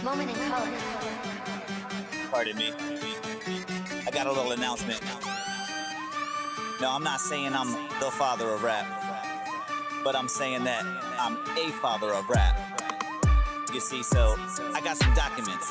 Moment in color. Pardon me. I got a little announcement. No, I'm not saying I'm the father of rap, but I'm saying that I'm a father of rap. You see, so I got some documents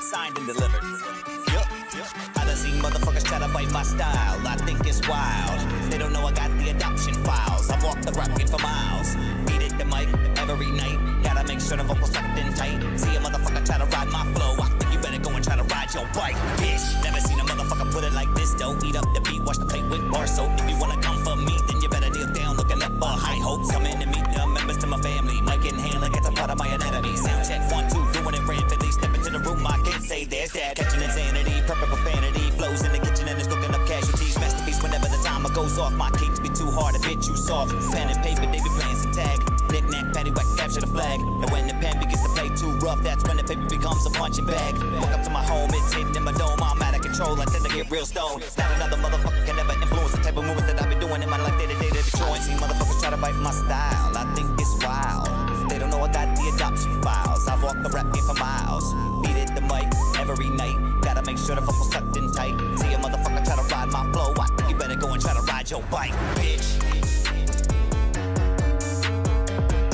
signed and delivered. I done seen motherfuckers try to bite my style. I think it's wild. They don't know I got the adoption files. I've walked the rap game for miles. Beat it the mic every night. Gotta make sure the vocals tucked in tight. See a motherfucker try to ride my flow. I think you better go and try to ride your bike, bitch. Never seen a motherfucker put it like this. Don't eat up the beat, watch the plate with bar soap. If you wanna come for me, then you better kneel down, looking up for high hopes. Come in and meet the members to my family. Mic in hand like it's a part of my anatomy. Sound check 1, 2, doing it rapidly. Step into the room, I can't say there's that. Catching insanity, perfect profanity. Flows in the kitchen and it's cooking up casualties. Masterpiece whenever the timer goes off. My capes be too hard to hit you soft. Pen and paper, they be playing some tag. Knick-knack, paddywhack, capture the flag. And when the pen begins to play too rough, that's when the paper becomes a punching bag. Walk up to my home, it's hidden in my dome. I'm out of control, I tend to get real stoned. Not another motherfucker can ever influence the type of movements that I've been doing in my life day-to-day to Detroit. See motherfuckers try to bite my style, I think it's wild. They don't know I got the adoption files. I've walked the rap game for miles. Beat it the mic every night. Gotta make sure the vocals tucked in tight. See a motherfucker try to ride my flow. I think you better go and try to ride your bike, bitch.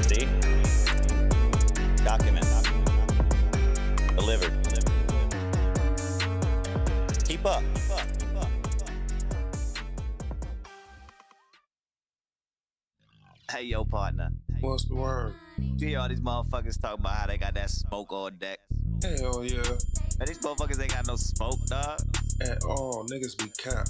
See? Document. Delivered. Keep up. Hey, yo, partner. What's the word? You hear all these motherfuckers talking about how they got that smoke on deck? Hell yeah. Man, these motherfuckers ain't got no smoke, dog. At all, niggas be cap.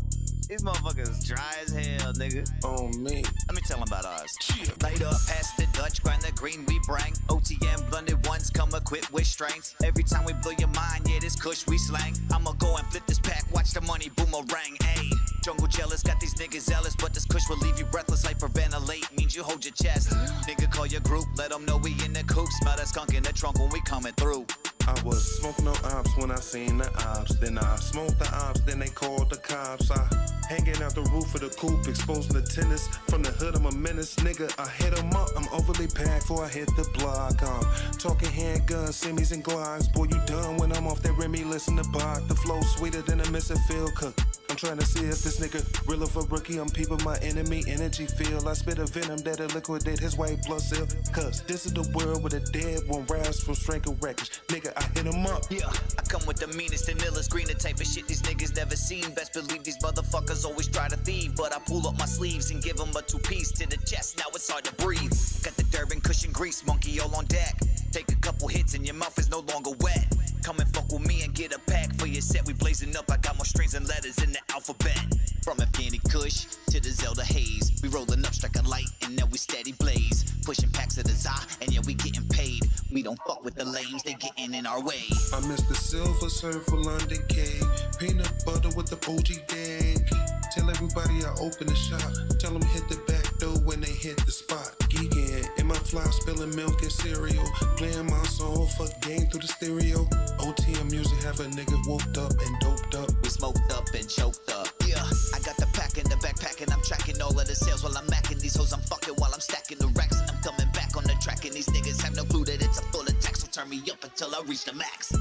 These motherfuckers dry as hell, nigga. On me. Let me tell them about ours. Yeah. Light up, pass the Dutch, grind the green, we bring. OTM blended ones come equipped with strengths. Every time we blow your mind, yeah, this Kush we slang. I'ma go and flip this pack, watch the money boomerang, ayy. Jungle jealous, got these niggas zealous, but this Kush will leave you breathless like hyperventilate. Means you hold your chest. Nigga, call your group, let them know we in the coop. Smell that skunk in the trunk when we coming through. I was smoking on ops when I seen the ops. Then I smoked the ops, then they called the cops. I hanging out the roof of the coupe, exposing the tennis. From the hood, I'm a menace, nigga. I hit 'em up, I'm overly packed before I hit the block. I'm talking handguns, semis and glocks. Boy, you done when I'm off that Remy, listen to Bach. The flow sweeter than a missing field cook. I'm trying to see if this nigga real of a rookie. I'm peeping my enemy energy feel. I spit a venom that'll liquidate his white blood cell. Cause this is the world where the dead won't rise from strength and wreckage. Nigga, I hit 'em up. Yeah, I come with the meanest and illest green, the type of shit these niggas never seen. Best believe these motherfuckers always try to thieve, but I pull up my sleeves and give them a 2-piece to the chest. Now it's hard to breathe. Got the Durban cushion grease, monkey all on deck. Take a couple hits and your mouth is no longer wet. Come and fuck with me and get a pack for your set. We blazing up, I got more strings and letters in the alphabet. From Afghani Kush to the Zelda Haze, we rolling up, strike a light, and then we steady blaze. Pushing packs of the Za, and yeah, we getting paid. We don't fuck with the lames, they getting in our way. I miss the silver surf for London cake. Peanut butter with the bougie egg. Tell everybody I open the shop. Tell them hit the back door when they hit the spot. Geeking in my fly, spilling milk and cereal. Playing my song, fuck game through the stereo. OTM music have a nigga whooped up and doped up. We smoked up and choked up. Yeah, I got the pack in the backpack and I'm tracking all of the sales while I'm macking these hoes. I'm fucking while I'm stacking the racks and I'm coming back on the track. And these niggas have no clue that it's a full attack. So turn me up until I reach the max.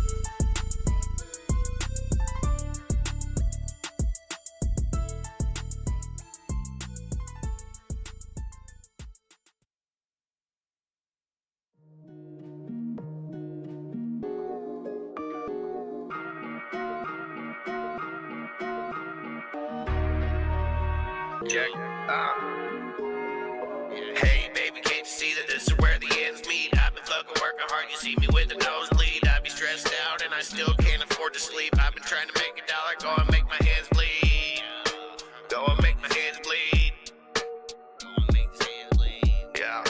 Hey baby, can't you see that this is where the ends meet? I've been fucking working hard, you see me with the nosebleed. I be stressed out and I still can't afford to sleep. I've been trying to make a dollar, go and make my hands bleed. Go and make my hands bleed. Go and make my hands bleed. Yeah.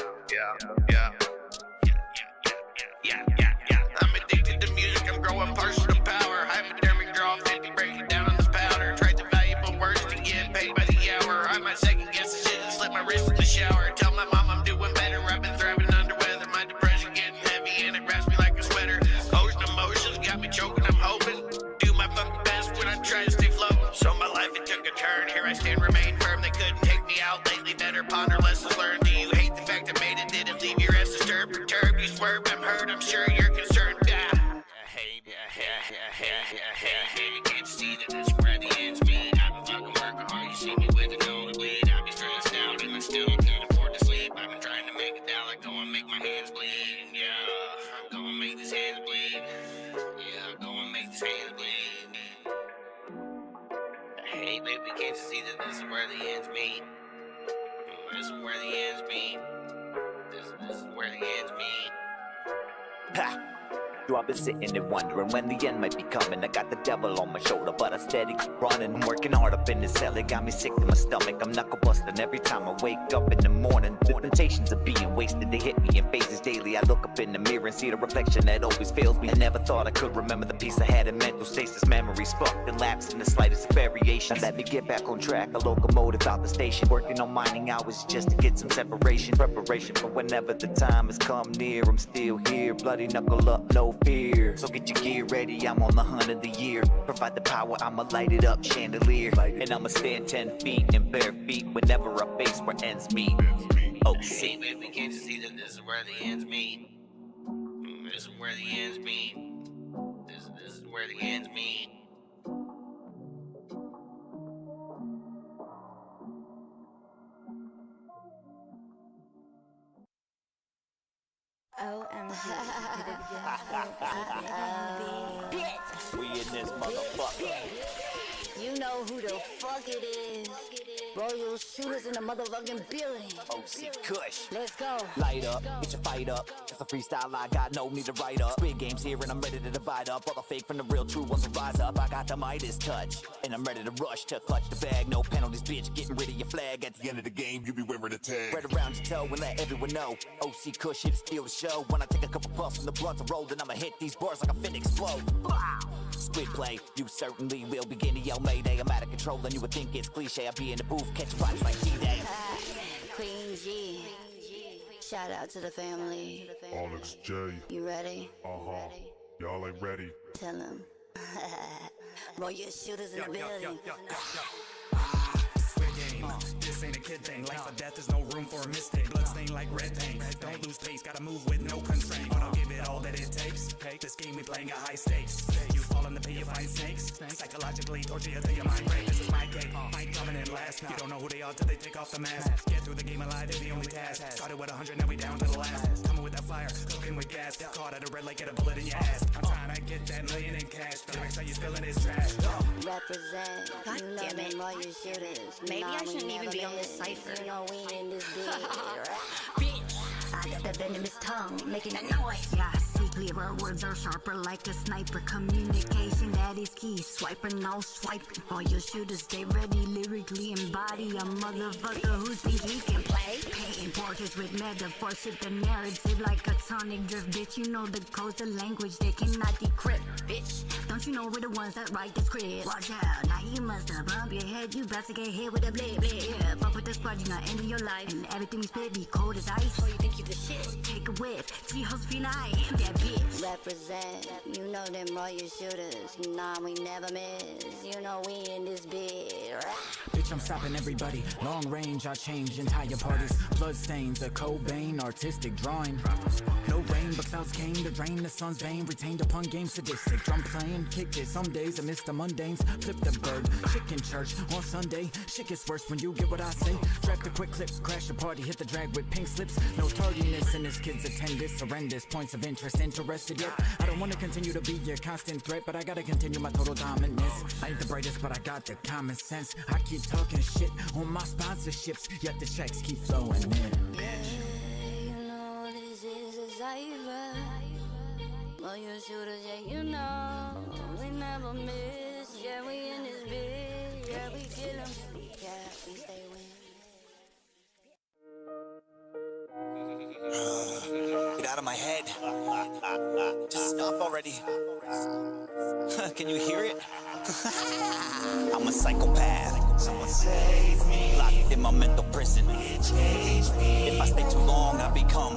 I'm addicted to music, I'm growing partial to power. Hypodermic draw 50, break it down on this powder. Tried the valuable words to get paid by the hour. I might second guess the shit and slip my wrist in the shower. Tell my mom I'm doing better, I've been thriving under weather. My depression getting heavy and it wraps me like a sweater. Ocean emotions got me choking, I'm hoping. Do my fucking best when I try to stay floating. So my life it took a turn, here I stand, remain firm. They couldn't take me out lately, better ponder lessons learned. Do you hate the fact I made it, didn't leave your ass disturbed? Perturbed, you swerved, I'm hurt, I'm sure you're concerned. can't you see that this is where the ends meet? This is where the ends meet. This is where the ends meet. Ha! So I've been sitting and wondering when the end might be coming. I got the devil on my shoulder, but I steady keep running. I'm working hard up in the cell, it got me sick to my stomach. I'm knuckle busting every time I wake up in the morning. The temptations of being wasted, they hit me in phases daily. I look up in the mirror and see the reflection that always fails me. I never thought I could remember the peace I had in mental stasis. Memories fucked and lapsed in the slightest variation. Let me get back on track, a locomotive out the station. Working on mining hours just to get some separation. Preparation for whenever the time has come near. I'm still here, bloody knuckle up, no fear. So get your gear ready, I'm on the hunt of the year. Provide the power, I'ma light it up, chandelier. And I'ma stand 10 feet in bare feet whenever I face where ends meet. Oh, see. Baby, can't you see that this is where the ends meet? This is where the ends meet. This is where the ends meet. We in this motherfucker. You know who the fuck it is. Royal shooters in the motherfucking building. OC Kush. Let's go. Light up, get your fight up. It's a freestyle I got, no need to write up. Big games here and I'm ready to divide up. All the fake from the real, true ones will rise up. I got the Midas touch, and I'm ready to rush to clutch the bag. No penalties, bitch, getting rid of your flag. At the end of the game, you be wearing a tag. Right around your toe and let everyone know. OC Kush here to steal the show. When I take a couple puffs from the blunt to roll, then I'ma hit these bars like a fin explode. Wow. Squid play, you certainly will begin to yell Mayday. I'm out of control and you would think it's cliche. I be in the booth, catch bodies like D-Day. Queen G. Shout out to the family. Alex J. You ready? Y'all ain't ready. Tell them. Royal shooters in the building. This ain't a kid thing. Life or death, there's no room for a mistake. Bloodstained like red paint. Don't lose pace, gotta move with no constraint. But I'll give it all that it takes. This game we playing at high stakes. You fall in the pit, you find snakes. Psychologically torture you till your mind break. This is my game. I ain't coming in last. You don't know who they are till they take off the mask. Get through the game alive is the only task. Started with 100, now we down to the last. Coming with that fire, cooking with gas. Caught at a red light, get a bullet in your ass. I'm trying to get that million in cash. The lyrics that you spilling is trash. Represent. God you know damn it. them Royal shooters. Maybe I we shouldn't never even be on this miss. cipher. You know we in this Bitch. I got the venomous tongue making a noise. Yeah, see clearer, words are sharper like a sniper. Communication, that is key. Swiper, no swiping. All your shooters, stay ready. Lyrically embody a motherfucker who thinks he can play. Painting portraits with metaphors, shift the narrative like a tonic drift. Bitch, you know the codes, the language they cannot decrypt. Bitch, don't you know we're the ones that write the script? Watch out, now you must have bumped your head. You about to get hit with a blade. Yeah, fuck with the squad, you not ending your life. And everything we spit be cold as ice. Oh, you think you the shit? Take a whiff. G-Host feel I am that bitch. Represent, you know them Royal shooters. Nah, we never miss. You know we in this bit. Bitch, I'm stopping everybody. Long range, I change entire parties. Bloodstains, a Cobain, artistic drawing. No rain, but clouds came to drain the sun's vein. Retained upon game, sadistic. Drum playing, kicked it. Some days I miss the mundanes. Flip the bird, chicken church on Sunday. Shit gets worse when you get what I say. Draft a quick clip, crash the party, hit the drag with pink slips. No tardiness in this kid's attendance. Horrendous points of interest. Interested yet? I don't want to continue to be your constant threat, but I gotta continue my total dominance. I ain't the brightest, but I got the common sense. I keep talking shit on my sponsorships, yet the checks keep flowing in. You know this is a cipher. Royal shooters, yeah, you know we never miss. Yeah, we in this bit. Yeah, we kill 'em. Yeah, we stay winning. Get out of my head. Just stop already. Can you hear it? I'm a psychopath. Someone save me. Locked in my mental prison. If I stay too long, I become.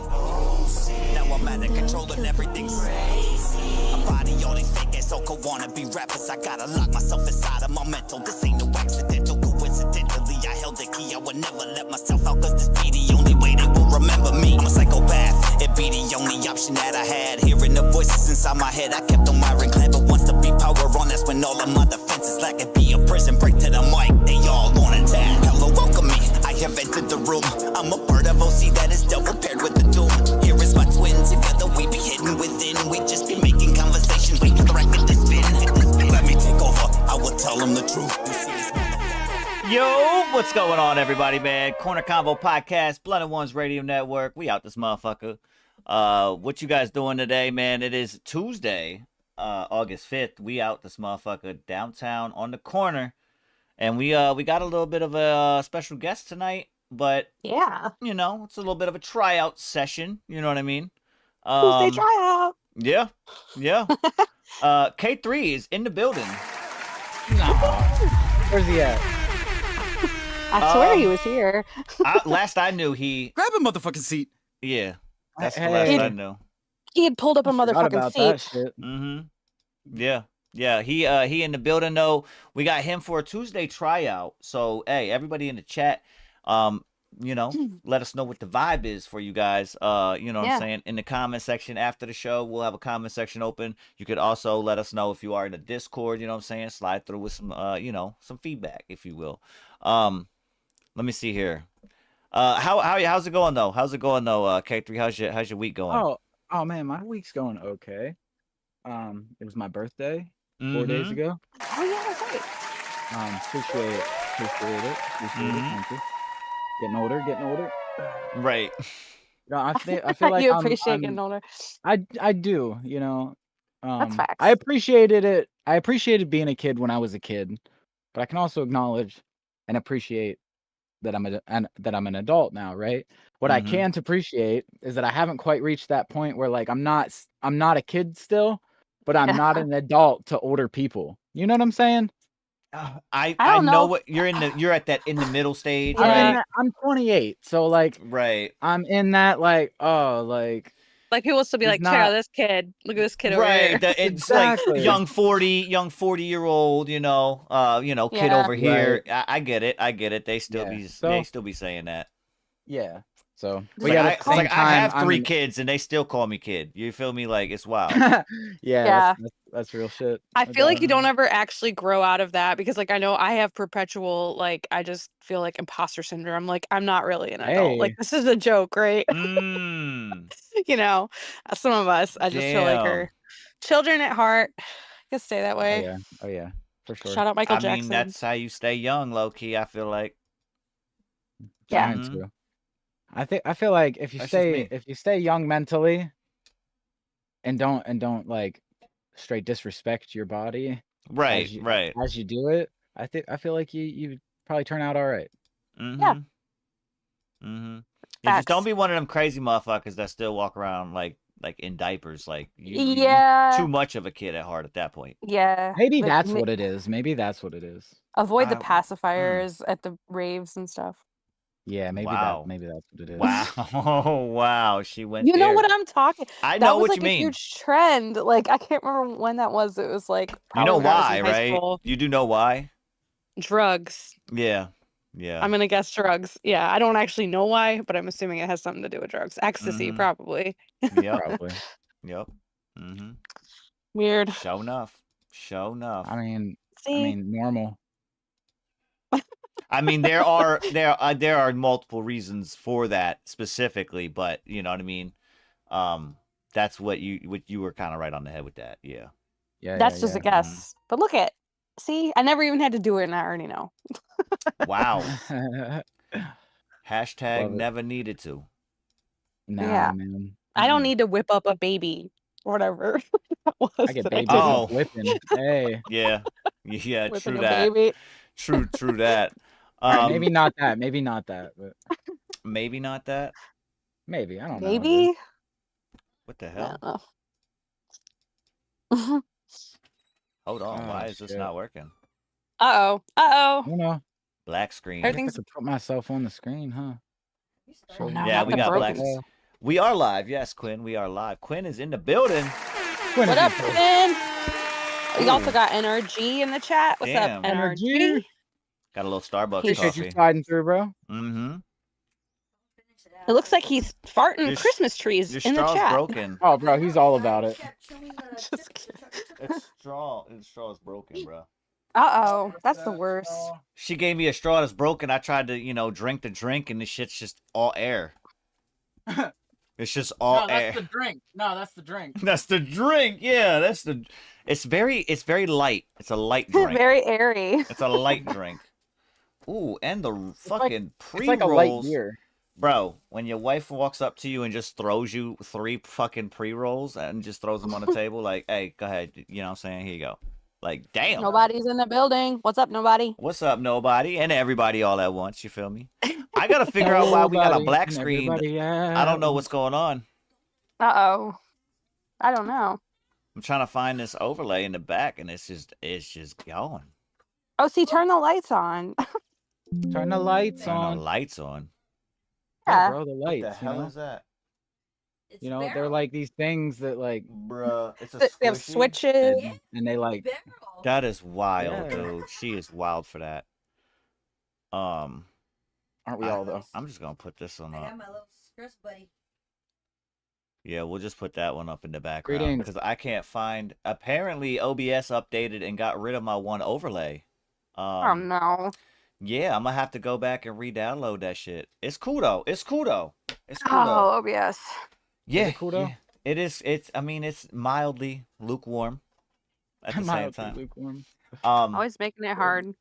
Now I'm out of control and everything's crazy. I'm body all these fake ass so-called wannabe rappers. I gotta lock myself inside of my mental. This ain't no accidental. Coincidentally, I held the key. I would never let myself out, cause this be the only way they will remember me. I'm a psychopath. It be the only option that I had. Hearing the voices inside my head, I kept on wiring clan, but once the beat power on, that's when all of my defenses lack. It be a prison break to the mic, they all on attack. Hello, welcome me, I have entered the room. I'm a bird of OC that is double paired with the doom. Here is my twin, together we be hidden within. We just be making conversations, we can threaten to spin. Let me take over, I will tell them the truth. You see this motherfucker? What's going on, everybody, man? Corner Konvo Podcast, Blended Ones Radio Network. We out this motherfucker. What you guys doing today, man? It is Tuesday, August 5th. We out this motherfucker downtown on the corner. And we got a little bit of a special guest tonight, but Yeah. you know, it's a little bit of a tryout session. You know what I mean? Tuesday tryout. Yeah. K3 is in the building. No. Where's he at? I swear he was here. Last I knew, he. Grab a motherfucking seat. Yeah. That's the Hey. last I knew. He had pulled up a Forgot motherfucking about that seat. shit. Yeah. He in the building though. We got him for a Tuesday tryout. So hey, everybody in the chat, you know, let us know what the vibe is for you guys. You know what I'm saying? In the comment section after the show, we'll have a comment section open. You could also let us know if you are in the Discord, you know what I'm saying? Slide through with some you know, some feedback, if you will. Let me see here. How's it going though? K3? How's your week going? Oh man, my week's going okay. It was my birthday 4 days ago. Oh yeah, that's right. Appreciate it. Thank you. Getting older. Right. No, I feel like you I'm appreciate getting older. I do, you know. That's facts. I appreciated it. I appreciated being a kid when I was a kid, but I can also acknowledge and appreciate that I'm an adult now, right? What I can't appreciate is that I haven't quite reached that point where like I'm not a kid still, but I'm not an adult to older people. You know what I'm saying? I don't know know. what you're at that in the middle stage, right? I'm 28, so like Right. I'm in that like Like people still be He's like, Tara, not- this kid. Look at this kid over Right. here. It's Exactly. like young 40-year-old, you know, kid Yeah. over here. I get it. They still be saying that. yeah. So It's we like, got I, at it's the same like I time, have I'm 3 in- kids and they still call me kid. You feel me? Like it's wild. yeah. That's real shit. I No feel like doubt. you don't ever actually grow out of that because like I know I have perpetual like I just feel like imposter syndrome. Like I'm not really an adult. Like Hey. this is a joke, right? Mm. You know, some of us I just feel like Damn. are children at heart. Can stay that way. Oh yeah, for sure. Shout out Michael I Jackson. mean, that's how you stay young, low key. I feel like. Yeah. Trying to. I feel like if you That's just me. stay young mentally and don't like straight disrespect your body Right. as you do it, I feel like you probably turn out all right. Yeah. You just Facts. don't be one of them crazy motherfuckers that still walk around like in diapers. Like you Yeah. too much of a kid at heart at that point. Yeah. Maybe Like, that's what it is. Maybe that's what it is. avoid the I- pacifiers at the raves and stuff. Yeah, maybe Wow. maybe that's what it is. Wow. Wow. She went You know there. what I'm talking? I That know was what like you a mean. huge trend. Like I can't remember when that was. It was like You know probably when I was why, in high right? school. You do know why? Drugs. Yeah. I'm gonna guess drugs. Yeah, I don't actually know why, but I'm assuming it has something to do with drugs. Ecstasy, Mhm. probably. Yep. Probably. Yep. Mm-hmm. Weird. Show enough. I mean, See, normal. I mean, there are multiple reasons for that specifically, but you know what I mean. That's what you were kind of right on the head with that. Yeah. Yeah. that's just a guess. But look at, see, I never even had to do it, and I already know. Wow. Yeah. Hashtag Love it. never needed to. Nah, Yeah. man. I don't need to whip up a baby or whatever that was. I get that babies did. Oh. whipping. Hey. Yeah. Yeah. Whipping True a that. baby. True that. Maybe not that. Maybe not that. But Maybe not that. maybe. I don't know. Maybe. What the I hell? don't know. Hold on. Oh, Why is this shit. not working? Uh oh. You know, Black screen. I Everything's- could put myself on the screen, huh? Oh, no, Yeah, not we the got broken- black. We are live. Yes, Quinn. We are live. Quinn is in the building. Quinn What is up, in the- Finn? We Ooh. also got NRG in the chat. What's Damn. up, NRG? Got a little Starbucks Appreciate you coffee. sliding through, bro. Mm-hmm. It looks like he's farting Your- Christmas trees Your in the straw's chat. broken. Oh, bro, he's all about it. Just kidding. Its straw is broken, bro. Uh-oh. That's the worst. She gave me a straw that's broken. I tried to, drink the drink, and the shit's just all air. It's just all air. drink. No, that's the drink. That's the drink. Yeah, that's the. It's very light. It's a light drink. Very airy. It's a light drink. ooh, and the It's like fucking it's like a light pre-rolls. beer. Bro, when your wife walks up to you and just throws you 3 fucking pre-rolls and just throws them on the table, like, hey, go ahead, you know what I'm saying? Here you go. Like, damn. Nobody's in the building. What's up, nobody? What's up, nobody? And everybody all at once, you feel me? I gotta figure out why we got a Nobody black and screen. everybody I don't know at what's going on. Uh-oh. I don't know. I'm trying to find this overlay in the back, and it's just going. Oh, see, turn the lights on. Turn the lights Turn on. the lights on. Yeah, Yeah. bro, the What the lights. hell is that? You know, they're like these things that like, Bruh, it's a They have squishy. switches. and they like. That is wild, Yeah. dude. She is wild for that. Aren't we all though? I'm just gonna put this one I got up. my little stress buddy. Yeah, we'll just put that one up in the background Greetings. because I can't find. Apparently, OBS updated and got rid of my one overlay. Oh no. Yeah, I'm gonna have to go back and re-download that shit. It's cool though. It's cool though. It's cool Oh, though. OBS. Yeah, it cool though? yeah. It is. It's. I mean, it's mildly lukewarm at the same Mildly time. lukewarm. Always making it hard.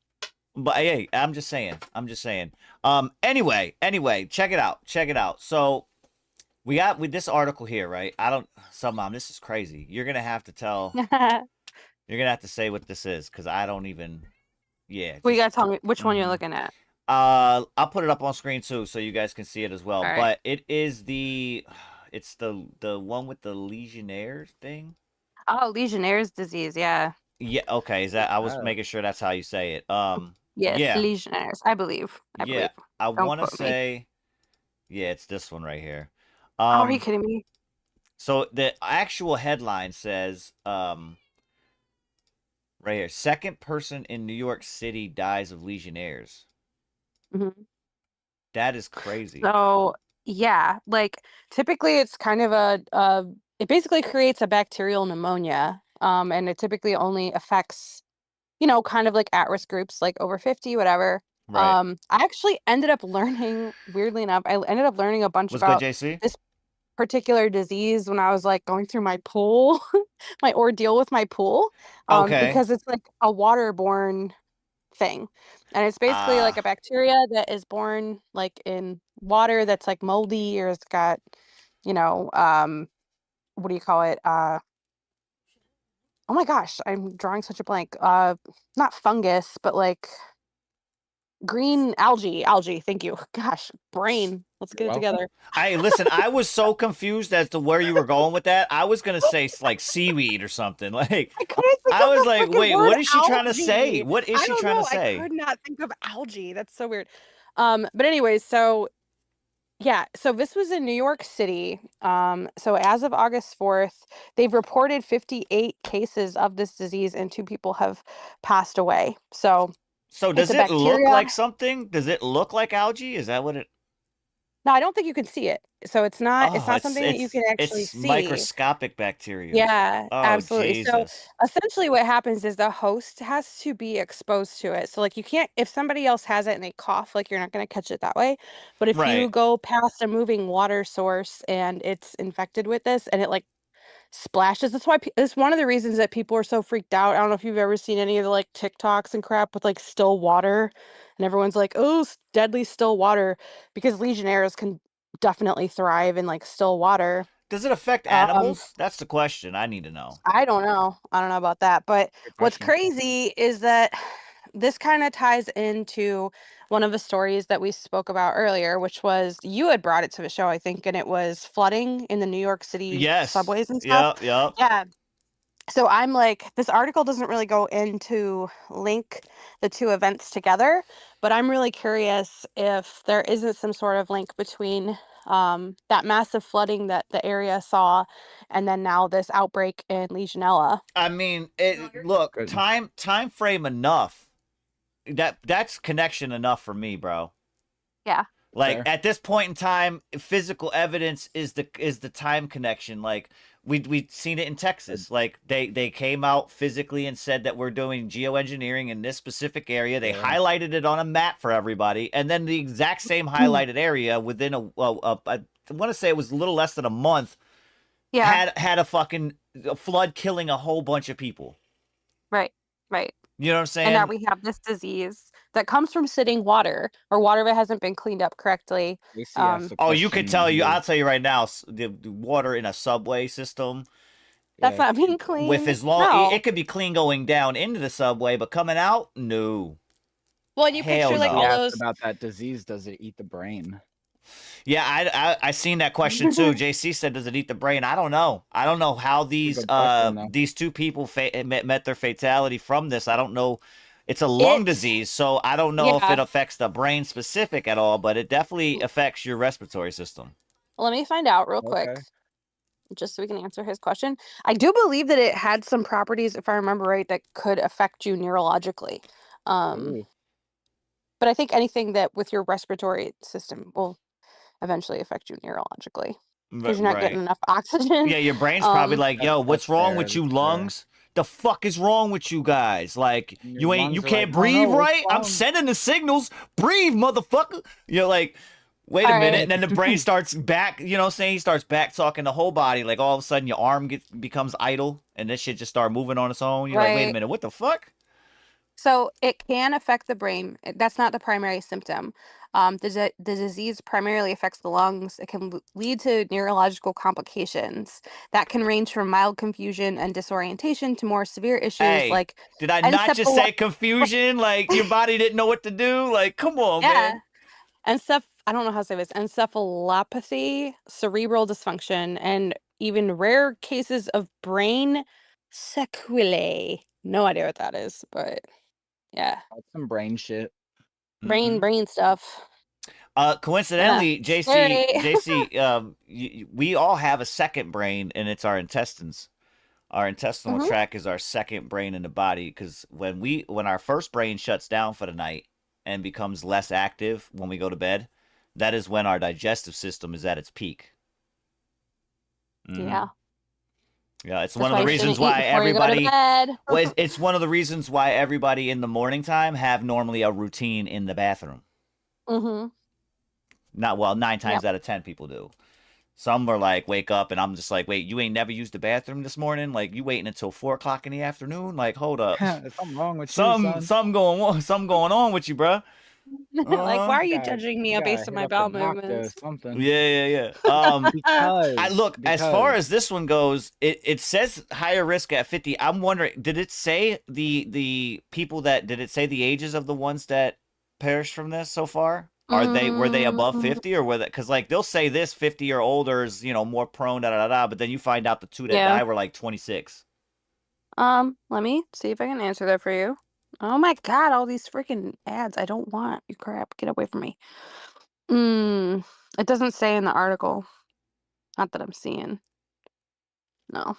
But hey, I'm just saying. Anyway, check it out. Check it out. So we got with this article here, right? Mom, this is crazy. You're gonna have to tell. You're gonna have to say what this is because I don't even. Yeah. Well, you gotta tell me which one you're Mhm. looking at. I'll put it up on screen too, so you guys can see it as well. All right. But it is it's the one with the Legionnaires thing. Oh, Legionnaire's disease. Yeah. Yeah. Okay. Is that? I was Oh. making sure that's how you say it. Yes, Yeah. Legionnaires. I believe. I Yeah. believe. I Don't want to quote me. say. Yeah, it's this one right here. Oh, are you kidding me? So the actual headline says, right here, second person in New York City dies of Legionnaires. Mm-hmm. That is crazy. So yeah, like typically it's kind of it basically creates a bacterial pneumonia. And it typically only affects, kind of like at-risk groups, like over 50, whatever. Right. I actually ended up learning, weirdly enough, I ended up learning a bunch What's good, about JC? this particular disease when I was like going through my pool, my ordeal with my pool. Okay. Because it's like a waterborne thing. And it's basically like a bacteria that is born like in water that's like moldy or it's got, what do you call it? Oh my gosh, I'm drawing such a blank. Not fungus, but like green algae. Thank you. Gosh, brain. Let's get it together. Hey, listen, I was so confused as to where you were going with that. I was gonna say like seaweed or something. Like I was like, wait, what is she trying to say? What is she trying to say? I could not think of algae. That's so weird. But anyways, so yeah, so this was in New York City. So as of August 4th, they've reported 58 cases of this disease and 2 people have passed away. So does a it look bacteria. like something? Does it look like algae? Is that what it? No, I don't think you can see it. So it's not Oh, something that you can actually it's see. microscopic bacteria. Yeah, Oh, absolutely. So Jesus. essentially what happens is the host has to be exposed to it. So like you can't, if somebody else has it and they cough, like you're not going to catch it that way. But if you Right. go past a moving water source and it's infected with this and it like splashes, that's why it's one of the reasons that people are so freaked out. I don't know if you've ever seen any of the like TikToks and crap with like still water and everyone's like, oh, deadly still water, because Legionnaires can definitely thrive in like still water. Does it affect animals? That's the question I need to know. I don't know about that, but what's crazy is that this kind of ties into one of the stories that we spoke about earlier, which was you had brought it to the show, I think, and it was flooding in the New York City subways and stuff. Yep. Yeah. So I'm like, this article doesn't really go into link the 2 events together, but I'm really curious if there isn't some sort of link between that massive flooding that the area saw and then now this outbreak in Legionella. I mean, look, time frame enough. That's connection enough for me, bro. Yeah. Like at this point in time, physical evidence is the time connection. Like we've seen it in Texas. Like they came out physically and said that we're doing geoengineering in this specific area. They highlighted it on a map for everybody, and then the exact same highlighted area within I want to say it was a little less than a month. Yeah. Had a fucking flood killing a whole bunch of people. Right. You know what I'm saying? And now we have this disease that comes from sitting water or water that hasn't been cleaned up correctly. Oh, you could tell you. I'll tell you right now. The water in a subway system. That's not being clean. With as long, it could be clean going down into the subway, but coming out, no. Well, and you picture like all those about that disease. Does it eat the brain? Yeah, I seen that question too. JC said, "Does it eat the brain?" I don't know. I don't know how these two people met their fatality from this. I don't know. It's a lung disease, so I don't know if it affects the brain specific at all, but it definitely affects your respiratory system. Let me find out real quick, just so we can answer his question. I do believe that it had some properties, if I remember right, that could affect you neurologically. But I think anything that with your respiratory system will eventually affect you neurologically because you're not getting enough oxygen. Yeah, your brain's probably like, yo, what's wrong with you, lungs? The fuck is wrong with you guys? Like, you can't breathe right? I'm sending the signals. Breathe, motherfucker. You're like, wait a minute. And then the brain starts back, you know what I'm saying? He starts back talking the whole body. Like, all of a sudden, your arm becomes idle, and this shit just start moving on its own. You're like, wait a minute, what the fuck? So it can affect the brain. That's not the primary symptom. The disease primarily affects the lungs. It can lead to neurological complications that can range from mild confusion and disorientation to more severe issues like. Did I not just say confusion? Like your body didn't know what to do? Like, come on, man. And I don't know how to say this. Encephalopathy, cerebral dysfunction, and even rare cases of brain sequelae. No idea what that is, but. Yeah. That's some brain shit. Brain stuff. Coincidentally, JC, we all have a second brain, and it's our intestines. Our intestinal tract is our second brain in the body, because when our first brain shuts down for the night and becomes less active when we go to bed, that is when our digestive system is at its peak. Yeah. Yeah, it's one of the reasons why everybody. Well, it's one of the reasons why everybody in the morning time have normally a routine in the bathroom. Not 9 times out of 10 people do. Some are like wake up and I'm just like, wait, you ain't never used the bathroom this morning? Like you waiting until 4 o'clock in the afternoon? Like hold up, something wrong with you. Something going on with you, bro. Like, why are you judging me based on my bowel movements? Yeah. As far as this one goes, it says higher risk at 50. I'm wondering, did it say the people did it say the ages of the ones that perished from this so far? Were they above 50 or were they, because like they'll say this 50 or older is, more prone, but then you find out the 2 that died were like 26. Let me see if I can answer that for you. Oh my god, all these freaking ads. I don't want you crap. Get away from me. It doesn't say in the article. Not that I'm seeing. No.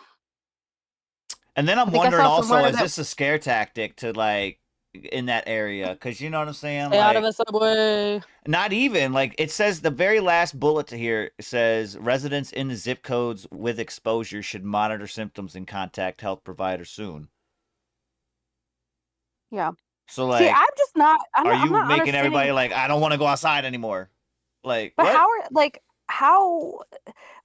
And then I'm wondering also, is this a scare tactic to like in that area? Because you know what I'm saying? Stay out of a subway. Not even. Like it says the very last bullet to here says residents in the zip codes with exposure should monitor symptoms and contact health providers soon. Yeah. So like, see, I'm just not. Are you making everybody like, I don't want to go outside anymore? Like, but what? how?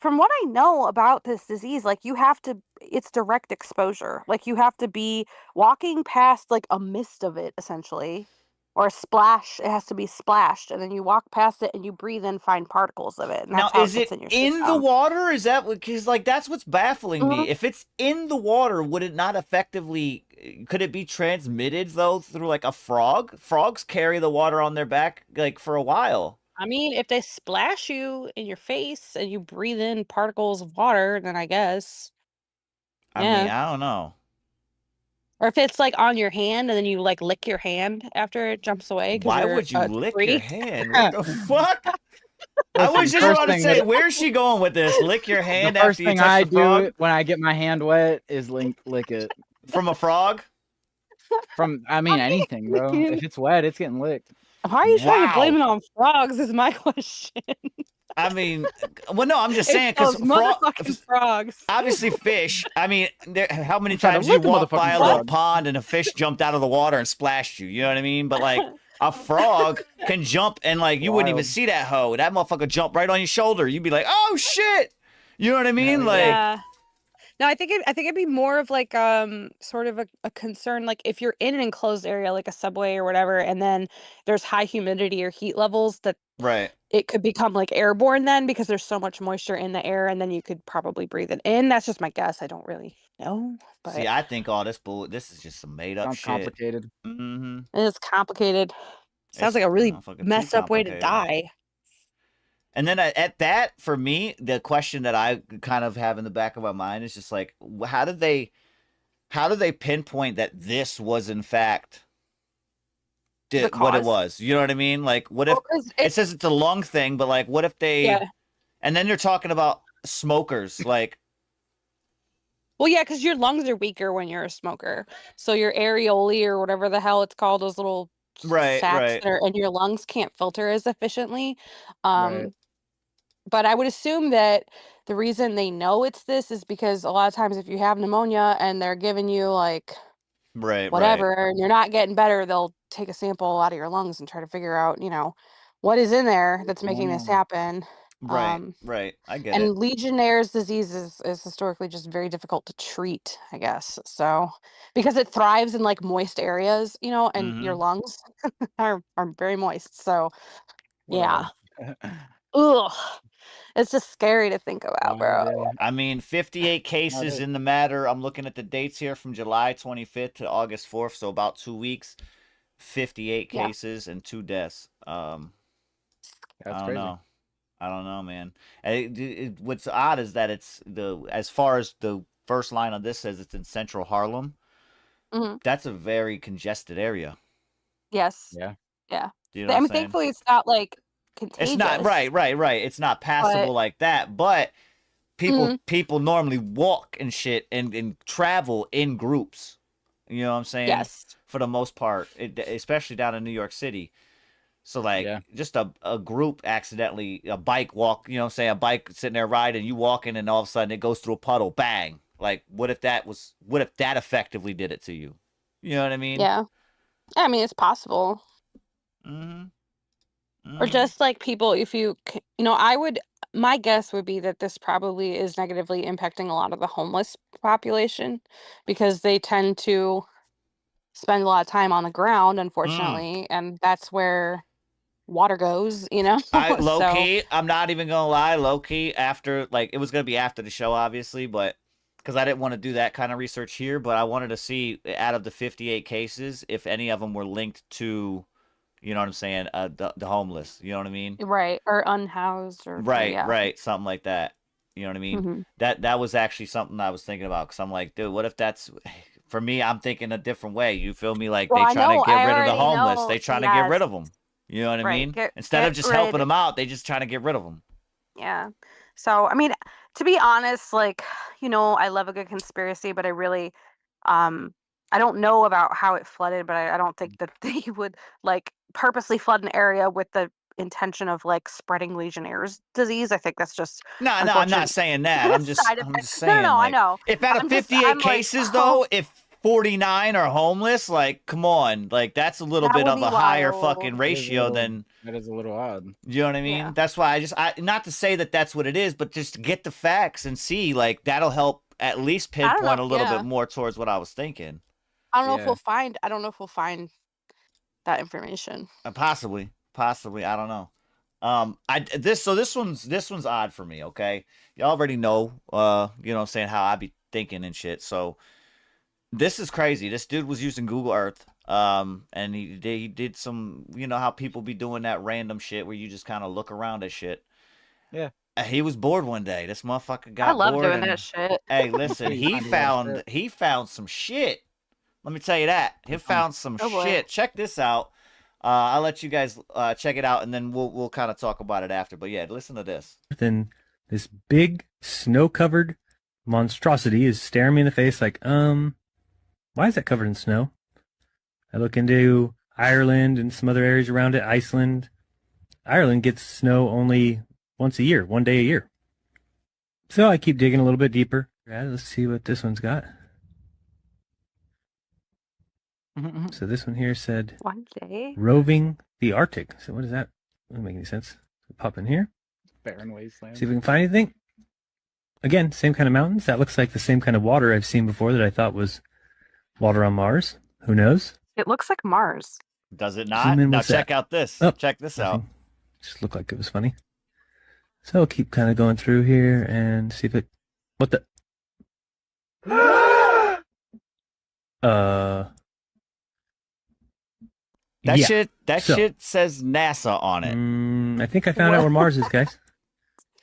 From what I know about this disease, like it's direct exposure. Like you have to be walking past like a mist of it, essentially, or a splash. It has to be splashed, and then you walk past it and you breathe in fine particles of it. And that's now, is it in the water? Is that because like that's what's baffling me? If it's in the water, would it not effectively? Could it be transmitted though through like a frog? Frogs carry the water on their back like for a while. I mean, if they splash you in your face and you breathe in particles of water, then I guess. I mean, I don't know. Or if it's like on your hand and then you like lick your hand after it jumps away. Why would you lick your hand? What the fuck? I was just about to say, where's she going with this? Lick your hand after you touch the frog? The first thing I do when I get my hand wet is lick it. From a frog? Anything, bro. If it's wet, it's getting licked. Why are you trying to blame it on frogs is my question. I mean, well, no, I'm just saying because frogs. Obviously, fish. I mean, how many times you walk by a little pond and a fish jumped out of the water and splashed you? You know what I mean? But like a frog can jump and like you wouldn't even see that hoe. That motherfucker jump right on your shoulder. You'd be like, oh shit. You know what I mean? Yeah. No, I think it'd be more of like sort of a concern, like if you're in an enclosed area like a subway or whatever, and then there's high humidity or heat levels, that Right. it could become like airborne then because there's so much moisture in the air, and then you could probably breathe it in. That's just my guess. I don't really know, See, but I think all this is just some made up Sounds shit. complicated. Mm-hmm. it's complicated. Sounds It's like a really fucking too messed up way to complicated. die. And then at that, for me, the question that I kind of have in the back of my mind is just like, how did they pinpoint that this was in fact The what it cause. was? You know what I mean? Like, what if Well, 'cause it says it's a lung thing, but like, what if they? Yeah. And then you're talking about smokers, like. Well, yeah, because your lungs are weaker when you're a smoker. So your areolae or whatever the hell it's called, those little Right, sacs right. that are in your lungs can't filter as efficiently. Right. But I would assume that the reason they know it's this is because a lot of times if you have pneumonia and they're giving you like Right, right. whatever and you're not getting better, they'll take a sample out of your lungs and try to figure out, what is in there that's making this happen. Right, right. I get it. And Legionnaire's disease is historically just very difficult to treat, I guess. So, because it thrives in like moist areas, and your Mm-hmm. lungs are very moist. So, yeah. Whatever. Ugh. It's just scary to think about, bro. Yeah. I mean, 58 cases in the matter. I'm looking at the dates here from July 25th to August 4th, so about 2 weeks. 58 Yeah. cases and 2 deaths. That's I don't crazy. know. I don't know, man. What's odd is that as far as the first line on this says it's in central Harlem. Mhm. That's a very congested area. Yes. Yeah. Yeah. Do you know what I'm saying? Thankfully it's not like contagious. It's not right. It's not passable But like that, but people normally walk and shit and travel in groups. You know what I'm saying? Yes. For the most part, especially down in New York City. So like just a group accidentally, a bike walk, you know what I'm saying? A bike sitting there riding, you walking and all of a sudden it goes through a puddle, bang. Like what if that effectively did it to you? You know what I mean? Yeah. I mean, it's possible. Or just like people, if my guess would be that this probably is negatively impacting a lot of the homeless population because they tend to spend a lot of time on the ground, unfortunately, and that's where water goes, I low So key, I'm not even gonna lie, low key, after like it was gonna be after the show, obviously, but because I didn't want to do that kind of research here, but I wanted to see out of the 58 cases if any of them were linked to, you know what I'm saying, the homeless. You know what I mean? right, or unhoused or Right, yeah. right, something like that. You know what I mean? That was actually something I was thinking about because I'm like, dude, what if that's for me? I'm thinking a different way. You feel me? Like Well, they I trying know, to get I rid of the already homeless. know, They trying to get rid yes. of them. You know what I Right, mean? get Instead of just rid. helping them out, they just trying to get rid of them. Yeah. So, I mean, to be honest, like, I love a good conspiracy, but I don't know about how it flooded, but I don't think that they would like purposely flood an area with the intention of like spreading Legionnaire's disease. I think that's just No, I'm unfortunate not saying that. I'm just side I'm effect. just No, saying I like know. if out of I'm 58 like, cases oh, though, if 49 are homeless, like come on, like that's a little that bit would of be a higher wild. fucking ratio than That is a little odd. you know what I mean? Yeah. That's why I not to say that that's what it is, but just to get the facts and see like that'll help at least pinpoint a little bit more towards what I was thinking. I don't know if we'll find that information. Possibly, I don't know. This one's odd for me. Okay, you already know, you know what I'm saying, how I be thinking and shit. So this is crazy. This dude was using Google Earth, and he did some, you know how people be doing that random shit where you just kind of look around at shit. Yeah. He was bored one day. This motherfucker got I love bored doing and that shit. hey, listen, he found some shit. Let me tell you that. He found some shit. Check this out. I'll let you guys check it out, and then we'll kind of talk about it after. But yeah, listen to this. Then this big snow-covered monstrosity is staring me in the face like, why is that covered in snow? I look into Ireland and some other areas around it, Iceland. Ireland gets snow only once a year, one day a year. So I keep digging a little bit deeper. Let's see what this one's got. So this one here said, one day roving the Arctic. So what is that? Doesn't make any sense. Pop in here. Barren wasteland. See if we can find anything. again, same kind of mountains. That looks like the same kind of water I've seen before that I thought was water on Mars. Who knows? It looks like Mars. Does it Zoom not? in, Now what's check that? out this. Oh, Check this out. nothing. Just looked like it was funny. So I'll keep kind of going through here and see if it. What the? That Yeah. shit says NASA on it. I think I found out where Mars is, guys.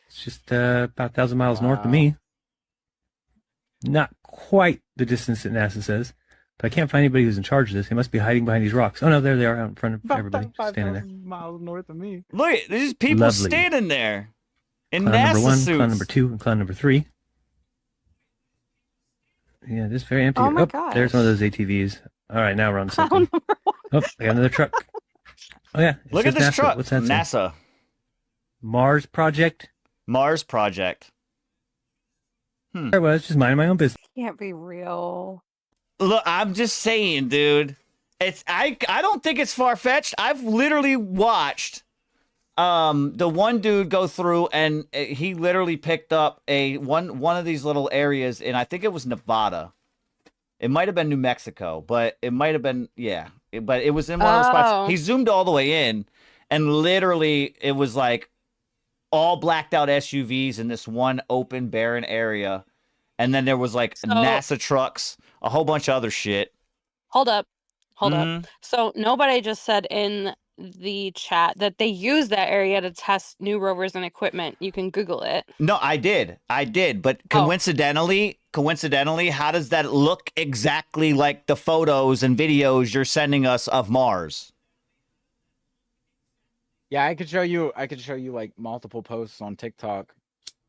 It's just about 1,000 miles north of me. Not quite the distance that NASA says, but I can't find anybody who's in charge of this. They must be hiding behind these rocks. Oh no, there they are out in front of everybody, just standing there. Miles north of me. Look, there's people Lovely. standing there in Cloud NASA number 1, suits. cloud number 2, and cloud number 3. Yeah, this is very empty. Oh my There's one of those ATVs. All right, now we're on something. Oh, I got another truck. Oh yeah, it Look at says this NASA. truck. What's that say? NASA. Mars Project. Mars Project. There was just minding my own business. Can't be real. Look, I'm just saying, dude. I don't think it's far fetched. I've literally watched the one dude go through and he literally picked up one of these little areas and I think it was Nevada. It might have been New Mexico, but it might have been but it was in one of those spots. He zoomed all the way in and literally it was like all blacked out SUVs in this one open barren area. And then there was like NASA trucks, a whole bunch of other shit. Hold up. So nobody just said in the chat that they use that area to test new rovers and equipment. You can Google it. No, I did. But coincidentally, how does that look exactly like the photos and videos you're sending us of Mars? Yeah, I could show you like multiple posts on TikTok.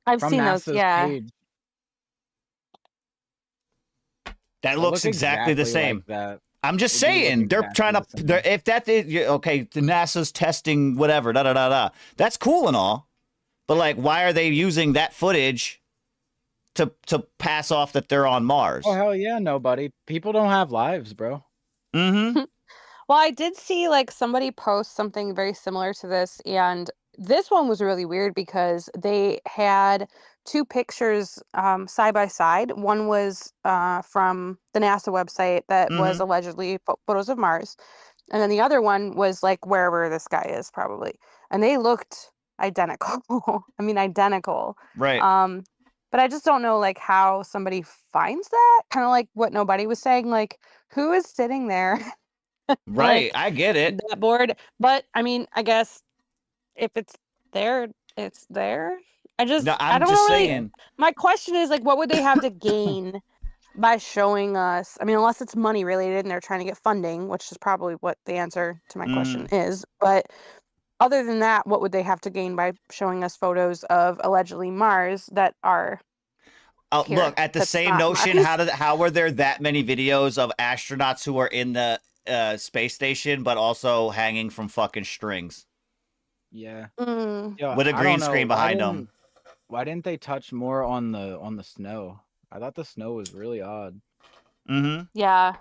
I've from seen NASA's those, yeah. page. That looks exactly the same. Like that. I'm just saying, they're trying to, if that is, okay, the NASA's testing whatever, that's cool and all. But like, why are they using that footage to pass off that they're on Mars? Oh, hell yeah, nobody. People don't have lives, bro. Mm-hmm. Well, I did see like somebody post something very similar to this, and this one was really weird because they had two pictures side by side. One was from the NASA website that was allegedly photos of Mars, and then the other one was like wherever this guy is probably, and they looked identical. I mean, identical. Right. But I just don't know like how somebody finds that. Kind of like what nobody was saying, like who is sitting there. Right, like, I get it. that board, but I mean, I guess if it's there, it's there. I don't just really. saying. My question is like, what would they have to gain by showing us? I mean, unless it's money related and they're trying to get funding, which is probably what the answer to my question is. But other than that, what would they have to gain by showing us photos of allegedly Mars that are? Look, at the same notion, how were there that many videos of astronauts who are in the space station, but also hanging from fucking strings? Yeah. Yeah, with a green screen behind them. Why didn't they touch more on the snow? I thought the snow was really odd. Yeah.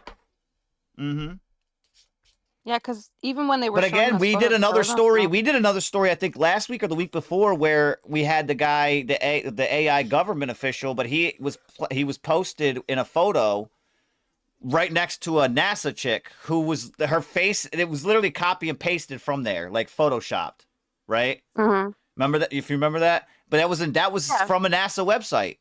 Yeah, because even when they were. But again, we did another story. We did another story, I think last week or the week before, where we had the guy, the AI government official, but he was posted in a photo right next to a NASA chick who was her face. It was literally copy and pasted from there, like photoshopped, right? Remember that? If you remember that, but that was from a NASA website.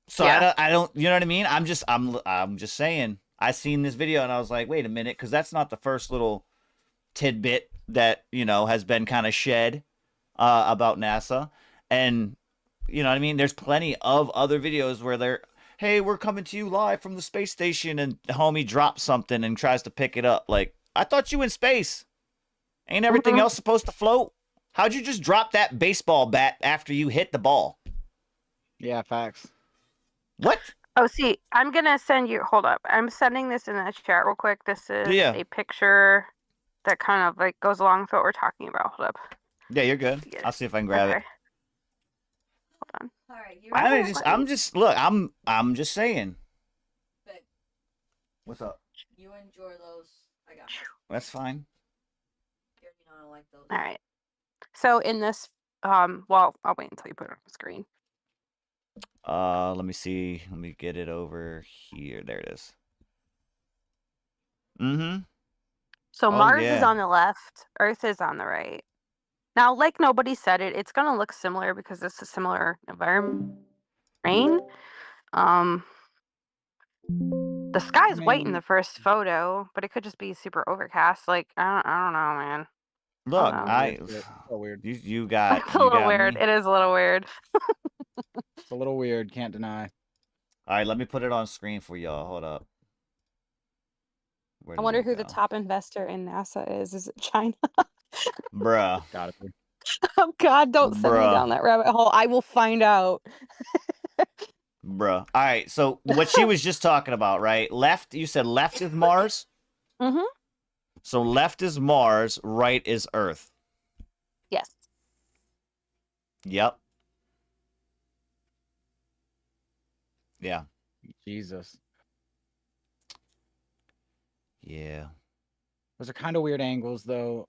So I don't, you know what I mean? I'm just saying. I seen this video and I was like, wait a minute, because that's not the first little tidbit that, you know, has been kind of shed about NASA. And, you know what I mean? There's plenty of other videos where they're, hey, we're coming to you live from the space station, and the homie drops something and tries to pick it up. Like, I thought you in space. Ain't everything else supposed to float? How'd you just drop that baseball bat after you hit the ball? Yeah, facts. What? Oh, see, I'm going to send you, hold up. I'm sending this in the chat real quick. This is a picture that kind of like goes along with what we're talking about. Hold up. Yeah, you're good. I'll see if I can grab it. Hold on. All right, I'm just saying. But what's up? You enjoy those. I got you. That's fine. I don't like those. All right. So in this Well, I'll wait until you put it on the screen. Let me see. Let me get it over here. There it is. Mm-hmm. So Oh, Mars is yeah. on the left, Earth is on the right. Now, like nobody said it's gonna look similar because it's a similar environment. Rain. The sky's white in the first photo, but it could just be super overcast. Like I don't know, man. Look, It's so weird. you got It's a little weird. me. It is a little weird. It's a little weird. Can't deny. All right, let me put it on screen for y'all. Hold up. Where I did wonder it who the go? top investor in NASA is. Is it China? Bruh. Gotta be. Oh God, don't send me Bruh. down that rabbit hole. I will find out. Bruh. All right, so what she was just talking about, right? Left, you said left is Mars? Mm-hmm. So left is Mars, right is Earth. Yes. Yep. Yeah. Jesus. Yeah. Those are kind of weird angles, though.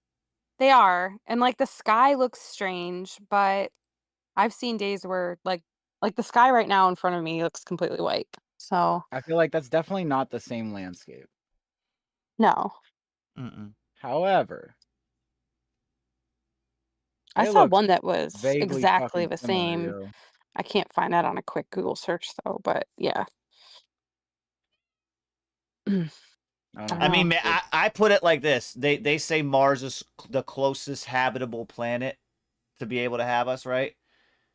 They are. And like the sky looks strange, but I've seen days where like the sky right now in front of me looks completely white. So I feel like that's definitely not the same landscape. no. Mm-mm. However, I it saw looks one that was vaguely exactly fucking the similar, same. yo. I can't find that on a quick Google search though, but yeah. I don't I know. mean, I put it like this. They say Mars is the closest habitable planet to be able to have us, right?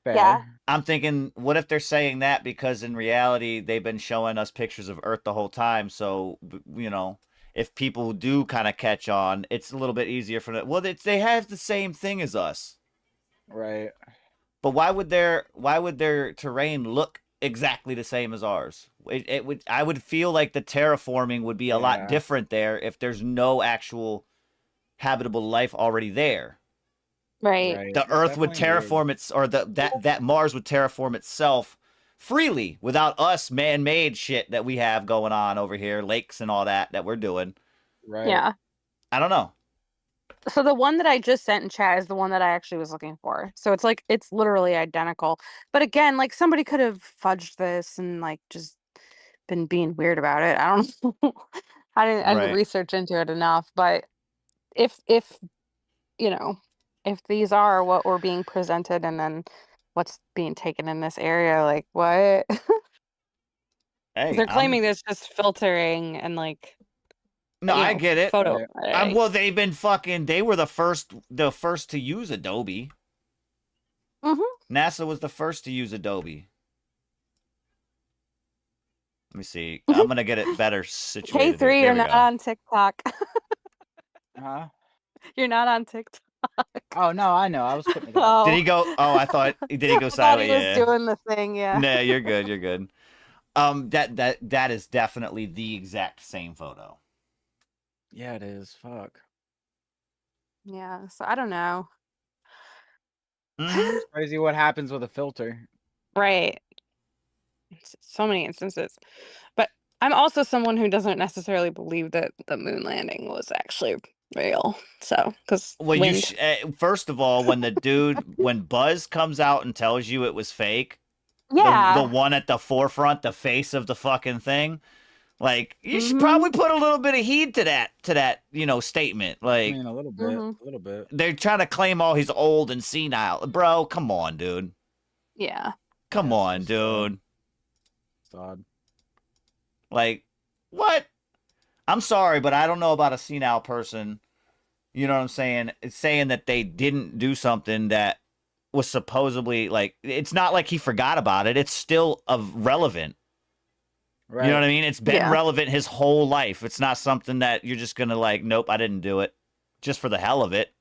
Fair. Yeah. I'm thinking, what if they're saying that because in reality they've been showing us pictures of Earth the whole time? So, you know, if people do kind of catch on, it's a little bit easier for them. Well, they have the same thing as us, Right. but why would their terrain look exactly the same as ours? It would. I would feel like the terraforming would be a lot Yeah. different there if there's no actual habitable life already there. Right. Right. The It's Earth would definitely weird. terraform its, or that Mars would terraform itself freely without us man-made shit that we have going on over here, lakes and all that we're doing. Right. Yeah. I don't know. So the one that I just sent in chat is the one that I actually was looking for. So it's like it's literally identical. But again, like somebody could have fudged this and like just been being weird about it. I don't know. I didn't Right. research into it enough, but if you know, if these are what we're being presented and then what's being taken in this area, like what? Hey, They're claiming there's just filtering and like no, you I know, get it. photo. Right. Well, they've been fucking. They were the first to use Adobe. Mm-hmm. NASA was the first to use Adobe. Let me see. I'm gonna get it better situated. K3, There you're we not go. on TikTok. Huh? You're not on TikTok. Oh no, I know. I was putting it up. Oh. Did he go? Oh, I thought. Did he go I thought he sideways? was Yeah. doing the thing, yeah. No, you're good. You're good. That is definitely the exact same photo. Yeah, it is. Fuck. Yeah, so I don't know. Mhm. Crazy what happens with a filter. Right. So many instances. But I'm also someone who doesn't necessarily believe that the moon landing was actually real. So, because Well, wind. first of all, when Buzz comes out and tells you it was fake, Yeah. the one at the forefront, the face of the fucking thing, like you should Mhm. probably put a little bit of heed to that statement. I Like mean, a little bit. Mhm. A little bit. they're trying to claim, oh, he's old and senile, bro. Come on, dude. Yeah. Come Yeah, it's on, just, dude. It's odd. Like what? I'm sorry, but I don't know about a senile person. You know what I'm saying? It's saying that they didn't do something that was supposedly like, it's not like he forgot about it. It's still relevant. Right. You know what I mean? It's been Yeah. relevant his whole life. It's not something that you're just going to like, nope, I didn't do it just for the hell of it.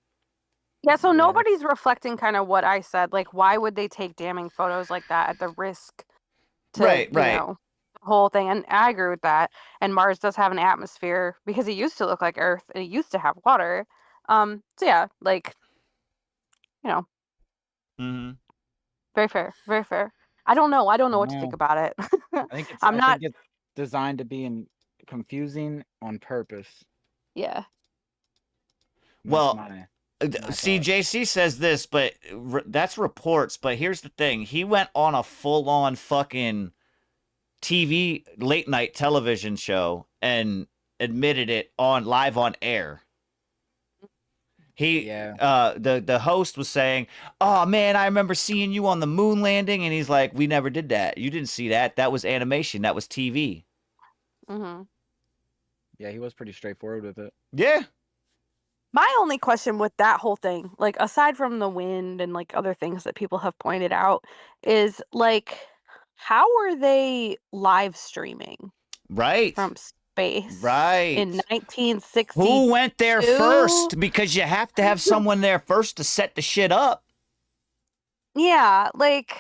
Yeah, so Yeah. nobody's reflecting kind of what I said. Like, why would they take damning photos like that at the risk to, Right. you know, the whole thing? And I agree with that. And Mars does have an atmosphere because it used to look like Earth and it used to have water. So yeah, like, you know, Mm-hmm. very fair, very fair. I don't know what to No. think about it. I think I'm not. think it's designed to be confusing on purpose. Yeah. And Well, that's See, JC says this, but that's reports. But here's the thing: he went on a full-on fucking TV late night television show and admitted it on live on air. The host was saying, "Oh man, I remember seeing you on the moon landing," and he's like, "We never did that. You didn't see that. That was animation. That was TV." Mm-hmm. Yeah, he was pretty straightforward with it. Yeah. My only question with that whole thing, like aside from the wind and like other things that people have pointed out, is like, how were they live streaming Right. from space Right. in 1960? Who went there first? Because you have to have someone there first to set the shit up. Yeah, like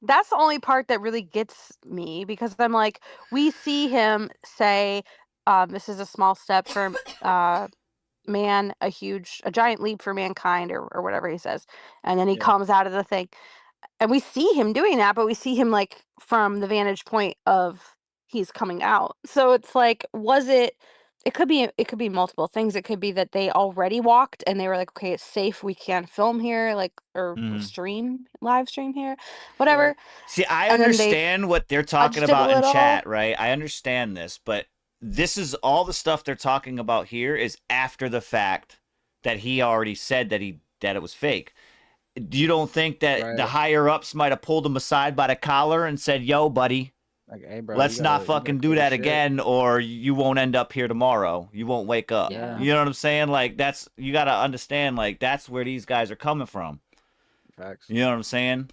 that's the only part that really gets me, because I'm like, we see him say, this is a small step for man, a giant leap for mankind, or whatever he says, and then he comes out of the thing, and we see him doing that, but we see him like from the vantage point of he's coming out. So it's like, it could be multiple things. It could be that they already walked and they were like, okay, it's safe, we can film here, like, or live stream here, whatever. See, I And then they understand what they're talking fudged it a about in little. chat, right? I understand this, but this is all the stuff they're talking about here is after the fact that he already said that it was fake. You don't think that the higher ups might have pulled him aside by the collar and said, "Yo, buddy, like, hey, bro, let's not fucking do that again, or you won't end up here tomorrow. You won't wake up." Yeah. You know what I'm saying? Like, you got to understand, like, that's where these guys are coming from. Facts. You know what I'm saying?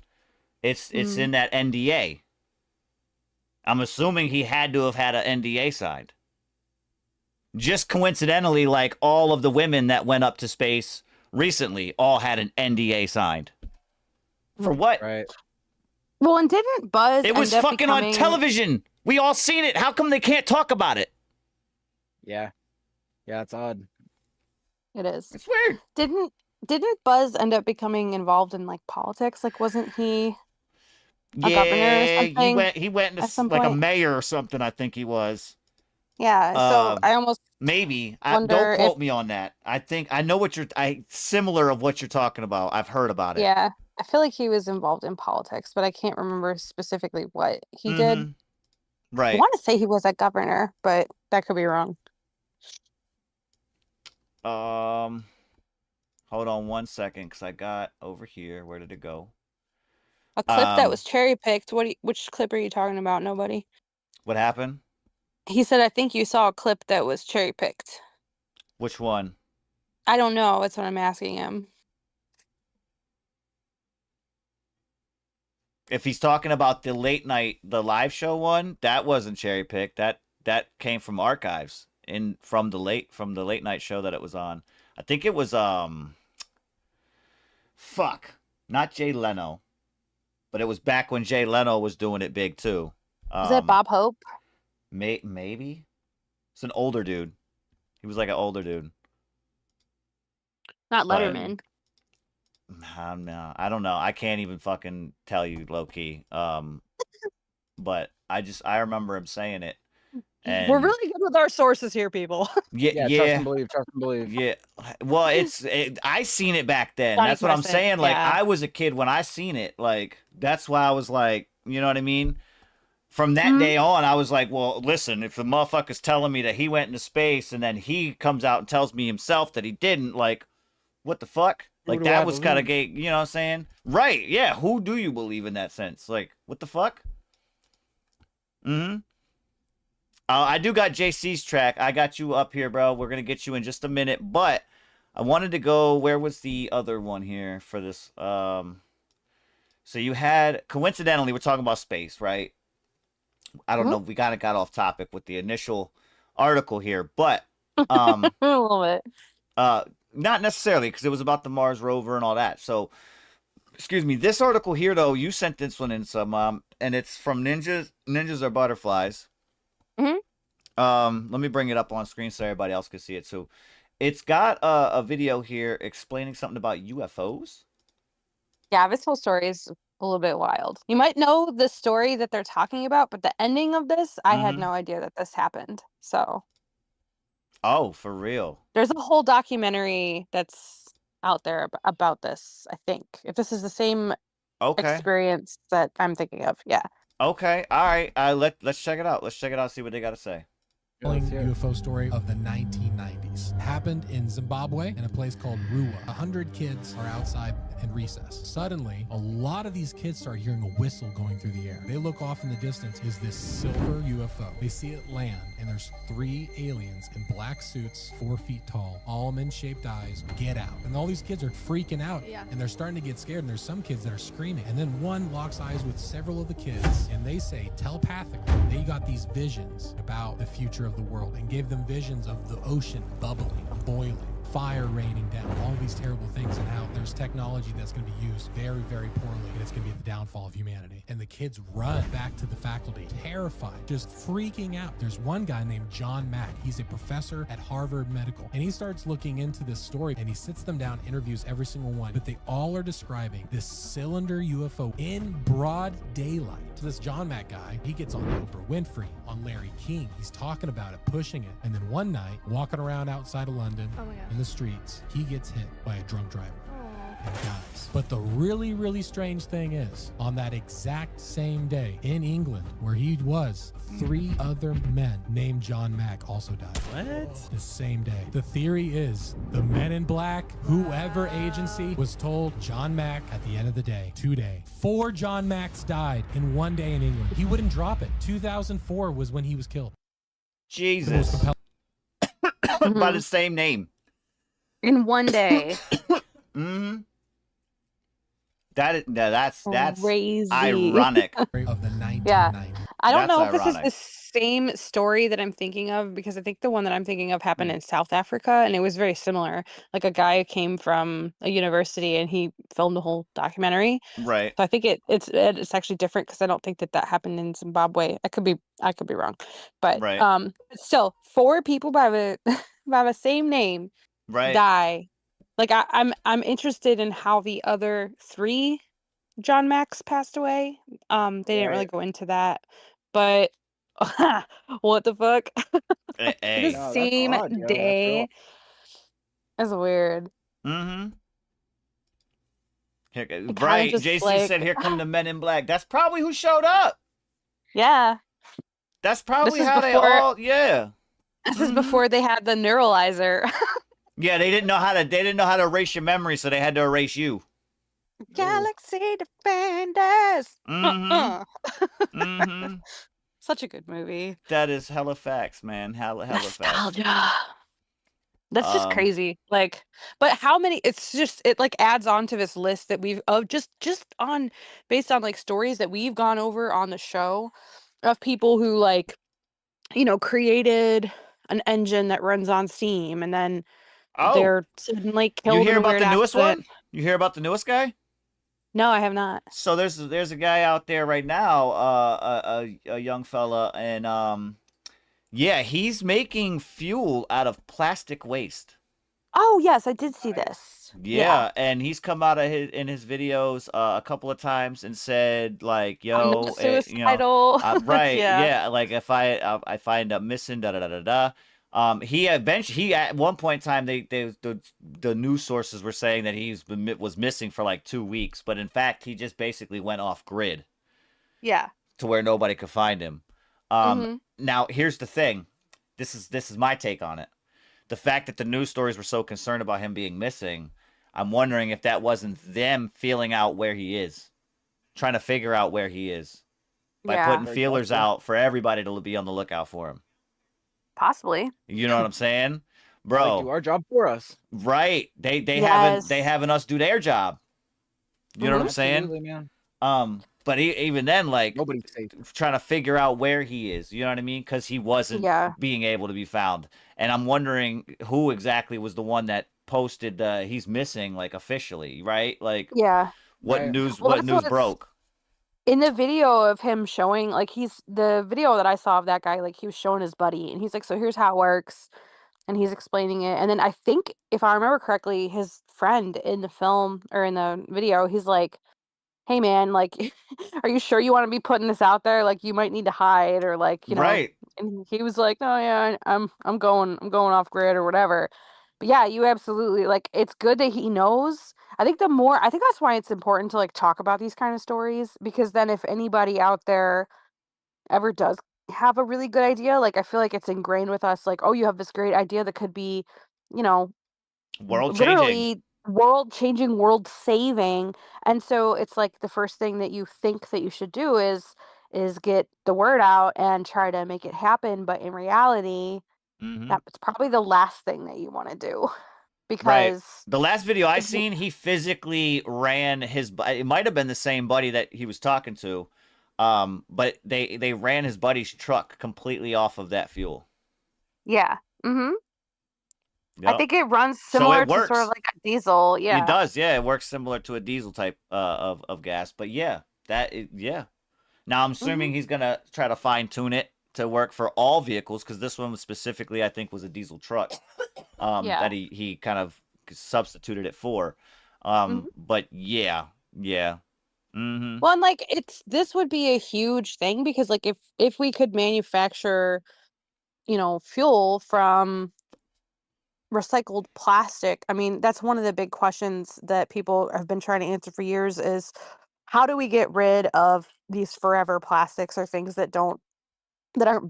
It's in that NDA. I'm assuming he had to have had an NDA signed. Just coincidentally, like all of the women that went up to space recently all had an NDA signed. For what? Right. Well, and didn't Buzz It was end up fucking on becoming... television. We all seen it. How come they can't talk about it? Yeah. Yeah, it's odd. It is. It's weird. Didn't Buzz end up becoming involved in like politics? Like, wasn't he a governor or something? He went into at some like a point? mayor or something, I think he was. Yeah, so I almost maybe. wonder Don't quote if... me on that. I think I know what similar of what you're talking about. I've heard about it. Yeah, I feel like he was involved in politics, but I can't remember specifically what he did. Right. I want to say he was a governor, but that could be wrong. Hold on 1 second, because I got over here. Where did it go? A clip that was cherry picked. Which clip are you talking about? Nobody. What happened? He said, I think you saw a clip that was cherry picked. Which one? I don't know. That's what I'm asking him. If he's talking about the late night, the live show one, that wasn't cherry picked. That came from archives from the late night show that it was on. I think it was not Jay Leno, but it was back when Jay Leno was doing it big too. Is that Bob Hope? Maybe. It's an older dude. He was like an older dude. Not Letterman. No, I don't know. I can't even fucking tell you low key. But I remember him saying it. And we're really good with our sources here, people. Yeah. Trust and believe. Yeah. Well, I seen it back then. That's what I'm saying. Like, I was a kid when I seen it. Like, that's why I was like, you know what I mean? From that day on, I was like, well, listen, if the motherfucker's telling me that he went into space and then he comes out and tells me himself that he didn't, like, what the fuck? Like, that was kind of gay, you know what I'm saying? Right, yeah. Who do you believe in that sense? Like, what the fuck? I do got JC's track. I got you up here, bro. We're going to get you in just a minute. But I wanted to go, where was the other one here for this? So you had, coincidentally, we're talking about space, right? I don't know. We kind of got off topic with the initial article here, but a little bit. Not necessarily, because it was about the Mars rover and all that. So, excuse me. This article here, though, you sent this one in some, and it's from Ninjas Are Butterflies. Let me bring it up on screen so everybody else can see it too. It's got a video here explaining something about UFOs. Yeah, this whole story is a little bit wild. You might know the story that they're talking about, but the ending of this, I had no idea that this happened. So. Oh, for real? There's a whole documentary that's out there about this, I think. If this is the same experience that I'm thinking of. Yeah. Okay. All right. Let's check it out. Let's check it out. See what they got to say. UFO story of the 1990s. Happened in Zimbabwe in a place called Ruwa. 100 kids are outside in recess. Suddenly, a lot of these kids start hearing a whistle going through the air. They look off in the distance, is this silver UFO. They see it land, and there's 3 aliens in black suits, 4 feet tall, almond-shaped eyes. Get out. And all these kids are freaking out, and they're starting to get scared, and there's some kids that are screaming. And then one locks eyes with several of the kids, and they say telepathically, they got these visions about the future of the world, and gave them visions of the ocean bubbling, boiling, fire raining down, all these terrible things, and how there's technology that's going to be used very, very poorly, and it's going to be the downfall of humanity. And the kids run back to the faculty, terrified, just freaking out. There's one guy named John Mack. He's a professor at Harvard Medical, and he starts looking into this story, and he sits them down, interviews every single one, but they all are describing this cylinder UFO in broad daylight. So this John Mack guy, he gets on Oprah Winfrey, on Larry King. He's talking about it, pushing it. And then one night, walking around outside of London in the streets, he gets hit by a drunk driver and dies. But the really, really strange thing is, on that exact same day in England where he was, 3 other men named John Mack also died. What? The same day. The theory is the Men in Black, whoever agency, was told John Mack at the end of the day, today. 4 John Macks died in one day in England. He wouldn't drop it. 2004 was when he was killed. Jesus. By the same name. In one day. That's crazy. Ironic. Of the 1990s. Yeah. I don't know if this is ironic. the same story that I'm thinking of, because I think the one that I'm thinking of happened in South Africa, and it was very similar. Like, a guy came from a university and he filmed a whole documentary. Right. So I think it's actually different, because I don't think that happened in Zimbabwe. I could be wrong, but Right. still 4 people by the by the same name Right. die. Like, I'm interested in how the other 3 John Macks passed away. They didn't really go into that, but what the fuck? Hey. The same day. That's weird. Mm-hmm. kinda Right. just JC like- said, "Here come the Men in Black." That's probably who showed up. Yeah. That's probably is how they before- all. Yeah. This is before they had the neuralizer. Yeah. They didn't know how to. They didn't know how to erase your memory, so they had to erase you. Galaxy Defenders. Mm-hmm. Mm-hmm. Such a good movie. That is hella facts, man. Hella facts. Nostalgia. That's just Um, crazy. Like, but how many? It's just, it like adds on to this list that we've of just on based on like stories that we've gone over on the show of people who, like, created an engine that runs on steam, and then Oh, they're suddenly killed. you in hear a about weird the newest accident. one? You hear about the newest guy? No, I have not. So there's a guy out there right now, a young fella, and yeah, he's making fuel out of plastic waste. Oh yes, I did see this. Yeah, and he's come out of in his videos a couple of times and said, like, I'm yo, not suicidal. right, Yeah. yeah, like if I end up missing da da da da da. He at one point in time the news sources were saying that was missing for like 2 weeks, but in fact he just basically went off grid Yeah. to where nobody could find him. Now here's the thing, this is my take on it. The fact that the news stories were so concerned about him being missing, I'm wondering if that wasn't them feeling out where he is, trying to figure out where he is by Yeah. putting feelers out for everybody to be on the lookout for him. Possibly. You know what I'm saying, Like, bro? do our job for us. Right? They Yes. having us do their job. You know what I'm saying? Absolutely, man. But even then, like, Nobody's safe. trying to figure out where he is. You know what I mean? Because he wasn't Yeah. being able to be found, and I'm wondering who exactly was the one that posted he's missing, like, officially, right? Like, Yeah. what Right. news? Well, What that's news what's- broke? In the video of him showing, like, the video that I saw of that guy, like, he was showing his buddy, and he's like, so here's how it works, and he's explaining it. And then I think, if I remember correctly, his friend in the film or in the video, he's like, hey man, like, are you sure you want to be putting this out there? Like, you might need to hide, or like, Right. And he was like, no, yeah, I'm going off grid or whatever. But yeah, you absolutely like it's good that he knows. I think that's why it's important to like talk about these kind of stories because then if anybody out there ever does have a really good idea, like I feel like it's ingrained with us like, oh, you have this great idea that could be, you know, World changing. literally world changing, world saving. And so it's like the first thing that you think that you should do is get the word out and try to make it happen, but in reality, Mm-hmm. that's probably the last thing that you want to do Right. because The last video I seen, he physically ran his. It might have been the same buddy that he was talking to, but they ran his buddy's truck completely off of that fuel. yeah. Mm-hmm. I Yep. think it runs So similar it to sort of works. like a diesel. It Yeah. does, yeah. It works similar to a diesel type of gas, but yeah, yeah. Now I'm assuming Mm-hmm. he's gonna try to fine tune it to work for all vehicles because this one was specifically, I think, was a diesel truck Yeah. that he kind of substituted it for. Mm-hmm. But yeah. Mm-hmm. Well, and like this would be a huge thing because like if we could manufacture, fuel from recycled plastic, I mean, that's one of the big questions that people have been trying to answer for years is how do we get rid of these forever plastics or things that aren't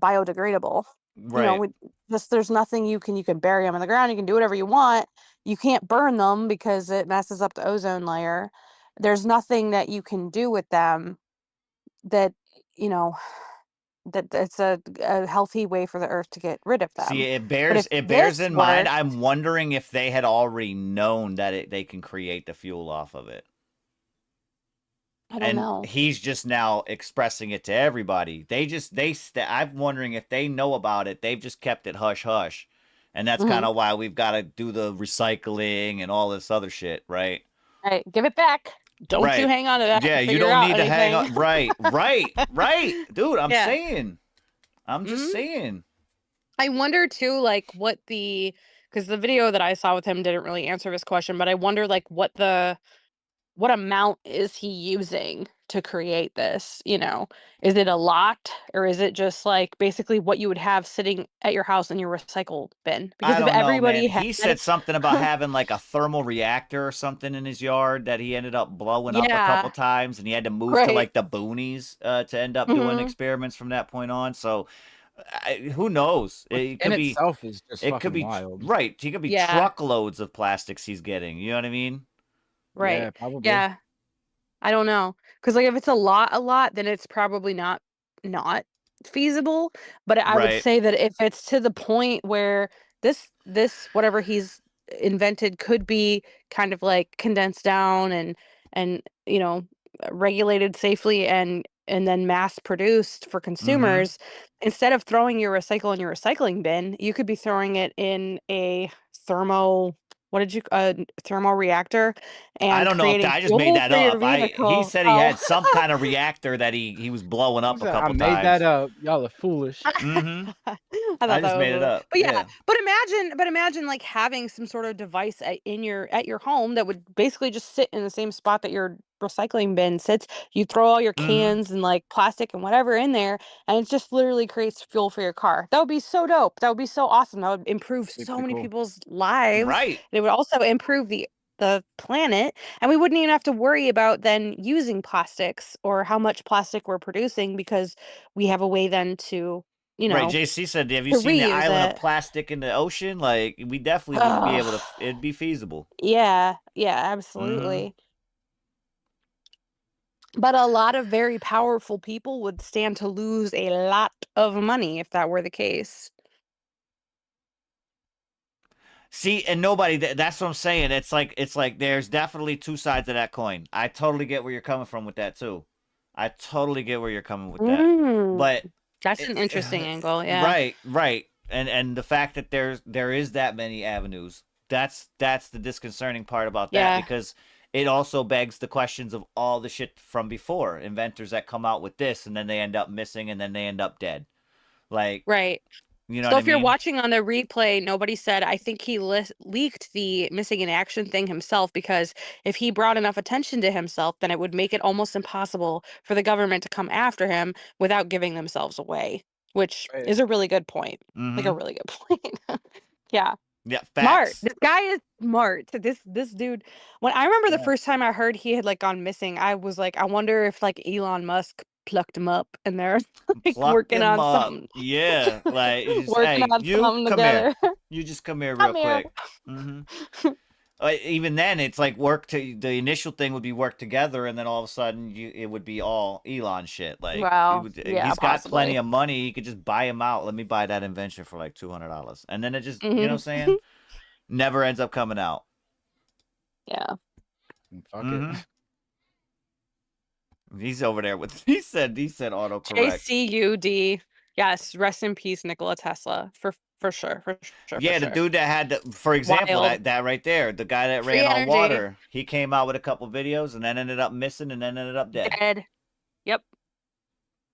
biodegradable? Right. There's nothing you can bury them in the ground, you can do whatever you want. You can't burn them because it messes up the ozone layer. There's nothing that you can do with them that, you know, that it's a healthy way for the earth to get rid of See, them. it But if bears this in mind. worked, I'm wondering if they had already known that they can create the fuel off of it. I don't And know. he's just now expressing it to everybody. I'm wondering if they know about it. They've just kept it hush hush, and that's kind Mhm. of why we've got to do the recycling and all this other shit, right? Right, give it back. Don't you Right. hang on to that Yeah, to you figure don't out need to hang anything. on. Right, dude. I'm Yeah. saying. I'm just Mhm. saying. I wonder too, like because the video that I saw with him didn't really answer this question, but I wonder like what amount is he using to create this? Is it a lot or is it just like basically what you would have sitting at your house in your recycle bin? Because I if don't know, man. everybody He had, said something about having like a thermal reactor or something in his yard that he ended up blowing up a couple yeah, times, and he had to move to right. like the boonies to end up doing Hmm. experiments from that point on. So who knows? Which It in could be. itself is just It could fucking be wild. right. He could be Yeah, truckloads of plastics he's getting. You know what I mean? right. Yeah, probably. Yeah. I don't know, cause like, if it's a lot, then it's probably not feasible, but I would Right. say that if it's to the point where this whatever he's invented could be kind of, like, condensed down and, regulated safely and then mass produced for Mm-hmm. consumers, instead of throwing your recycle in your recycling bin, you could be throwing it in a thermo what did you thermal reactor I and don't know if creating I just made fuel that for your up. He vehicle. said he Oh. had some kind of reactor that he was blowing He up a said, I couple made that times. up. Y'all are foolish. Mm-hmm. I I thought just that was made it really, up. but yeah, Yeah. but imagine like having some sort of device at your home that would basically just sit in the same spot that your recycling bin sits. You throw all your Mm-hmm. cans and like plastic and whatever in there, and it just literally creates fuel for your car. That would be so dope. That would be so awesome. That would improve Be so pretty many cool. people's lives. Right. And it would also improve the planet, and we wouldn't even have to worry about then using plastics or how much plastic we're producing because we have a way then to, you Right. know, JC said, "Have you to seen the reuse island of it. plastic in the ocean? Like, we definitely would be able to. Oh, It'd be feasible." yeah, yeah, Mm-hmm. absolutely. But a lot of very powerful people would stand to lose a lot of money if that were the case. See, and nobody. That's what I'm saying. It's like there's definitely two sides of that coin. I totally get where you're coming from with that too. I totally get where you're coming with that. Mm, But that's an interesting angle. Yeah. right. And the fact that there is that many avenues. That's the disconcerting part about that Yeah. because it also begs the questions of all the shit from before. Inventors that come out with this and then they end up missing and then they end up dead. Like, Right. you know So what I if you're mean? watching on the replay, nobody said, I think he leaked the missing in action thing himself because if he brought enough attention to himself, then it would make it almost impossible for the government to come after him without giving themselves away, which Right. is a really good point. Like a Mm-hmm. really good point. Yeah. Yeah, Smart. facts. This guy is smart. This dude. When I remember the first time I heard he had like gone missing, I was like, I wonder if like Elon Musk plucked him up and they're like Plucked working him on up. something. Yeah, like just Working hey, on you something come here. together. You just come here real Come here. quick. Even then, it's like the initial thing would be work together, and then all of a sudden, it would be all Elon shit. Like, Wow. Yeah, he's got plenty possibly. of money. He could just buy him out. Let me buy that invention for like $200, and then it just, you know what I'm saying? Never ends up coming out. Yeah. Fuck it. He's over there with. He said autocorrect. JCUD. Yes. Rest in peace, Nikola Tesla. For sure. For sure. Yeah, for the sure. dude that had, for example, Wild. that right there, the guy that Free ran on energy. water. He came out with a couple videos and then ended up missing and then ended up dead. Dead. Yep.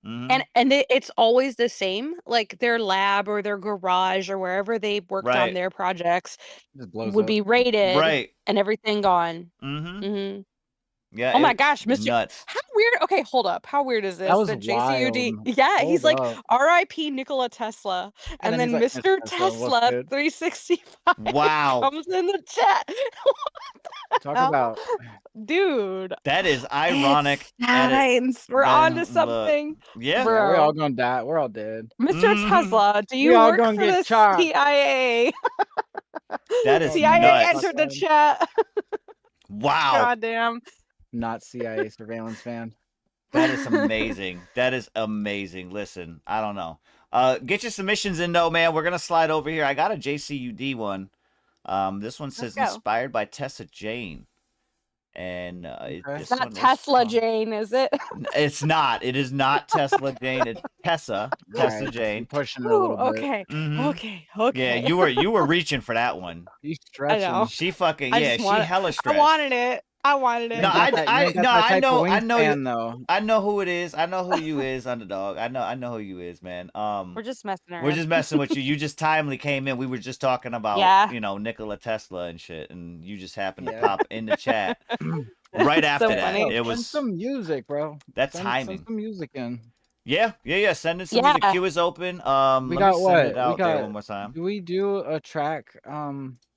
And it's always the same. Like their lab or their garage or wherever they worked on Right. their projects Just blows would up. be raided Right. and everything gone. Yeah. Oh my gosh, Mr. Nuts. How weird. Okay, hold up. How weird is this? That was JCUD. wild. Yeah, he's Hold like up. R.I.P. Nikola Tesla. And then he's like, Mr. Tesla, what's Tesla good? 365 Wow. comes in the chat. Talk hell? about Dude. That is ironic. It's and science. We're man, on to look. something. Yeah. yeah, Bro. we're all gonna die. We're all dead. Mr. Tesla, do you all work gonna for get the chopped. CIA? That is CIA nuts. entered the chat. Wow. Goddamn. Not CIA surveillance fan. That is amazing. That is amazing. Listen, I don't know. Get your submissions in though, man. We're gonna slide over here. I got a JCUD one. This one says go. inspired by Tessa Jane. And It's not Tesla Jane, is it? It's not. It is not Tesla Jane. It's Tessa. Tessa Right, Jane. pushing it a little bit. Okay. Mhm. Okay. Yeah, you were reaching for that one. She's I stretching. know. She fucking I yeah. just She want- hella I stretched. wanted it. I wanted it. No, I know Fan, you. though. I know who it is. I know who you is, underdog. I know who you is, man. We're just messing around. We're just messing with you. You just timely came in. We were just talking about, Yeah. Nikola Tesla and shit, and you just happened to Yeah. pop in the chat right after that. funny. It Send was some music, bro. that Send timing. some music in. Yeah. Send in some Yeah. music. Queue is open. We Let got me send what? it We out there got. one more time. Do we do a track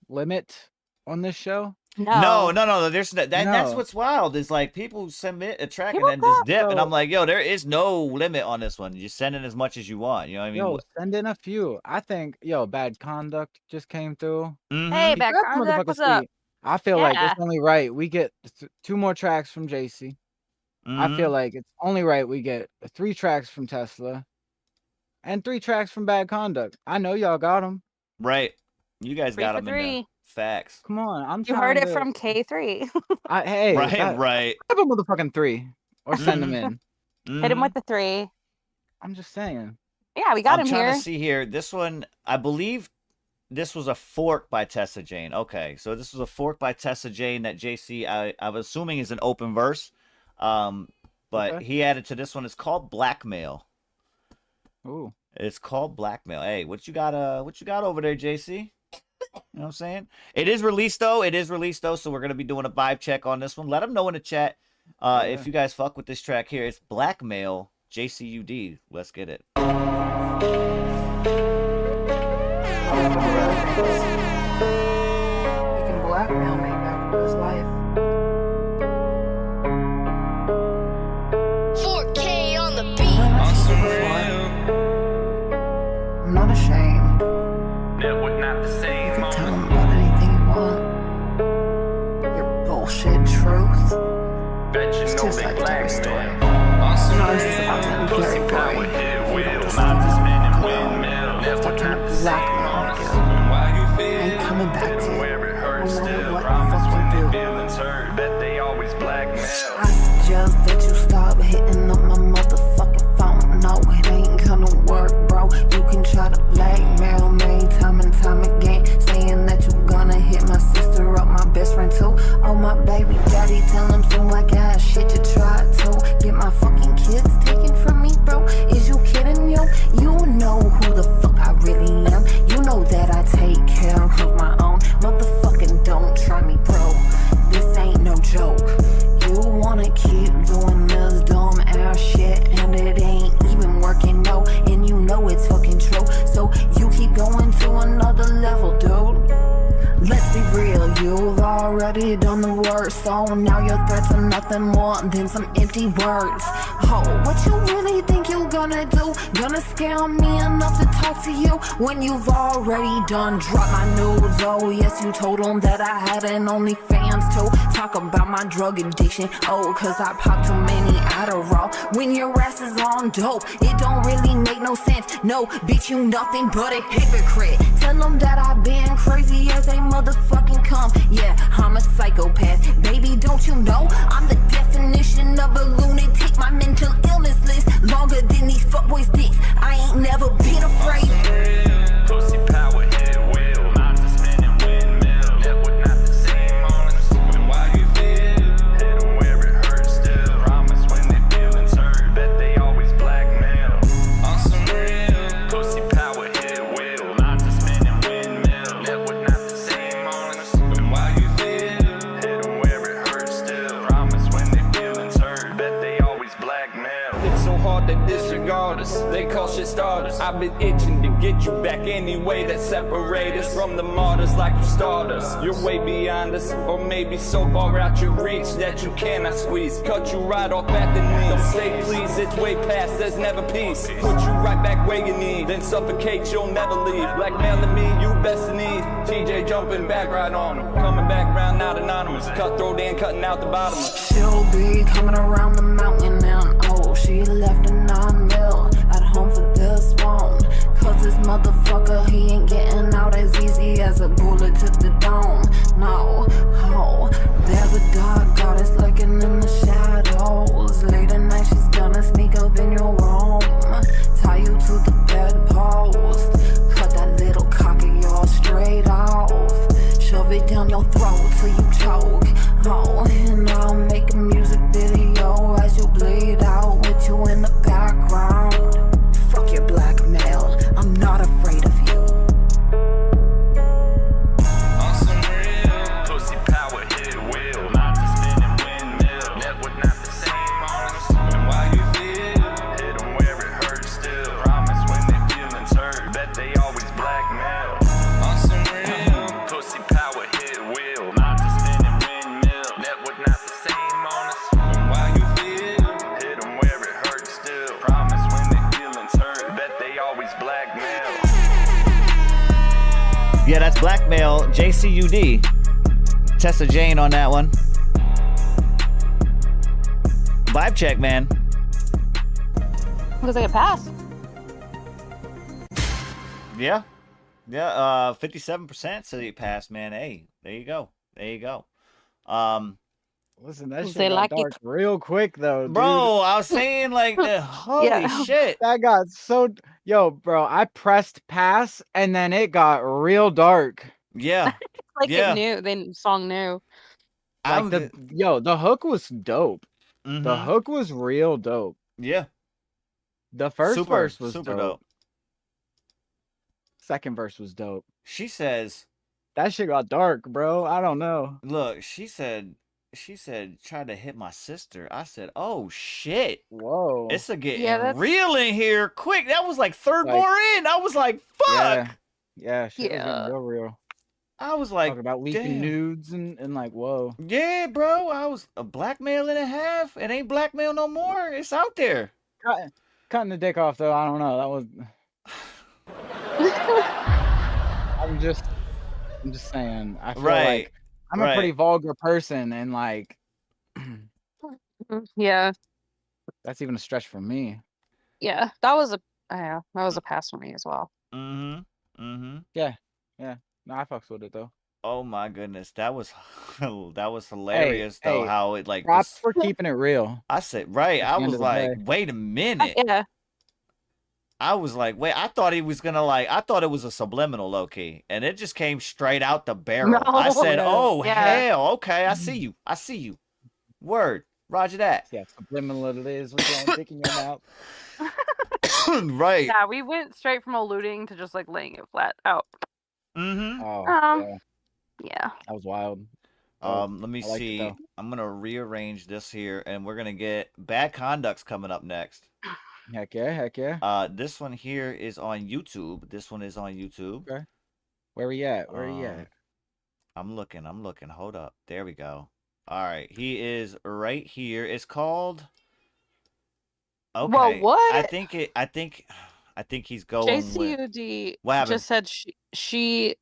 limit on this show? No. There's that's No. what's wild is like people submit a track People and then just got- dip, and So- I'm like, yo, there is no limit on this one. You send in as much as you want. You know what I mean? Yo, send in a few. I think, Bad Conduct just came through. Mhm. Hey, He back grabbed on the deck, motherfucking what's up? seat. I feel like Yeah. it's only right we get 2 more tracks from JC. I feel like it's only right we get 3 tracks from Tesla and 3 tracks from Bad Conduct. I know y'all got them. Right. You guys 3 got for them in there. 3. Facts. Come on, I'm You trying heard it to- from K3. Hey, Right. Have a motherfucking 3 or send them in. Hit him with the 3. I'm just saying. Yeah, we got I'm him trying here. to see here. This one, I believe this was a fork by Tessa Jane. Okay, so this was a fork by Tessa Jane that JC, I'm assuming is an open verse. But Okay. he added to this one. It's called Blackmail. Ooh. It's called Blackmail. Hey, what you got over there, JC? You know what I'm saying? It is released though. So we're gonna be doing a vibe check on this one. Let them know in the chat if you guys fuck with this track here. It's Blackmail, JCUD. Let's get it. You can blackmail me back into his life. 4K on the beat. I'm not ashamed. You can tell him about anything you want. Your bullshit truth. It's two sides to every story. Ours is about to end very gory. You don't decide to stop trying to blackmail me, dude. I ain't coming back to you. No matter what the fuck you do. I suggest that you stop hitting up my motherfucking phone. No, it ain't gonna work, bro. You can try to blackmail me time and time again, saying that you gonna hit my sister up, my best friend too. Oh, my baby daddy, tell him some like ass shit you tried to get my fucking kids taken from me, bro. Is you kidding, yo? You know who the fuck I really am. You know that I take care of my own. Motherfucking don't try me, bro. This ain't no joke. You wanna keep doing this dumb ass shit, and it ain't even working, no. And you know it's fucking true. So you keep going to another level, dude. hurt, so now your threats are nothing more than some empty words. Oh, what you really think you gonna do? Gonna scare me enough to talk to you when you've already done dropped my nudes? Oh yes, you told them that I had an OnlyFans too. Talk about my drug addiction, oh, cause I popped too many Adderall. When your ass is on dope, it don't really make no sense. No, bitch, you nothing but a hypocrite. Tell them that I've been crazy as they motherfucking come. Yeah, I'm a psychopath. Baby, don't you know I'm the definition of a lunatic? My mental illness list longer than these fuckboys' dicks. I ain't never been afraid. Pussy power, head wheel, not to spinning windmill. Network not the same on us. And why you feel, hit 'em where it hurts still. Promise when they feelings hurt, bet they always blackmail. On some real, pussy power, head wheel, not to spinning windmill. Network not the same on us. And why you feel, hit 'em where it hurts still. Promise when they feelings hurt, bet they always blackmail. It's so hard to disregard us. They call shit starters. I've been itching to get you back anyway that separate us from the martyrs like you stardust. You're way beyond us, or maybe so far out your reach that you cannot squeeze. Cut you right off at the knees. Don't say please, it's way past, there's never peace. Put you right back where you need, then suffocate, you'll never leave. Blackmailing me, you best in need. TJ jumping back right on him. Coming back round, not anonymous. Cutthroat and cutting out the bottom. She'll be coming around the mountain and oh, she left a 9 mil at home for this one. Cause this motherfucker, he ain't getting out as easy as a bullet to the dome. No, oh, there's a dark goddess lurking in the shadows. Late at night, she's gonna sneak up in your room, tie you to the bedpost, cut that little cock of yours straight off, shove it down your throat till you choke. Oh, and I'll make a music video as you bleed out with you in the background. Fuck your blackmail, I'm not afraid of you. On some real, pussy power, hit wheel, not to spinning windmill. Network not the same on us. And why you feel, hit 'em where it hurts still. Promise when they feelings hurt, bet they always blackmail. On some real, pussy power, hit wheel, not to spinning windmill. Network not the same on us. And why you feel, hit 'em where it hurts still. Promise when they feelings hurt, bet they always blackmail. Yeah, that's blackmail. JCUD. Tessa Jane on that one. Vibe check, man. Looks like a pass. Yeah. Yeah, 57% said he passed, man. Hey, there you go. There you go. Listen, that They shit got like it. dark real quick though, Bro, I was saying like holy Yeah. shit. That got so yo, bro. I pressed pass and then it got real dark. Yeah. Like Yeah. it knew. The song knew. Like the hook was dope. The Mhm. hook was real dope. Yeah. The first Super, verse was super dope. dope. Second verse was dope. She says, That shit got dark, bro. I don't know. look, she said, tried to hit my sister. I said, oh shit. Whoa. It's a getting Yeah, that's- real in here quick. That was like third Like- bar in. I was like, fuck. Yeah. Yeah, shit was Yeah. getting real. I was like, Talking about leaking damn. nudes and like, whoa. Yeah, bro. I was a blackmail and a half. It ain't blackmail no more. It's out there. Cutting the dick off though, I don't know. That was I'm just saying. I feel Right, like I'm a pretty right. vulgar person and like Yeah. that's even a stretch for me. Yeah. That was a pass for me as well. Mm-hmm. Mm-hmm. Yeah. No, I fucks with it though. Oh my goodness. That was hilarious though, hey, how it like Props this- for keeping it real. I said, right. At I the end was of the like, day. wait a minute. Yeah. I was like, wait, I thought he was gonna I thought it was a subliminal low key, and it just came straight out the barrel. I said, No. oh Yeah. hell, okay, I see you. I see you. Word. Roger that. Yeah, subliminal it is with your own dick in your mouth. Right. Yeah, we went straight from alluding to just like laying it flat out. Mm-hmm. Oh, Um, yeah, Yeah. that was wild. Let me I liked it, see. though. I'm gonna rearrange this here, and we're gonna get Bad Conduct's coming up next. Heck yeah. This one here is on YouTube. This one is on YouTube. Okay. Where we at? Where we at? I'm looking. Hold up. There we go. All right, he is right here. It's called. Well, Okay, what? I think he's going with. JCUD What happened? just said she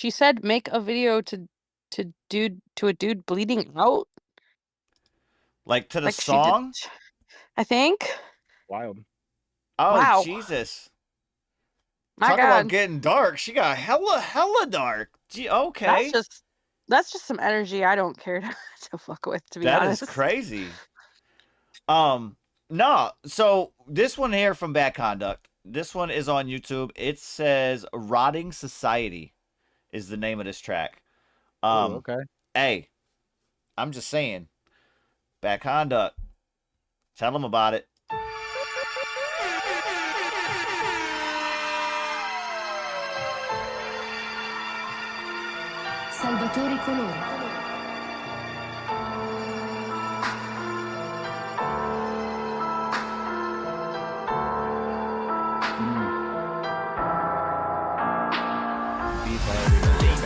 said make a video to a dude bleeding out. Like to the Like she did, song? I think. Wild. Oh Wow. Jesus! My Talk God. about getting dark. She got hella dark. Gee, okay. That's just some energy I don't care to fuck with, to be That honest. is crazy. No. So this one here from Bad Conduct. This one is on YouTube. It says "Rotting Society" is the name of this track. Okay. Hey, I'm just saying. Bad Conduct. Tell them about it. Salvatore Colore.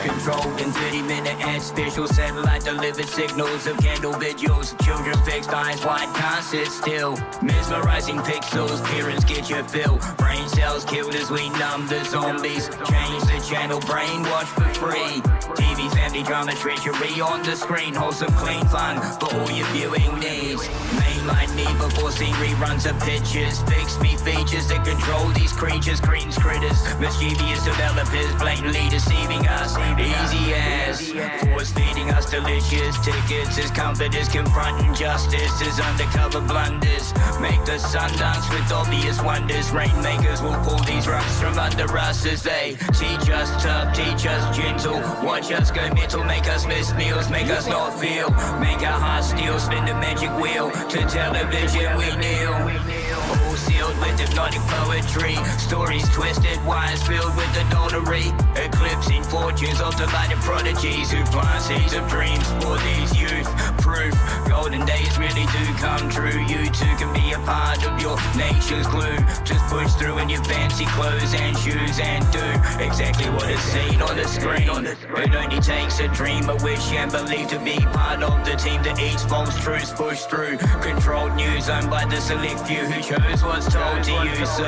Controlled in 30-minute ads, visual satellite delivered signals of candle videos. Children fixed eyes wide, can't sit still. Mesmerizing pixels, parents get your fill. Brain cells killed as we numb the zombies. Change the channel, brainwash for free. TV, family drama, treachery on the screen. Wholesome, clean fun for all your viewing needs. Mainline me before seeing reruns of pictures. Fix me features that control these creatures. Cretins, critters, mischievous developers, blatantly deceiving us. Easy as force feeding us delicious tickets as comforters confronting justice as undercover blunders. Make the sun dance with obvious wonders. Rainmakers will pull these rocks from under us as they teach us tough, teach us gentle. Watch us go mental, make us miss meals, make us not feel. Make our hearts steel, spin the magic wheel. To television we kneel. All sealed with hypnotic poetry. Stories twisted, wires filled with adultery. Eclipsing fortunes of divided prodigies who plant seeds of dreams for these youth. Proof, golden days really do come true. You too can be a part of your nation's glue. Just push through in your fancy clothes and shoes and do exactly what is seen on the screen. It only takes a dream, a wish and belief to be part of the team that eats false truths pushed through. Controlled news owned by the select few who chose what's told to you. So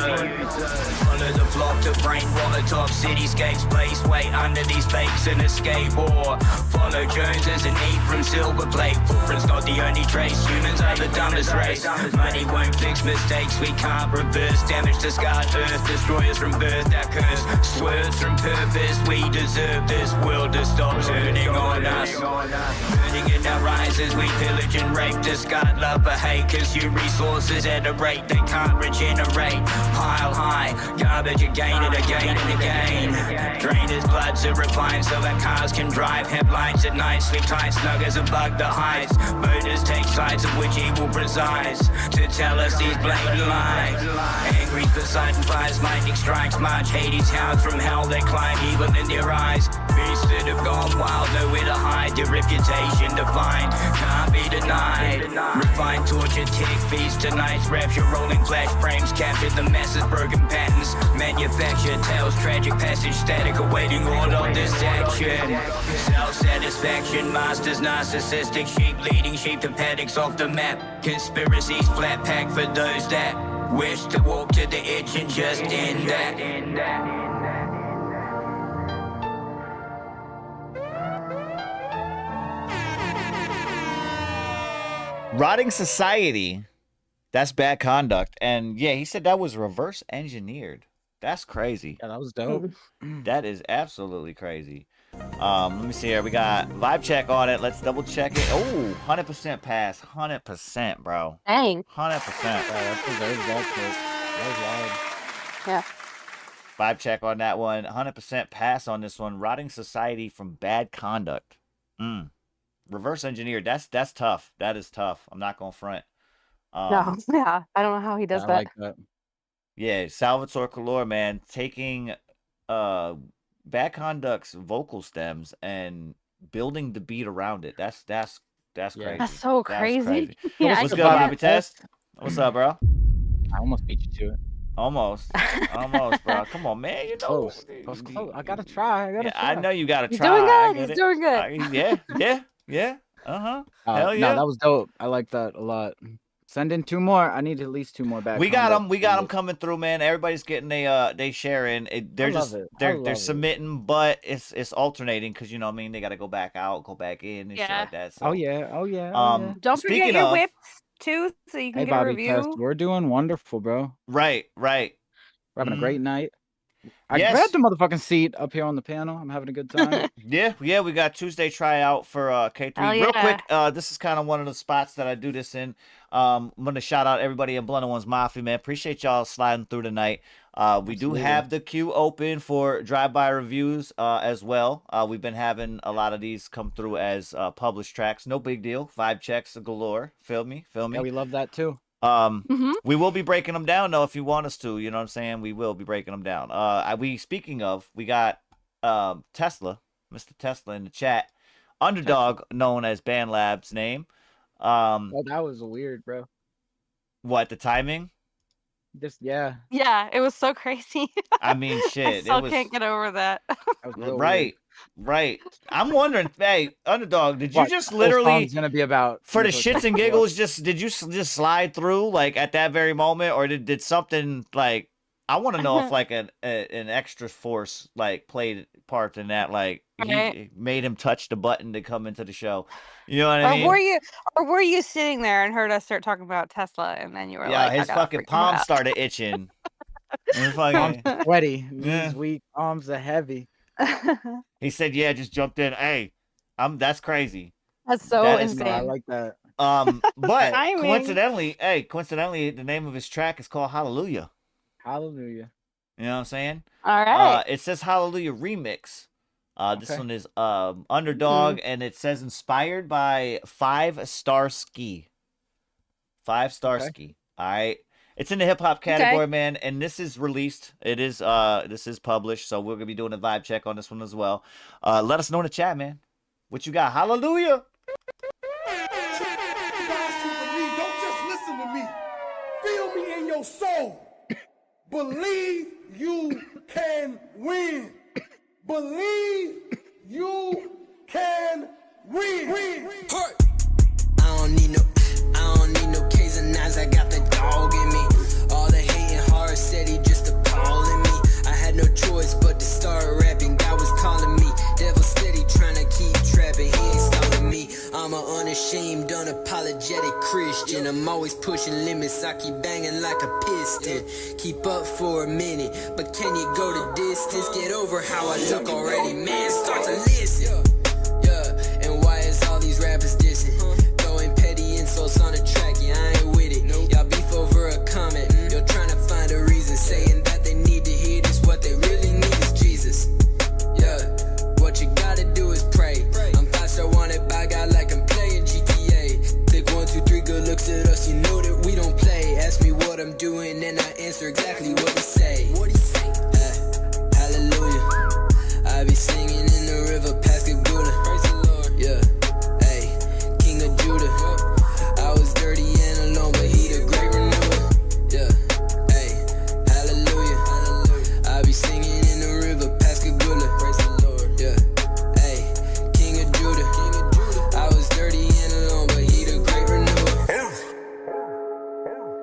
follow the flock to brain roller top cityscapes placed way under these fakes and escape. Or follow Jones as an eat from silver plate. Footprints not the only trace. Humans are the dumbest race. Money won't fix mistakes we can't reverse. Damage to scarred earth, destroy us from birth. That curse swerves from purpose. We deserve this world to stop turning on us. Burning in our eyes as we pillage and rape. Discard love for hate. Consume resources at a rate they can't regenerate. Pile high, garbage again and again and again. Drain his blood to refine so that cars can drive. Headlines at night, sleep tight, snug as a bug the highs. Voters take sides of which evil presides to tell us these blatant lies. Angry Poseidon fires, lightning strikes, March Hades hounds from hell. They climb evil in their eyes. Beasts that have gone wild, nowhere to hide. Their reputation defined, can't be denied. Refined, tortured, tick, feast tonight. Rapture, rolling flash frames, captured the masses, broken patterns. Manufactured tales, tragic passage, static, awaiting all of this action. Self-satisfaction, masters, narcissistic sheep, leading sheep to paddocks off the map. Conspiracies, flat pack for those that wish to walk to the edge and just end that. Rotting Society. That's Bad Conduct. And yeah, he said that was reverse engineered. That's crazy. Yeah, that was dope. That is absolutely crazy. Let me see here. We got vibe check on it. Let's double check it. Oh, 100% pass. 100%, bro. Dang. 100%. That was wild. Yeah. Vibe check on that one. 100% pass on this one. Rotting Society from Bad Conduct. Reverse engineered. That's tough. That is tough. I'm not gonna front. No, yeah. I don't know how he does that. like that. Yeah, Salvatore Colore, man, taking Bad Conduct's vocal stems and building the beat around it. That's crazy. That's so crazy. Yeah, What's good, Bobby Test? What's up, bro? I almost beat you to it. Almost, bro. Come on, man. You know, Close. I gotta try. I know you gotta He's try. doing I good. get He's it. doing good. Yeah. Hell yeah. No, that was dope. I like that a lot. Send in 2 more. I need at least 2 more back. We got them. We got them coming through, man. Everybody's getting they sharing. They're just they're submitting, but it's alternating because you know what I mean. They got to go back out, go back in, and shit like that. So. Oh yeah. Don't forget your whips too, so you can get Bobby a review. Test, we're doing wonderful, bro. Right. We're having a great night. I grabbed the motherfucking seat up here on the panel. I'm having a good time. Yeah. We got Tuesday tryout for K3. Real quick, this is kind of one of the spots that I do this in. I'm gonna shout out everybody in Blunted Ones Mafia, man. Appreciate y'all sliding through tonight. We do have the queue open for drive-by reviews as well. We've been having a lot of these come through as published tracks. No big deal. 5 checks galore. Feel me? Yeah, we love that too. We will be breaking them down though if you want us to. You know what I'm saying? We will be breaking them down. Speaking of, we got Tesla, Mr. Tesla in the chat. Underdog, known as Band Lab's name. Oh, that was weird, bro. What, the timing? Yeah, it was so crazy. I mean, shit. I still can't get over that. Right. I'm wondering, hey, Underdog, did you just literally gonna be about for the shits and giggles? Did you just slide through like at that very moment, or did something like? I want to know if like an extra force like played part in that, like he made him touch the button to come into the show. You know what I mean? Or were you sitting there and heard us start talking about Tesla, and then you were like, his fucking palms started itching. Palms sweaty, knees weak, arms are heavy. He said, "Yeah, just jumped in. Hey, that's crazy. That's so insane. I like that." But coincidentally, the name of his track is called Hallelujah. Hallelujah. You know what I'm saying? All right. It says Hallelujah remix. This one is Underdog, and it says inspired by 5 Star Ski. 5 Star Ski. All right. It's in the hip hop category, man, and this is released. It is this is published, so we're gonna be doing a vibe check on this one as well. Let us know in the chat, man. What you got? Hallelujah. Don't just listen to me. Feel me in your soul. Believe you can win. Believe you can win. I don't need no K's and nines. I got the dog in me. All the hating hard steady just appalling me. I had no choice but to start rapping. God was calling me. Devil steady trying to keep trapping. He ain't stopping me. I'm an unashamed, unapologetic Christian. I'm always pushing limits. I keep banging like a piston. Keep up for a minute, but can you go the distance? Get over how I look already, man. Start to listen. Yeah, and why is all these rappers dissing? Throwing petty insults on the track, yeah, I ain't with it. Y'all beef over a comment. You're trying to find a reason, saying that they need to hear this. What they really need is Jesus. Yeah, what you gotta do is pray. I'm faster wanted by God like I'm playing GTA. Take 1, 2, 3 good looks at us, you know that we don't play. Ask me what I'm doing and I answer exactly what he say. Hallelujah. I be singing in the river past Gagula. Praise the Lord. Yeah, hey, King of Judah. I was dirty and alone, but he the great renewer. Yeah, hey, hallelujah. I be singing in the river past Gagula. Praise the Lord. Yeah, hey, King of Judah. I was dirty and alone, but he the great renewer.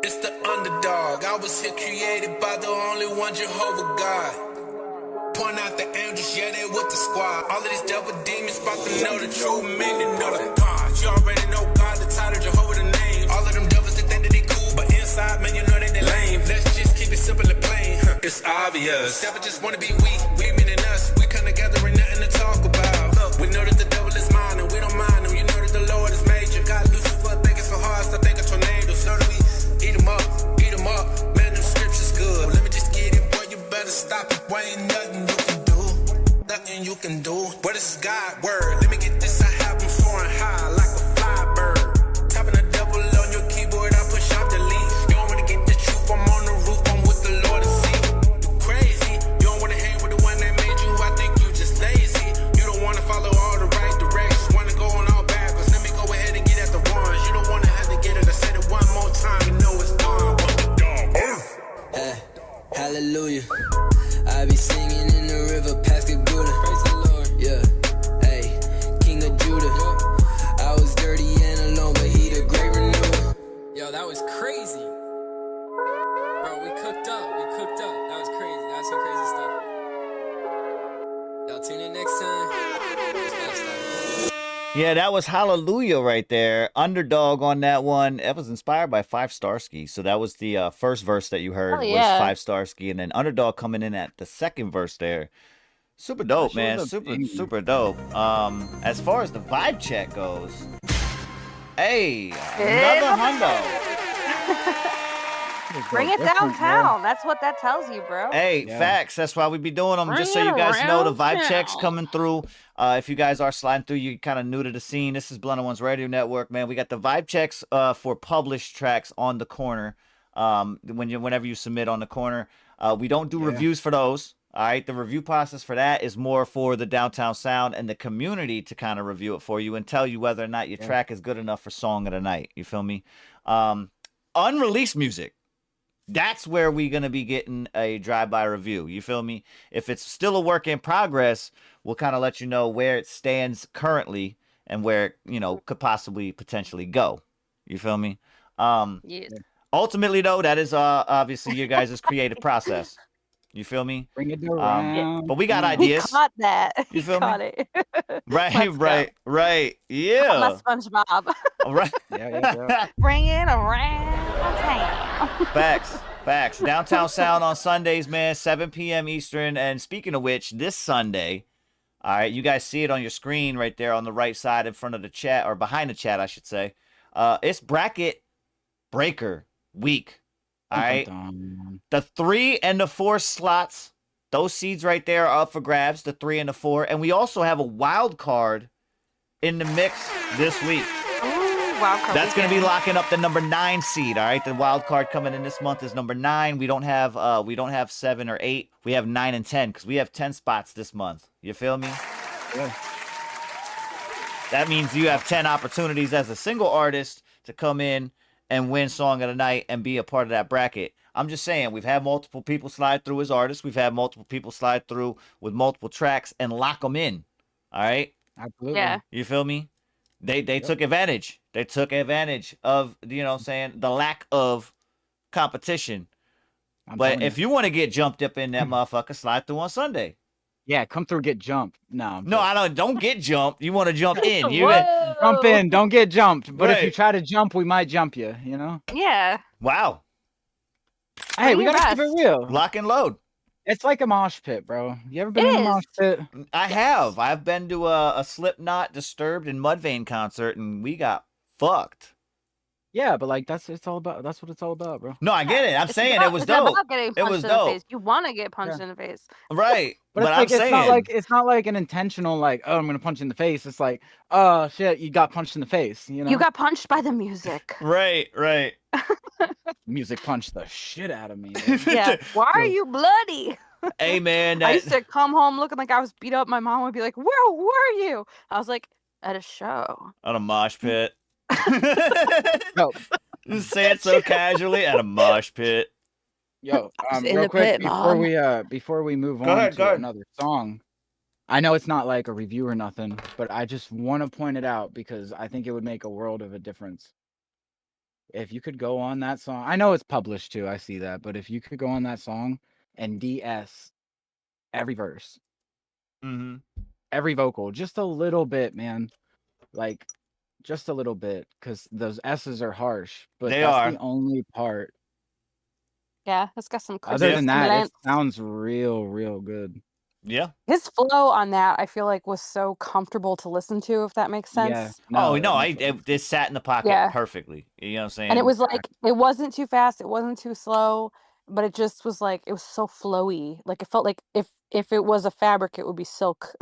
It's the underdog. I was here created by the only one, Jehovah God. Point out the angels, yeah, they with the squad. All of these devil demons about to know the true meaning of the God. You already know God, the title, Jehovah the name. All of them devils, they think that they cool, but inside, man, you know they lame. Let's just keep it simple and plain. It's obvious. Devil just wanna be we meaning us. We come together and nothing to talk about. Look, we know that the devil is mine and we don't mind him. You know that the Lord is major. God Lucifer thinking so hard, so think of tornadoes. Know that we eat them up. Man, them scriptures good. Let me just get it, boy, you better stop it. Boy, ain't nothing you can do. Nothing you can do. Boy, this is God word. Let me get this, I have them soaring high like a fly bird. Tapping the devil on your keyboard, I push out delete. You don't wanna get the truth, I'm on the roof, I'm with the Lord and see. You crazy, you don't wanna hang with the one that made you, I think you just lazy. You Yeah, that was Hallelujah right there. Underdog on that one. That was inspired by Five Starsky. So that was the first verse that you heard Hell was yeah. Five Starsky, and then Underdog coming in at the second verse there. Super dope, shit was man. a Super, banger. super dope. As far as the vibe check goes, hey, another hundo. Bring it downtown. That's what that tells you, bro. Hey, facts. That's why we be doing them. Just so Bring you it guys know, the around vibe checks town. coming through. If you guys are sliding through, you kind of new to the scene. This is Blunt Ones Radio Network, man. We got the vibe checks for published tracks on the Korner. Whenever you submit on the Korner, we don't do reviews for those. All right, the review process for that is more for the downtown sound and the community to kind of review it for you and tell you whether or not your track is good enough for song of the night. You feel me? Unreleased music. That's where we're going to be getting a drive-by review. You feel me? If it's still a work in progress, we'll kind of let you know where it stands currently and where it, could possibly potentially go. You feel me? Yes. Ultimately, though, that is obviously your guys' creative process. You feel me? Bring it around. But we got He ideas. caught that. You He feel me? caught it. Right, Let's go. right. Yeah. Caught my SpongeBob. Right. Yeah. Bring it around town. Facts. Downtown Sound on Sundays, man, 7 p.m. Eastern. And speaking of which, this Sunday, all right, you guys see it on your screen right there on the right side in front of the chat, or behind the chat, I should say. It's bracket breaker week. All right. The 3 and the 4 slots, those seeds right there are up for grabs, the 3 and the 4. And we also have a wild card in the mix this week. Ooh, wild card. That's going to be locking up the number 9 seed. All right. The wild card coming in this month is number 9. We don't have 7 or 8. We have 9 and 10 because we have 10 spots this month. You feel me? Yeah. That means you have 10 opportunities as a single artist to come in and win Song of the Night and be a part of that bracket. I'm just saying, we've had multiple people slide through as artists. We've had multiple people slide through with multiple tracks and lock them in. All right? Absolutely. Yeah. You feel me? They took advantage. They took advantage of, the lack of competition. But if you want to get jumped up in that motherfucker, slide through on Sunday. Yeah, come through, get jumped. No, don't get jumped. You want to jump in. You jump in, don't get jumped. But if you Right. try to jump, we might jump you, Yeah. Wow. Hey, we Bring gotta your keep it best. real. Lock and load. It's like a mosh pit, bro. You ever been It in a is. mosh pit? I have. I've been to a Slipknot, Disturbed, and Mudvayne concert, and we got fucked. Yeah, but like that's what it's all about, bro. No, I get it. I'm It's saying about, it was it's dope. about getting It punched was in the dope. face. You want to get punched in the face. Right. But But it's I'm like saying it's not like an intentional like, oh, I'm gonna punch you in the face. It's like, oh shit, you got punched in the face, You got punched by the music. Right. Music punched the shit out of me. Yeah. Why are you bloody? Hey man, I used to come home looking like I was beat up. My mom would be like, "Where were you?" I was like, "At a show." on a mosh pit. No. Just say it so casually at a mosh pit. Yo, was in real the quick pit, Mom. before we move Go on ahead, to go ahead. another song. I know it's not like a review or nothing, but I just want to point it out because I think it would make a world of a difference. If you could go on that song, I know it's published too, I see that, but if you could go on that song and DS every verse, Mm-hmm. every vocal, just a little bit, man. Like, just a little bit, because those S's are harsh, but They that's are. the only part. Yeah, it's got some Other Christmas than that, it stimulants. sounds real good. Yeah. His flow on that, I feel like, was so comfortable to listen to, if that makes sense. Yeah. Oh it no, makes it sat in the pocket Yeah. perfectly. You know what I'm saying? And it was like, it wasn't too fast, it wasn't too slow, but it just was like, it was so flowy. Like, it felt like if it was a fabric, it would be silk.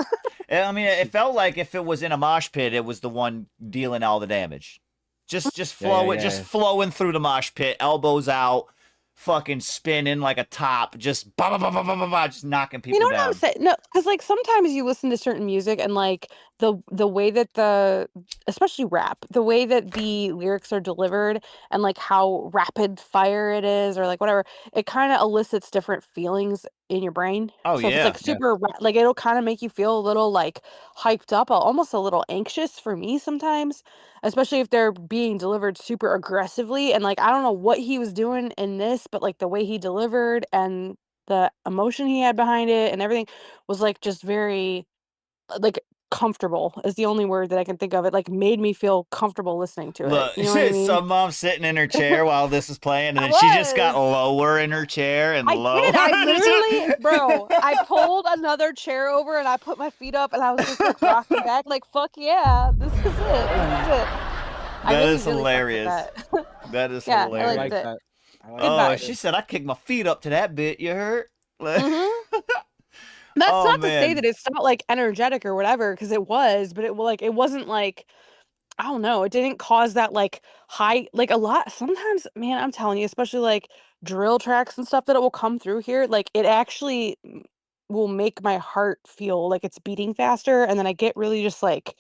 I mean, it felt like if it was in a mosh pit, it was the one dealing all the damage. Just flowing, just flowing through the mosh pit, elbows out, fucking spinning like a top, just just knocking people You know what down. I'm saying? No, because like sometimes you listen to certain music and like the way that especially rap, the way that the lyrics are delivered and like how rapid fire it is or like whatever, it kind of elicits different feelings in your brain. Oh, So if it's yeah. like super like it'll kind of make you feel a little like hyped up, almost a little anxious for me sometimes, especially if they're being delivered super aggressively. And like I don't know what he was doing in this, but like the way he delivered and the emotion he had behind it and everything was like just very like comfortable is the only word that I can think of. It like made me feel comfortable listening to it. Look, You know what I mean? some mom sitting in her chair while this is playing, and I then she just got was. lower in her chair and I lower. did. I literally, bro, I pulled another chair over and I put my feet up and I was just like rocking back like, fuck yeah, this is it. This is it. I That really, is really hilarious. fucked with that. That is Yeah, I hilarious. liked it. that. Good Oh, vibes. she said I kicked my feet up to that bit. You heard? That's Oh, not to say man. that it's not like energetic or whatever, because it was, but it wasn't like, I don't know, it didn't cause that like high, like a lot. Sometimes, man, I'm telling you, especially like drill tracks and stuff that it will come through here, like it actually will make my heart feel like it's beating faster, and then I get really just like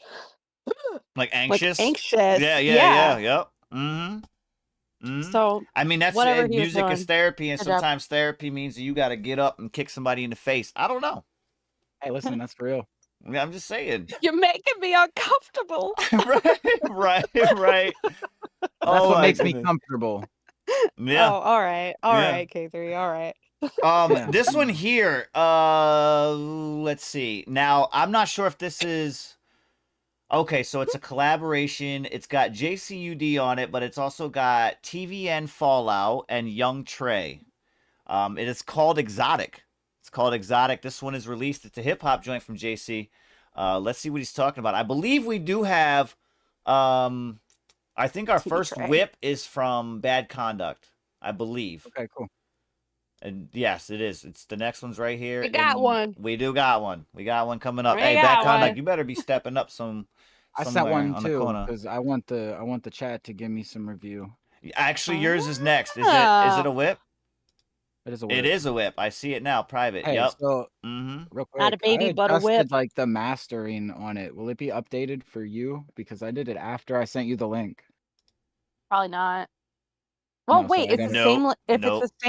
Like anxious? anxious. Yeah, Yeah. yep. Mm-hmm. So I mean, that's whatever he was music is doing. therapy, and Good job. sometimes therapy means that you got to get up and kick somebody in the face. I don't know. Hey, listen, that's for real. I'm just saying. You're making me uncomfortable. right. That's Oh what my makes me goodness. comfortable. Yeah. Oh, all right. All Yeah. right, K3. All right. This one here, let's see. Now, I'm not sure if this is okay, so it's a collaboration. It's got JCUD on it, but it's also got TVN Fallout and Young Trey. It is called Exotic. It's called Exotic. This one is released. It's a hip hop joint from JC. Let's see what he's talking about. I believe we do have I think our first Trey. whip is from Bad Conduct, I believe. Okay, cool. And yes, it is. It's the next one's right here. We got and one. We do got one. We got one coming up. We Hey, got Bad Conduct, one. you better be stepping up some. I sent somewhere one on the too corner. because I want the chat to give me some review. Actually, yours is next. Is it a whip? It is a It whip. is a whip. I see it now. Private. Hey, Yep. so Mm-hmm. real quick, Not a baby, I but a adjusted, whip. like the mastering on it. Will it be updated for you? Because I did it after I sent you the link. Probably not. Well, No, so wait, I it's the gotta- same. Nope, If nope. it's the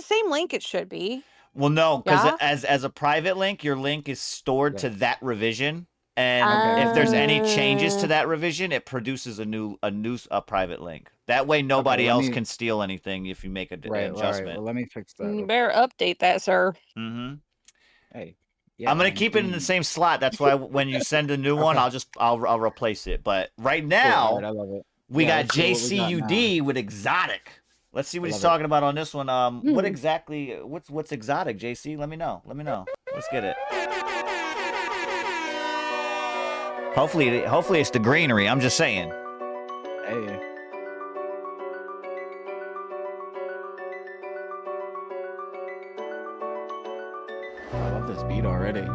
same link, it should be. Well, no, because Yeah? as a private link, your link is stored to that revision, and if there's any changes to that revision, it produces a private link. That way, nobody let else me- can steal anything if you make an Right. adjustment. Well, let me fix that. You real better update that, sir. Mm-hmm. Hey. I'm gonna man, keep it in the same slot. That's why when you send a new one, I'll replace it. But right Cool, now, alright, I love it. we Yeah, got let's see what we got JCUD with Exotic. Let's see what he's love it. talking about on this one. What exactly? What's Exotic, JC? Let me know. Let's get it. Hopefully it's the greenery. I'm just saying. Hey. I love this beat already.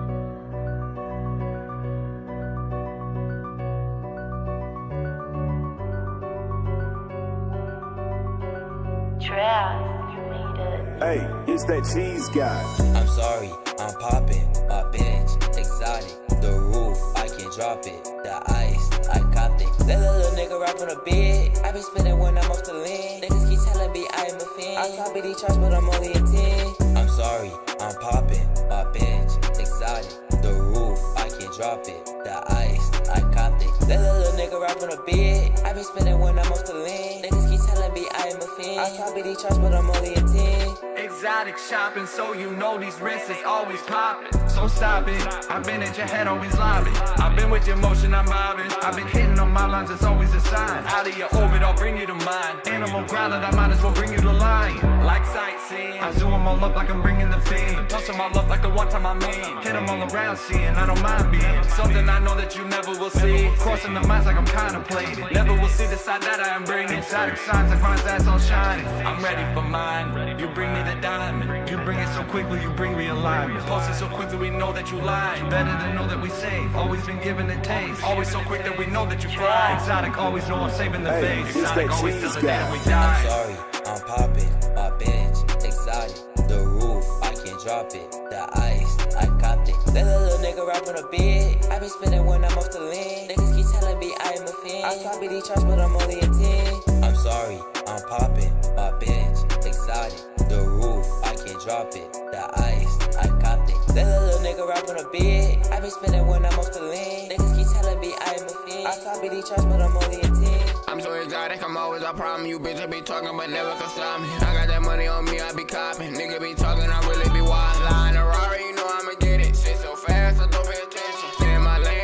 Hey, it's that cheese guy. I'm sorry, I'm popping, my bench, exotic. The roof, I can drop it. The ice, I copped it. Let a little nigga rap on the bed. I been spinning when I'm off the lean. Niggas keep telling me I am a fiend. I copy these charts, but I'm only a 10. I'm sorry, I'm popping, my bench, exotic. The roof, I can drop it. The ice, I copped it. Let a little nigga rap on the bed. I been spinning when I'm off the lean. Niggas keep telling me I am a fiend. I copy these charts, but I'm only a 10. Exotic shopping, so you know these wrists is always popping. So stop it. I've been at your head, always lobbing. I've been with your motion, I'm bobbing. I've been hitting on my lines, it's always a sign. Out of your orbit, I'll bring you to mine. Animal grounded, I might as well bring you to lion. Like sightseeing, I zoom them all up like I'm bringing the fiend. Toss them all up like the one time I mean. Hit them all around, seeing I don't mind being something I know that you never will see. Crossing the minds like I'm contemplating. Never will see the side that I am bringing. Exotic signs like mine's ass on shining. I'm ready for mine. You bring me the diamond. You bring it so quickly, you bring realignment. Post it so quickly, we know that you lying. Better to know that we save. Always been given a taste. Always so quick that we know that you fly. Exotic, always know I'm saving the Hey, face. it's Exotic, that always cheese till the day that we guy. die. I'm sorry, I'm popping, my bench, exotic. The roof, I can drop it. The ice, I copped it. Let a little nigga rap on the bed. I been spinning when I'm off the lean. Niggas keep telling me I am a fiend. I copy these charts, but I'm only a 10. I'm sorry, I'm popping, my bench, exotic. The roof, I can drop it. The ice, I copped it. Let a little nigga rap on the bed. I been spinning when I'm off the lean. Niggas keep telling me I am a fiend. I copy these charts, but I'm only a 10. I'm so exotic, I'm always a problem. You bitch, I be talking, but never can stop me. I got that money on me, I be copping. Nigga be talking, I really be wise. Lying to Rari, you know I'ma get it. Shit so fast, I don't pay attention. Stay in my lane.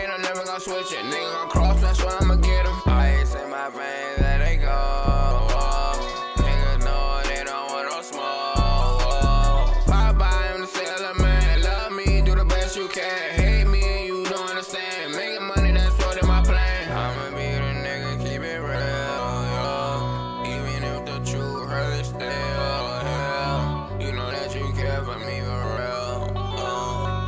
wanna stay here. You know that you care for me for real.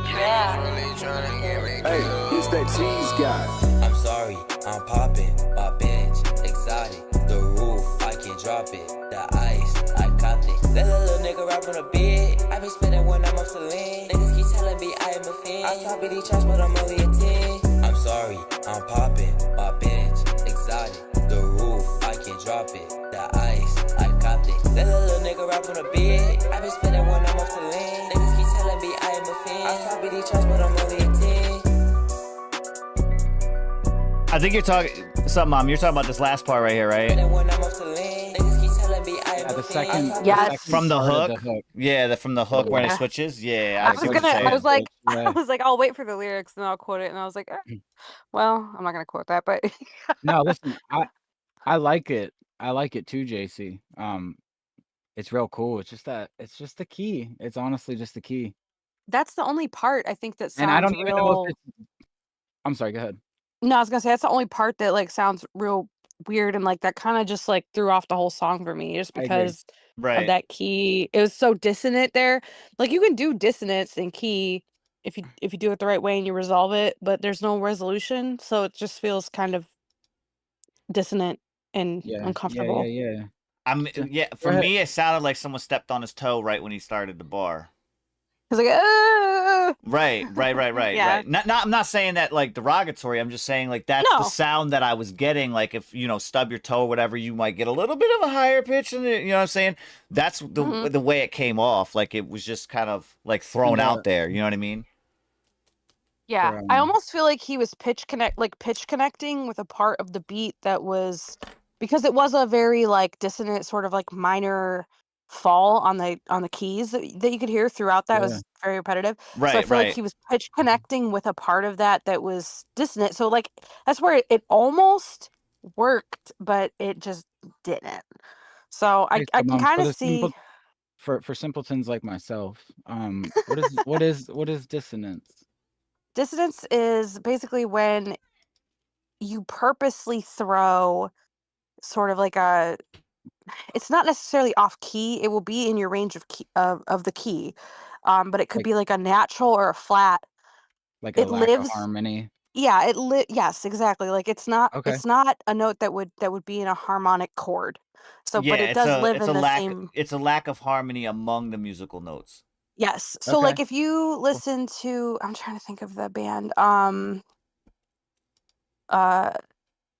Niggas really tryna get me killed. Hey, it's that cheese guy. I'm sorry, I'm popping, my bitch, exotic. The roof, I can drop it. The ice, I copped it. That little nigga rap on a bed. I be spinning when I'm off the lean. Niggas keep telling me I am a fiend. I top of these charts, but I'm only a 10. I'm sorry, I'm popping, my bitch, exotic. The roof, I can drop it. The ice, I copped it. That little nigga rap on a bed. I be spinning when I'm off the lean. Niggas keep telling me I am a fiend. I top of these charts, but I'm only a 10. I think you're talking something, Mom. You're talking about this last part right here, right? Yeah, the second. Yes. The second From the part of hook. Yeah, from the hook when it Yeah. switches. Yeah, I see what you're I was saying. like, I was like, I'll wait for the lyrics and I'll quote it. And I was like, well, I'm not gonna quote that, but No, listen, I like it. I like it too, JC. It's real cool. It's just the key. It's honestly just the key. that's the only part I think that And I sounds don't even know if real. it's. I'm sorry. Go ahead. No, I was gonna say that's the only part that like sounds real weird and like that kind of just like threw off the whole song for me just I agree. because of Right. that key. It was so dissonant there. Like you can do dissonance in key if you do it the right way and you resolve it, but there's no resolution, so it just feels kind of dissonant and Yeah. uncomfortable. Yeah. Yeah, Go for ahead. me, it sounded like someone stepped on his toe right when he started the bar. It's like, Right. Yeah. Not, I'm not saying that like derogatory. I'm just saying like that's the No. sound that I was getting. Like if stub your toe or whatever, you might get a little bit of a higher pitch than it. You know what I'm saying? That's the way it came off. Like it was just kind of like thrown Yeah. out there. You know what I mean? Yeah, I almost feel like he was pitch connecting with a part of the beat that was because it was a very like dissonant sort of like minor fall on the keys that you could hear throughout that. It Yeah. was very repetitive. So I Right. feel like he was pitch connecting with a part of that was dissonant. So like that's where it almost worked, but it just didn't. So Okay, I so, can Mom, kind of see for simpletons like myself, what is dissonance? dissonance is basically when you purposely throw sort of like it's not necessarily off key, it will be in your range of key of the key, but it could Like be like a natural or a flat. like a It lack of lives harmony. yeah, yes, exactly, like it's not Okay. a note that would be in a harmonic chord, so but Yeah, it does live it's in a the lack same of harmony among the musical notes. yes, so Okay. like if you listen to I'm trying to think of the band, uh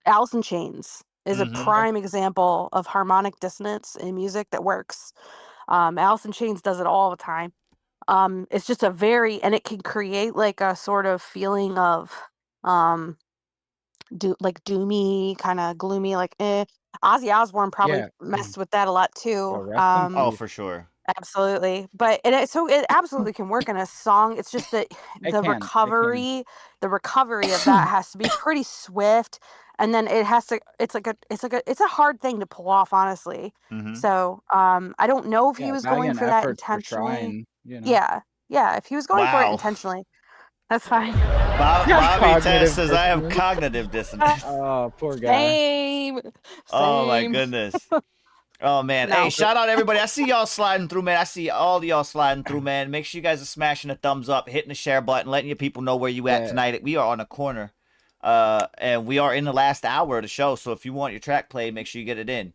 Alice in Chains is a Mm-hmm. prime example of harmonic dissonance in music that works. Alice in Chains does it all the time. It's just and it can create like a sort of feeling of um like doomy, kind of gloomy, like Ozzy Osbourne probably Yeah. messed with that a lot Yo, too. rest in Oh, peace. for sure. Absolutely. But so it absolutely can work in a song. It's just that It can. the recovery of that has to be pretty swift. And then it has to it's a hard thing to pull off, honestly. Mm-hmm. So I don't know if he Yeah, was going valiant for that effort for intentionally. trying, you know. Yeah. Yeah. If he was going for it Wow. intentionally, that's fine. Bobby Tess Cognitive says I have dissonance. cognitive dissonance. Oh, poor guy. Same. Oh my Same. goodness. Oh man. No. Hey, shout out everybody. I see y'all sliding through, man. I see all of y'all sliding through, man. Make sure you guys are smashing the thumbs up, hitting the share button, letting your people know where you at Yeah. tonight. We are on a corner. And we are in the last hour of the show. So if you want your track played, make sure you get it in.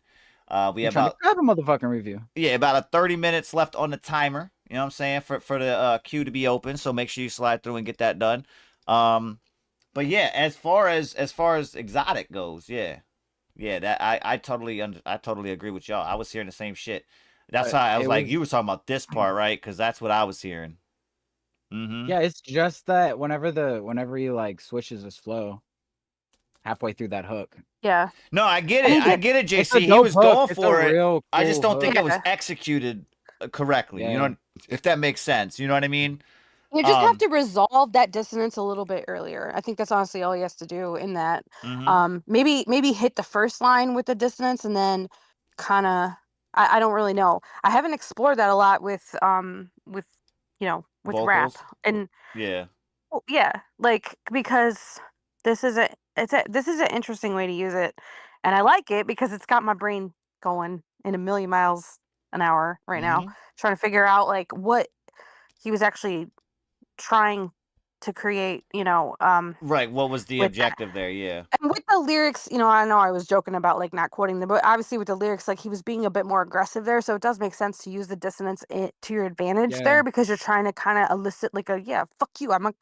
We have Trying to grab a motherfucking review. Yeah, about 30 minutes left on the timer. You know what I'm saying? For the queue to be open. So make sure you slide through and get that done. But yeah, as far as exotic goes, yeah, that I totally agree with y'all. I was hearing the same shit. That's why I was like, you were talking about this part, right? Because that's what I was hearing. Mm-hmm. Yeah, it's just that whenever he like switches his flow halfway through that hook. Yeah. No, I get it. I get it, It's a JC. He dope was hook. going It's a for it. real I just cool don't think hook. it was executed correctly. Yeah. You know, if that makes sense. You know what I mean? You just have to resolve that dissonance a little bit earlier. I think that's honestly all he has to do in that. Mhm. Maybe hit the first line with the dissonance and then kind of I don't really know. I haven't explored that a lot with with rap Vocals? and Yeah. well, yeah, like because this is an interesting way to use it, and I like it because it's got my brain going in a million miles an hour right now, trying to figure out like what he was actually trying to create, Right. What was the with that. objective there? Yeah. And with the lyrics, I know I was joking about like not quoting them, but obviously with the lyrics, like he was being a bit more aggressive there. So it does make sense to use the dissonance to your advantage Yeah. there, because you're trying to kind of elicit like fuck you, I'm a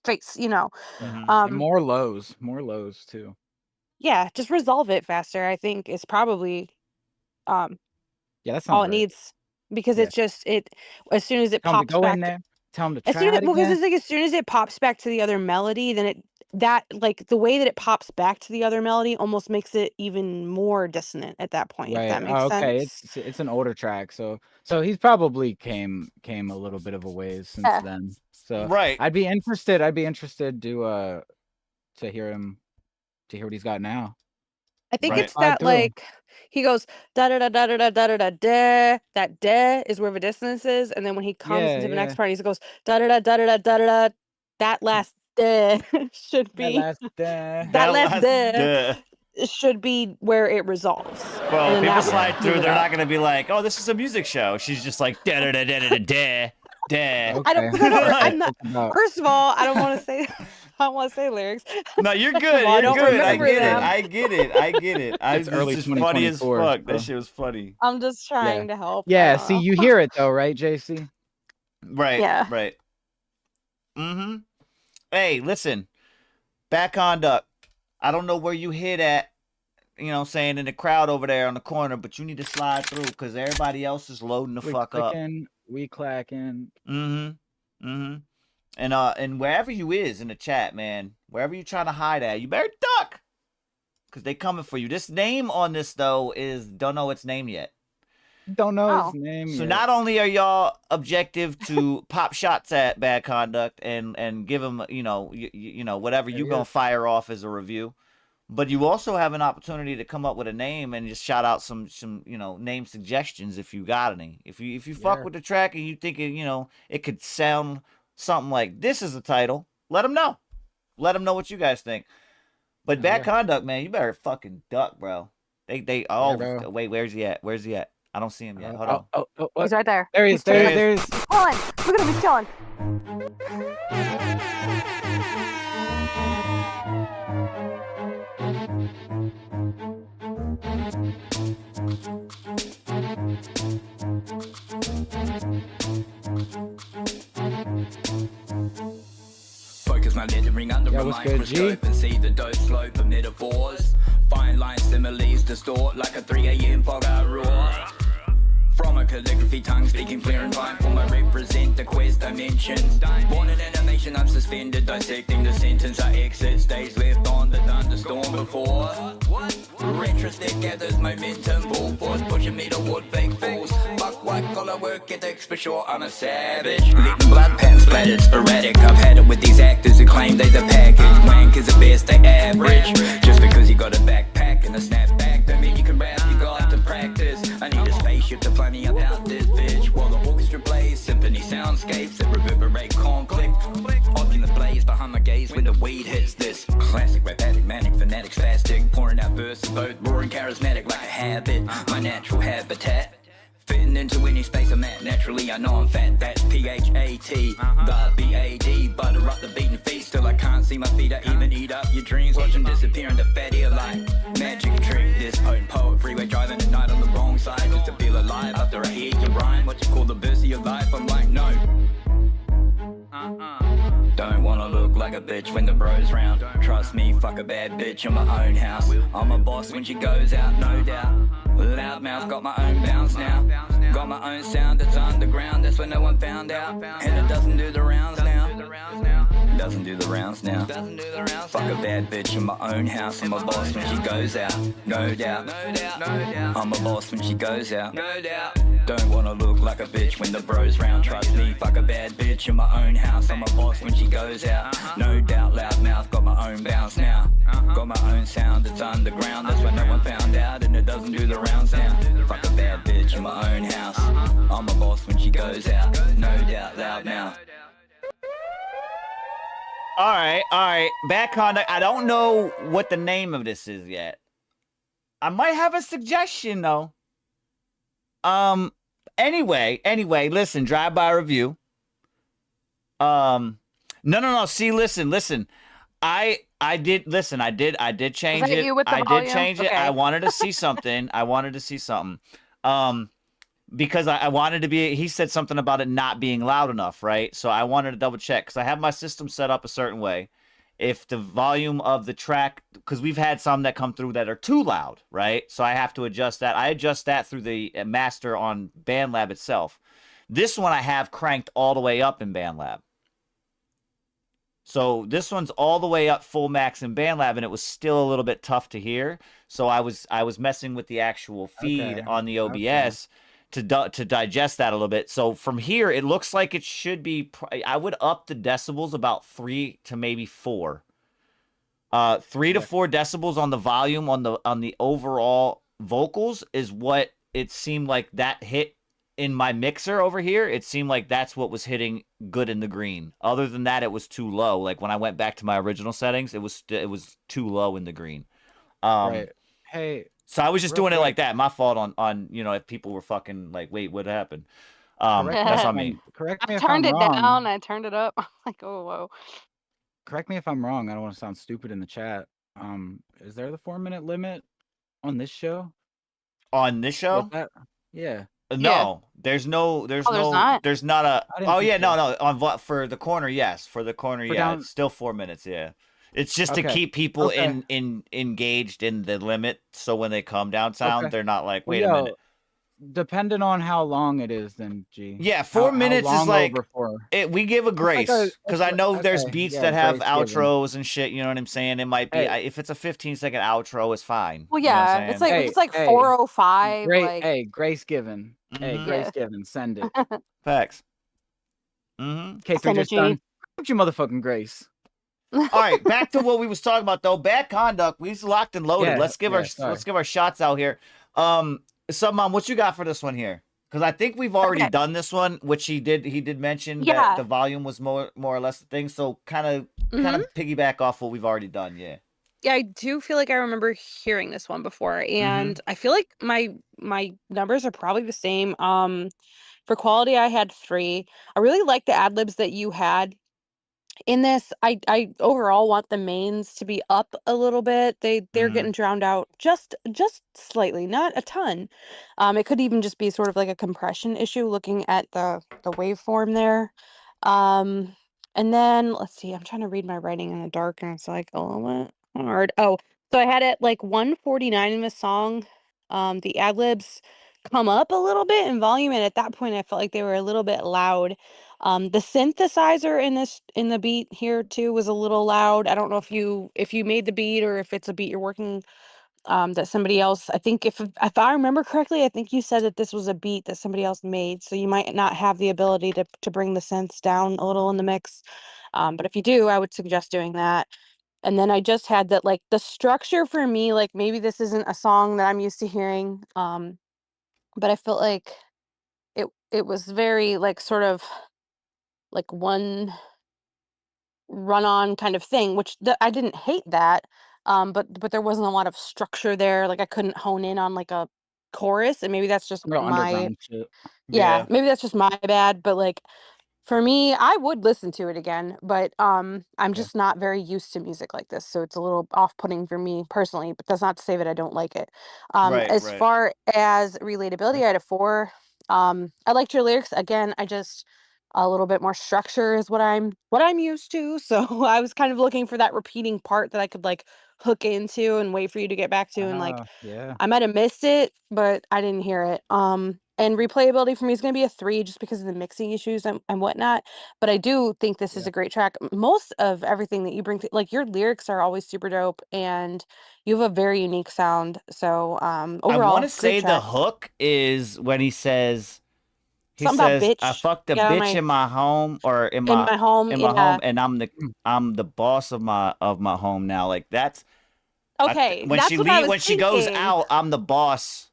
face, And more lows too. Yeah, just resolve it faster, I think is probably Yeah, that sounds all it right. needs, because Yeah. it's just as soon as it Tell him to pops go back in there. Tell him to as try soon as it because again. it's like as soon as it pops back to the other melody, then like the way that it pops back to the other melody almost makes it even more dissonant at that point, if Right. that makes Oh, okay. sense. It's an older track, so he's probably came a little bit of a ways since Yeah. then. So Right. I'd be interested to hear what he's got now. I think Right. it's that like he goes da da da da da da da da da. That da is where the dissonance is, and then when he comes Yeah, into the next yeah. part, he goes da da da da da da da da. That last da should That be last that last da should be where it resolves. Well, and if people that slide will through, move it they're up. not gonna be like, "Oh, this is a music show." She's just like da da da da da da da. I don't. 'Cause I'm not. First of all, I don't want to say. I don't want to say lyrics. No, you're Second good. of all, I You're don't good. I remember get them. it. I get it. I get it. It's early just funny as 2024, fuck. That so. shit was funny. I'm just Yeah. trying to help. Yeah. See, you hear it though, right, JC? Right. Yeah. Right. Mm-hmm. Hey, listen. Bad conduct. I don't know where you hit at, saying in the crowd over there on the corner, but you need to slide through because everybody else is loading the fuck up. We clacking. Mm-hmm. Mm-hmm. And wherever you is in the chat, man, wherever you trying to hide at, you better duck. Cause they coming for you. This name on this though is don't know its name yet. Don't know his name So yet. not only are y'all objective to pop shots at bad conduct and give them, whatever you gonna fire off as a review, but you also have an opportunity to come up with a name and just shout out some name suggestions if you got any. If you fuck with the track and you think it could sound something like this is the title, let them know. Let them know what you guys think. But bad conduct, man, you better fucking duck, bro. Wait, where's he at? Where's he at? I don't see him yet. Hold on. Oh, He's right there. There he is. There he There is. he is. He's chilling. Look at him. He's chilling. Focus my lettering under a microscope and see the dope slope of metaphors. Fine line similes distort like a 3 a.m. fog I roar. From a calligraphy tongue speaking clear and fine form I represent the quest dimensions. Born in animation I'm suspended dissecting the sentence I exit stage left on the thunderstorm before. Retrospect gathers momentum, full force pushing me toward fake fools. Fuck white collar work ethics for sure I'm a savage. Leaving blood patterns splattered sporadic. I've had it with these actors who claim they the package. Wank is the best they average. Just because you got a backpack and a snapback don't mean you can rap, you got to practice. I need a spaceship to fly me about this bitch while the orchestra plays symphony soundscapes that reverberate conflict. Off in the blaze behind my gaze when the weed hits this. Classic rap addict, manic, fanatic, spastic, pouring out verses both raw and charismatic like a habit. My natural habitat. Fitting into any space I'm at naturally, I know I'm fat. That's P-H-A-T, the B-A-D. Butter up the beating feet, still I can't see my feet. I even eat up your dreams, watch them disappear into fat air like magic trick. This potent poet, freeway driving at night on the wrong side just to feel alive after I hear your rhyme. What you call the verse of your life, I'm like, no. Don't wanna look like a bitch when the bros round. Trust me, fuck a bad bitch in my own house. I'm a boss when she goes out, no doubt. Loudmouth, got my own bounce now. Got my own sound, it's underground, that's when no one found out. And it doesn't do the rounds now. Doesn't do the rounds now. Fuck a bad bitch in my own house. I'm a boss when she goes out, no doubt. I'm a boss when she goes out, no doubt. Don't wanna look like a bitch when the bros round. Trust me, fuck a bad bitch in my own house. I'm a boss when she goes out, no doubt. Loudmouth, got my own bounce now. Got my own sound, it's underground. That's when no one found out, and it doesn't do the rounds now. Fuck a bad bitch in my own house. I'm a boss when she goes out, no doubt. Loudmouth. All right. Bad conduct. I don't know what the name of this is yet. I might have a suggestion though. Anyway, listen, drive-by review. No. See, listen. I did change that it. you with the I did volume? change it. Okay. I wanted to see something. Because I wanted to be. He said something about it not being loud enough, right? So I wanted to double check because I have my system set up a certain way. If the volume of the track, because we've had some that come through that are too loud, right? So I have to adjust that. I adjust that through the master on BandLab itself. This one I have cranked all the way up in BandLab. So this one's all the way up full max in BandLab, and it was still a little bit tough to hear. So I was messing with the actual feed on the OBS to digest that a little bit. So from here, it looks like it should be. I would up the decibels about 3 to maybe 4. 3 to 4 decibels on the volume on the overall vocals is what it seemed like that hit. In my mixer over here, it seemed like that's what was hitting good in the green. Other than that, it was too low. Like when I went back to my original settings, it was too low in the green. Right. Hey. So I was just doing it like that. My fault on if people were fucking like, wait, what happened? That's on me. Correct me I if I'm turned it wrong. down. I turned it up. I'm like, oh, whoa. Correct me if I'm wrong. I don't want to sound stupid in the chat. Is there the 4-minute limit on this show? On this show? Yeah. No, there's not a. Oh yeah, no. For the corner, yes. For the corner, it's still 4 minutes. Yeah, it's just to keep people engaged in the limit. So when they come downtown, they're not like, wait a minute. Depending on how long it is, then G. Yeah, 4 minutes is like we give a grace because I know there's beats that have outros and shit. You know what I'm saying? It might be if it's a 15-second outro, it's fine. Well, yeah, you know it's like 4:05. Hey, grace given. Hey, grace given. Send it. Facts. K3 just done. Put your motherfucking grace. All right, back to what we was talking about though. Bad conduct. We locked and loaded. Let's give our shots out here. Mom, what you got for this one here? Because I think we've already done this one, which he did mention that the volume was more or less the thing. So kind of piggyback off what we've already done. Yeah, I do feel like I remember hearing this one before, and I feel like my numbers are probably the same. For quality, I had 3. I really like the ad libs that you had in this. I overall want the mains to be up a little bit. They're getting drowned out just slightly, not a ton. It could even just be sort of like a compression issue looking at the waveform there. And then let's see, I'm trying to read my writing in the dark and it's like, oh, what hard. Oh, so I had it like 149 in the song. The ad libs come up a little bit in volume, and at that point I felt like they were a little bit loud. The synthesizer in the beat here too was a little loud. I don't know if you made the beat or if it's a beat you're working that somebody else. I think if I remember correctly, I think you said that this was a beat that somebody else made, so you might not have the ability to bring the synths down a little in the mix. But if you do, I would suggest doing that. And then I just had that, like, the structure for me, like maybe this isn't a song that I'm used to hearing, but I felt like it was very like sort of like one run on kind of thing, which I didn't hate that. But there wasn't a lot of structure there. Like I couldn't hone in on like a chorus, and maybe that's just No my underground shit. yeah, maybe that's just my bad. But like for me, I would listen to it again, but I'm just not very used to music like this, so it's a little off-putting for me personally. But that's not to say that I don't like it. As far as relatability, I had a 4. I liked your lyrics again. I just a little bit more structure is what I'm used to. So I was kind of looking for that repeating part that I could like hook into and wait for you to get back to, and like Yeah. I might have missed it, but I didn't hear it. And replayability for me is going to be a 3 just because of the mixing issues and whatnot. But I do think this is a great track. Most of everything that you bring, like your lyrics are always super dope, and you have a very unique sound. So overall, I want to say great track. the hook is when he says. He Something about says, bitch. "I fucked a Yeah, bitch in my home, or in my home, in yeah. my home, and I'm the boss of my home now." Like that's Okay, when that's she what I was when she goes thinking. out, I'm the boss.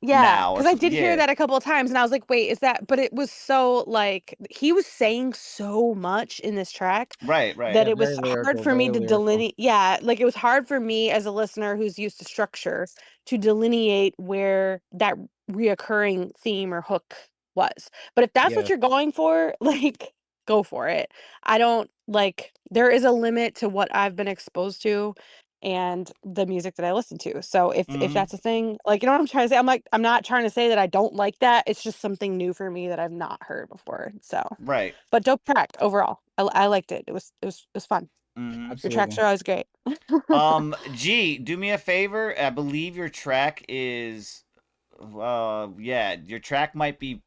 Yeah, now. because I did hear that a couple of times, and I was like, "Wait, is that?" But it was so like he was saying so much in this track Right, that right. Yeah, it very was hard lyrical, for me very to lyrical. delineate. Yeah, like it was hard for me as a listener who's used to structure to delineate where that reoccurring theme or hook was. But if that's what Yeah. you're going for, like, go for it. I don't like. There is a limit to what I've been exposed to and the music that I listen to. So if Mhm. that's a thing, like, you know what I'm trying to say? I'm not trying to say that I don't like that. It's just something new for me that I've not heard before. So, Right. but dope track overall. I liked it. It was fun. Mhm. Your tracks Absolutely. are always great. G, do me a favor. I believe your track is yeah, your track might be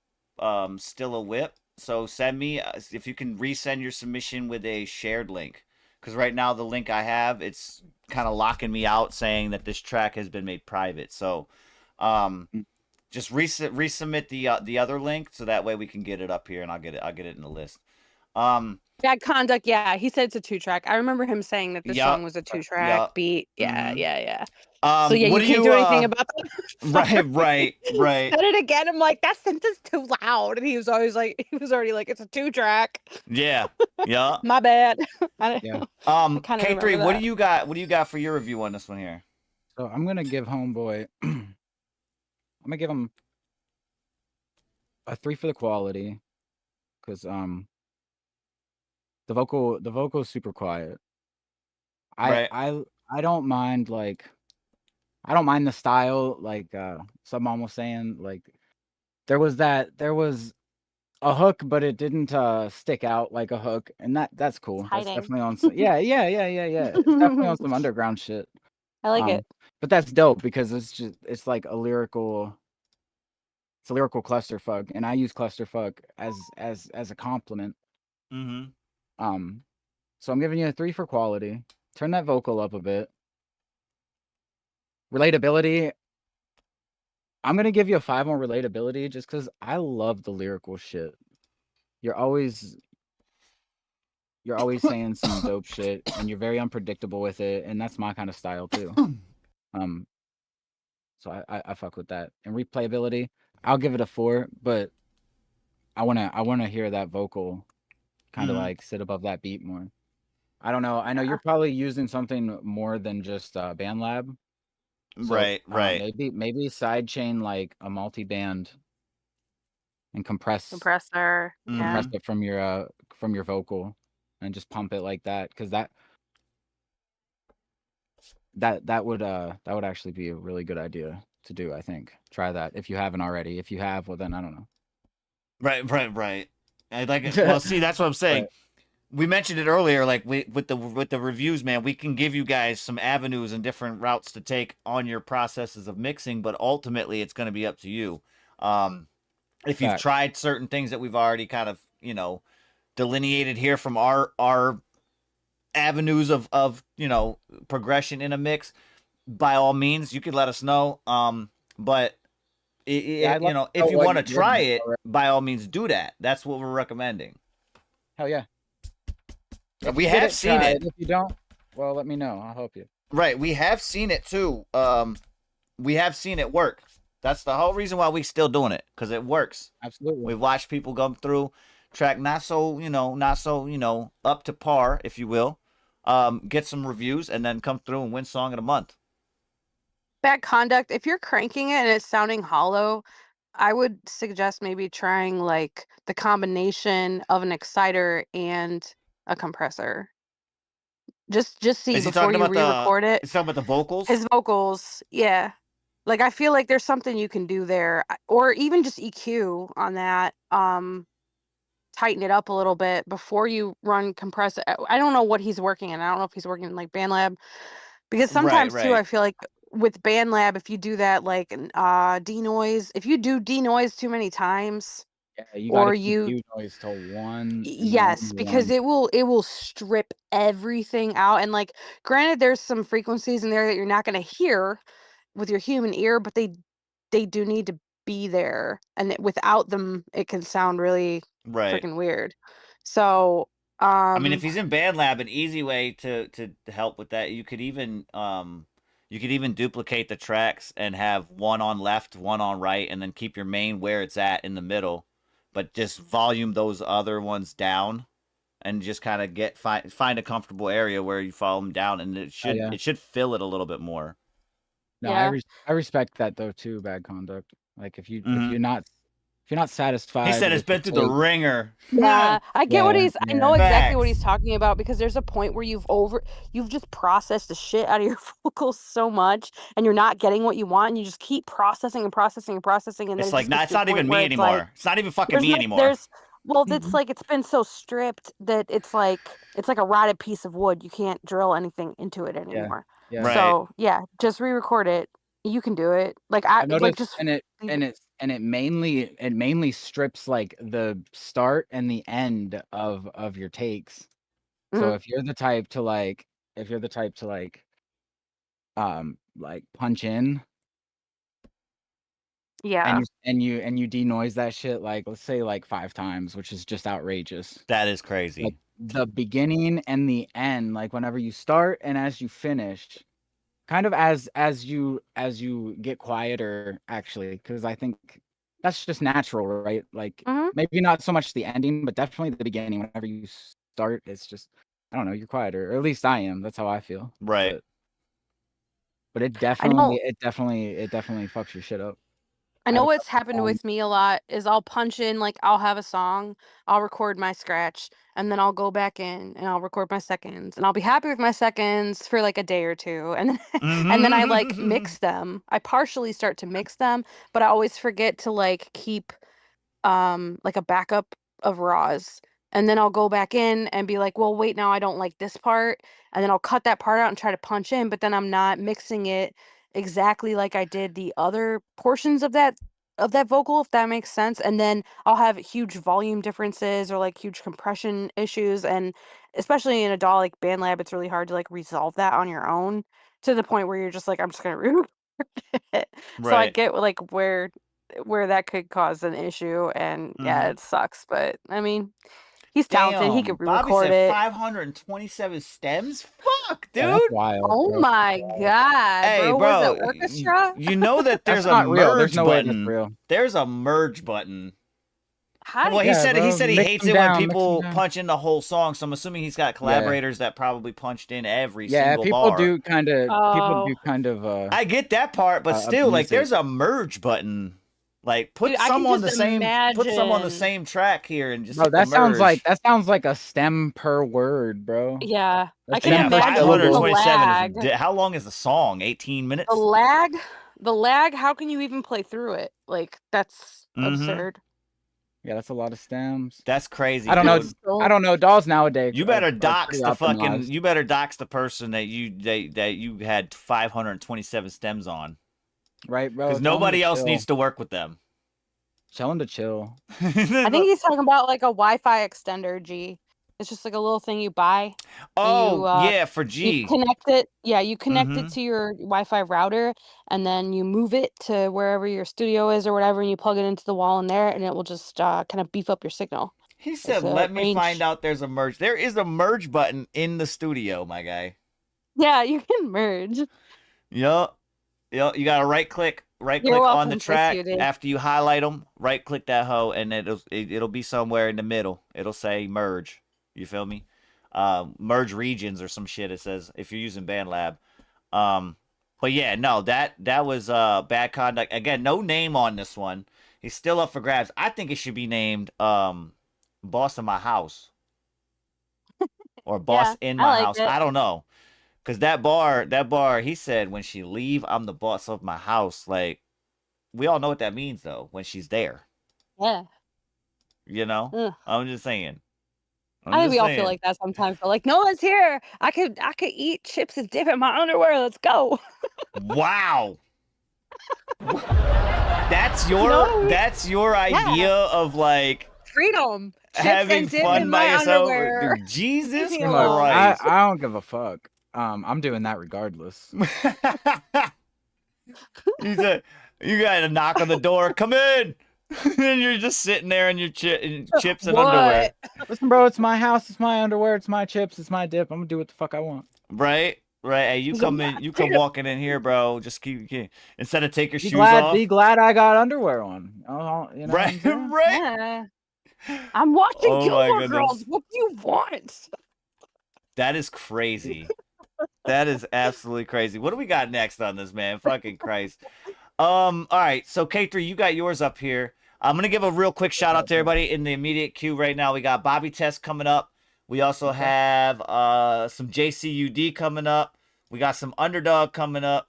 still a whip. So send me if you can resend your submission with a shared link, cuz right now the link I have, it's kind of locking me out saying that this track has been made private. So Mm. just resubmit the other link so that way we can get it up here and I'll get it in the list. Bad Conduct, yeah, he said it's a 2-track. I remember him saying that this song Yup. was a 2-track Yup. beat. Yeah, Mhm. yeah, yeah. So yeah, What you do can't you do anything about that. right, Sorry. right, He right. said it again. I'm like, that sentence too loud. And he was always like, he was already like, it's a 2-track. Yeah. Yeah. My bad. I don't Yeah. know. I kind of K3, remember that. what do you got for your review on this one here? So I'm gonna give Homeboy. I'm gonna give him a 3 for the quality, because the vocal is super quiet. I Right. I I don't mind I don't mind the style, like some mom was saying, like there was a hook, but it didn't stick out like a hook, and that's It's cool. That's hiding. definitely on some yeah. It's definitely on some underground shit. I like it. But that's dope because it's like it's a lyrical clusterfuck, and I use clusterfuck as a compliment. Mhm. So I'm giving you a 3 for quality. Turn that vocal up a bit. Relatability, I'm gonna give you a 5 on relatability just because I love the lyrical shit. You're always saying some dope shit, and you're very unpredictable with it, and that's my kind of style too. So I fuck with that. And replayability, I'll give it a 4, but I wanna hear that vocal kind of Mhm. like sit above that beat more. I don't know. I know you're probably using something more than just BandLab. So Right, right. maybe sidechain like a multi-band and compress Compressor. Yeah. Mhm. it from your vocal and just pump it like that, because that would actually be a really good idea to do. I think try that if you haven't already. If you have, well then I don't know. Right, right, right. I like it. Well, see, that's what I'm saying. But We mentioned it earlier, like with the reviews, man. We can give you guys some avenues and different routes to take on your processes of mixing, but ultimately, it's going to be up to you. If you've facts. tried certain things that we've already kind of delineated here from our avenues of progression in a mix, by all means, you could let us know. But Yeah, I'd like to if know you what want you to try did it, already. by all means, do that. That's what we're recommending. Hell yeah. If We you did have it, seen try it. it. If you don't, well, let me know. I'll help you. Right, we have seen it too. We have seen it work. That's the whole reason why we still doing it, because it works. Absolutely. We've watched people come through, track not so up to par, if you will, get some reviews, and then come through and win song of the month. Bad Conduct, if you're cranking it and it's sounding hollow, I would suggest maybe trying like the combination of an exciter and a compressor. Just see Is he before talking you about re-record it. He's talking about the vocals? His vocals, yeah. Like I feel like there's something you can do there, or even just EQ on that. Tighten it up a little bit before you run compressor. I don't know what he's working in. I don't know if he's working in like BandLab, because Right, sometimes too I right. feel like with BandLab, if you do that like denoise, if you do denoise too many times, Yeah, you got to or keep you you noise to 1 and yes, only because 1. it will strip everything out. And like granted there's some frequencies in there that you're not going to hear with your human ear, but they do need to be there, and without them it can sound really Right. freaking weird. So I mean, if he's in BandLab, an easy way to help with that, you could even You could even duplicate the tracks and have one on left, one on right, and then keep your main where it's at in the middle, but just volume those other ones down, and just kind of find a comfortable area where you follow them down, and it should fill it a little bit more. No, I respect that though too. Bad conduct. Like if you're not satisfied. He said it's been through the ringer. Yeah, I get what he's. I know exactly what Facts. he's talking about because there's a point where you've just processed the shit out of your vocals so much, and you're not getting what you want, and you just keep processing and processing and processing, and then It's it like, just nah, gets it's to a not even point where me it's anymore. like, It's not even fucking there's me no- anymore. it's like it's been so stripped that it's like a rotted piece of wood. You can't drill anything into it anymore. yeah. Right. So yeah, just re-record it. You can do it. Like I I've noticed, like just and it mainly strips like the start and the end of your takes. So Mhm. if you're the type to like punch in, yeah. and you denoise that shit like, let's say, like 5 times, which is just outrageous. That is crazy. Like the beginning and the end, like whenever you start and as you finish, kind of as you get quieter, actually, because I think that's just natural, right? Like maybe not so much the ending, but definitely the beginning. Whenever you start, it's just, I don't know, you're quieter, or at least I am. That's how I feel. Right. But it definitely fucks your shit up. I I know have a what's couple happened with songs- me a lot is I'll punch in, like I'll have a song, I'll record my scratch, and then I'll go back in and I'll record my seconds, and I'll be happy with my seconds for like a day or two, and then and then I like mix them. I partially start to mix them, but I always forget to like keep like a backup of raws. And then I'll go back in and be like, well, wait, now I don't like this part. And then I'll cut that part out and try to punch in, but then I'm not mixing it exactly like I did the other portions of that vocal, if that makes sense. And then I'll have huge volume differences or like huge compression issues. And especially in a DAW like BandLab, it's really hard to like resolve that on your own to the point where you're just like, I'm just gonna record it. So I Right. get like where that could cause an issue, and yeah, Mhm. it sucks. But I mean, he's talented. He Damn, could Bobby re-record said it. 527 stems? Fuck, dude. Yeah, that's wild. Oh bro. my god, Hey, bro! Was bro, it orchestra? you know that there's That's a not real. There's merge no way that's button. real. There's a merge button. How do Well, he you- Yeah, said bro, he mix hates them it when down, mix them people down. punch in the whole song. So I'm assuming he's got collaborators that probably punched in every Yeah, single people bar. do kind of. I get that part, but still, like, abuse it. there's a merge button. Like, put Dude, I some can on the just same, put some on the imagine. same track here, and just Bro, hit the that sounds merge. like a stem per word, bro. Yeah, I That's can Yeah, stem per imagine the syllable. 527 lag. is. How long is the song? 18 minutes. The lag. How can you even play through it? Like that's absurd. Yeah, that's a lot of stems. That's crazy. I don't know. dude. I don't know. Dolls nowadays. You better are dox pretty the fucking. optimized. You better dox the person that you had 527 stems on, Right, bro. because Tell 'em to nobody else chill. needs to work with them. Tell 'em to chill. I think he's talking about like a Wi-Fi extender. G. It's just like a little thing you buy. Oh, and yeah, for G. You connect it. Yeah, you connect it Mhm. to your Wi-Fi router, and then you move it to wherever your studio is or whatever, and you plug it into the wall in there, and it will just kind of beef up your signal. He It's said, a "Let me range- find out there's a merge. There is a merge button in the studio, my guy." Yeah, you can merge. Yup. You gotta right click on welcome. the Thanks, track you, dude. after you highlight them. Right click that hoe, and it'll be somewhere in the middle. It'll say merge. You feel me? Merge regions or some shit. It says if you're using BandLab. But yeah, no, that was bad conduct. Again, no name on this one. He's still up for grabs. I think it should be named Boss of My House or Boss in I My like House. it. I don't know. Cause that bar, he said, when she leave, I'm the boss of my house. Like, we all know what that means, though. When she's there, Yeah. you know. Ugh. I'm just saying. I think we all feel like that sometimes. But like, no one's here. I could eat chips and dip in my underwear. Let's go. Wow. That's your idea of like Freedom. Chips having and dip fun in by my yourself. underwear. Dude, Jesus Leave me Look, alone. Christ. I don't give a fuck. I'm doing that regardless. You said you got to knock on the door. Come in. And you're just sitting there in your chips and underwear. Listen, bro, it's my house, it's my underwear, it's my chips, it's my dip. I'm gonna do what the fuck I want. Right? Right? Hey, you come in, you come walking in here, bro. Just keep instead of take your shoes off. Be glad I got underwear on. You know Right, right. I'm watching Oh my Gilmore goodness. Girls. What do you want? That is crazy. That is absolutely crazy. What do we got next on this, man? Fucking Christ. All right. So K3, you got yours up here. I'm gonna give a real quick shout out to everybody in the immediate queue right now. We got Bobby Test coming up. We also have some JCUD coming up. We got some Underdog coming up.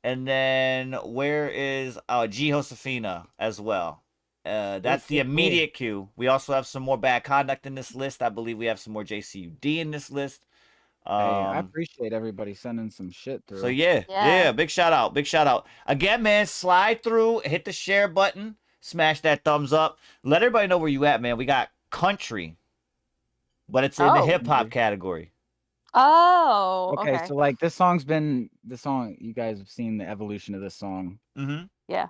And then where is G Josefina as well? That's the immediate queue. We also have some more Bad Conduct in this list. I believe we have some more JCUD in this list. Hey, I appreciate everybody sending some shit through. So yeah, big shout out. Big shout out. Again, man, slide through, hit the share button, smash that thumbs up. Let everybody know where you at, man. We got country, but it's in the hip hop category. Oh, okay. So like this song's been you guys have seen the evolution of this song. Mm-hmm. Yeah.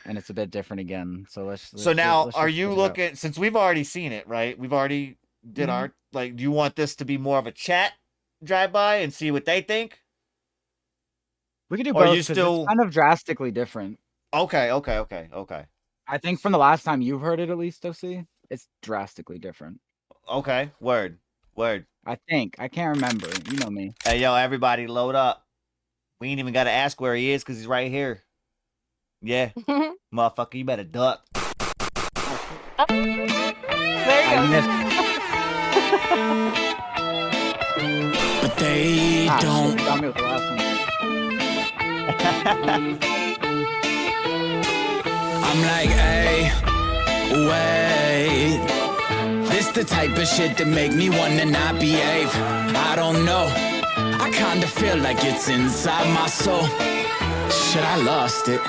And it's a bit different again. So let's now let's are just you figure it out. looking, since we've already seen it, right? We've already did our, like, do you want this to be more of a chat drive by and see what they think? We could do Or both. you 'Cause still it's kind of drastically different. Okay. I think from the last time you've heard it, at least, OC, it's drastically different. Okay. Word. I think. I can't remember. You know me. Hey, yo, everybody load up. We ain't even got to ask where he is because he's right here. Yeah. Motherfucker, you better duck. There you go. But they don't. Got me with the last one. I'm like, hey, wait. This the type of shit that make me wanna not behave. I don't know. I kinda feel like it's inside my soul. Shit, I lost it.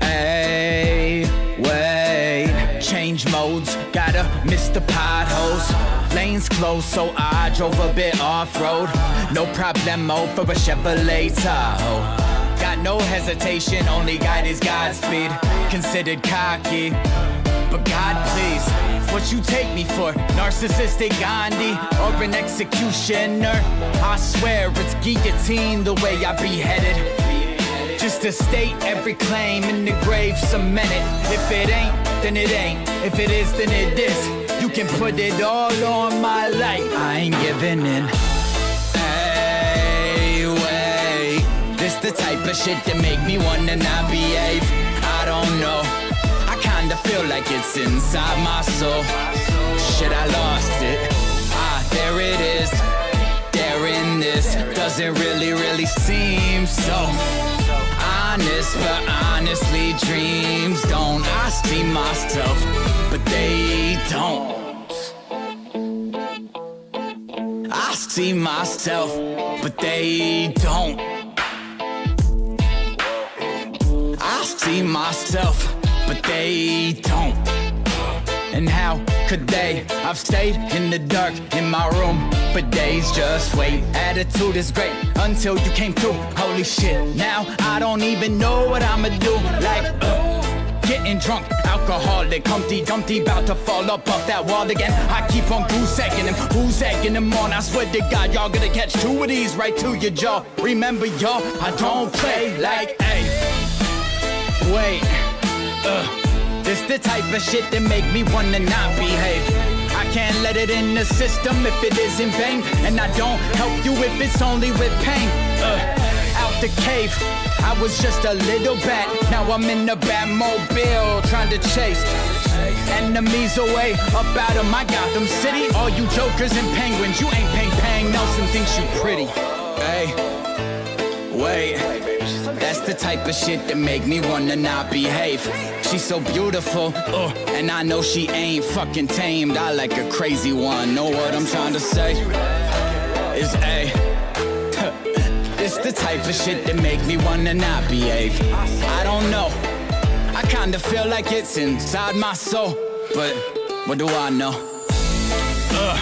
Hey, wait. Change modes, gotta miss the potholes. Lanes closed, so I drove a bit off-road. No problemo for a Chevrolet Tahoe. Got no hesitation, only guide is Godspeed. Considered cocky, but God please, what you take me for? Narcissistic Gandhi or an executioner? I swear it's guillotine the way I beheaded. Just to state every claim in the grave, cement it. If it ain't, then it ain't. If it is, then it is. You can put it all on my life. I ain't giving in. Hey, wait. This the type of shit that make me wanna not behave. I don't know. I kinda feel like it's inside my soul. Shit, I lost it. There it is. There in this. Doesn't really seem so honest, but honestly dreams don't. I see myself, but they don't. I see myself, but they don't. I see myself, but they don't. And how could they? I've stayed in the dark in my room for days, just wait. Attitude is great until you came through. Holy shit, now I don't even know what I'ma do. Like, getting drunk, alcoholic, Humpty Dumpty, about to fall up off that wall again. I keep on goose-egging him, who's egging him on? I swear to God, y'all gonna catch two of these right to your jaw. Remember, y'all, I don't play like, hey, wait, this the type of shit that make me wanna not behave. I can't let it in the system if it is in vain, and I don't help you if it's only with pain. Out the cave, I was just a little bat. Now I'm in the Batmobile trying to chase enemies away up out of my Gotham City. All you jokers and penguins, you ain't Pang Nelson thinks you pretty. Hey, wait. That's the type of shit that make me wanna not behave. She's so beautiful, and I know she ain't fucking tamed. I like a crazy one, know what I'm trying to say? Is A. It's the type of shit that make me wanna not behave. I don't know, I kinda feel like it's inside my soul. But what do I know?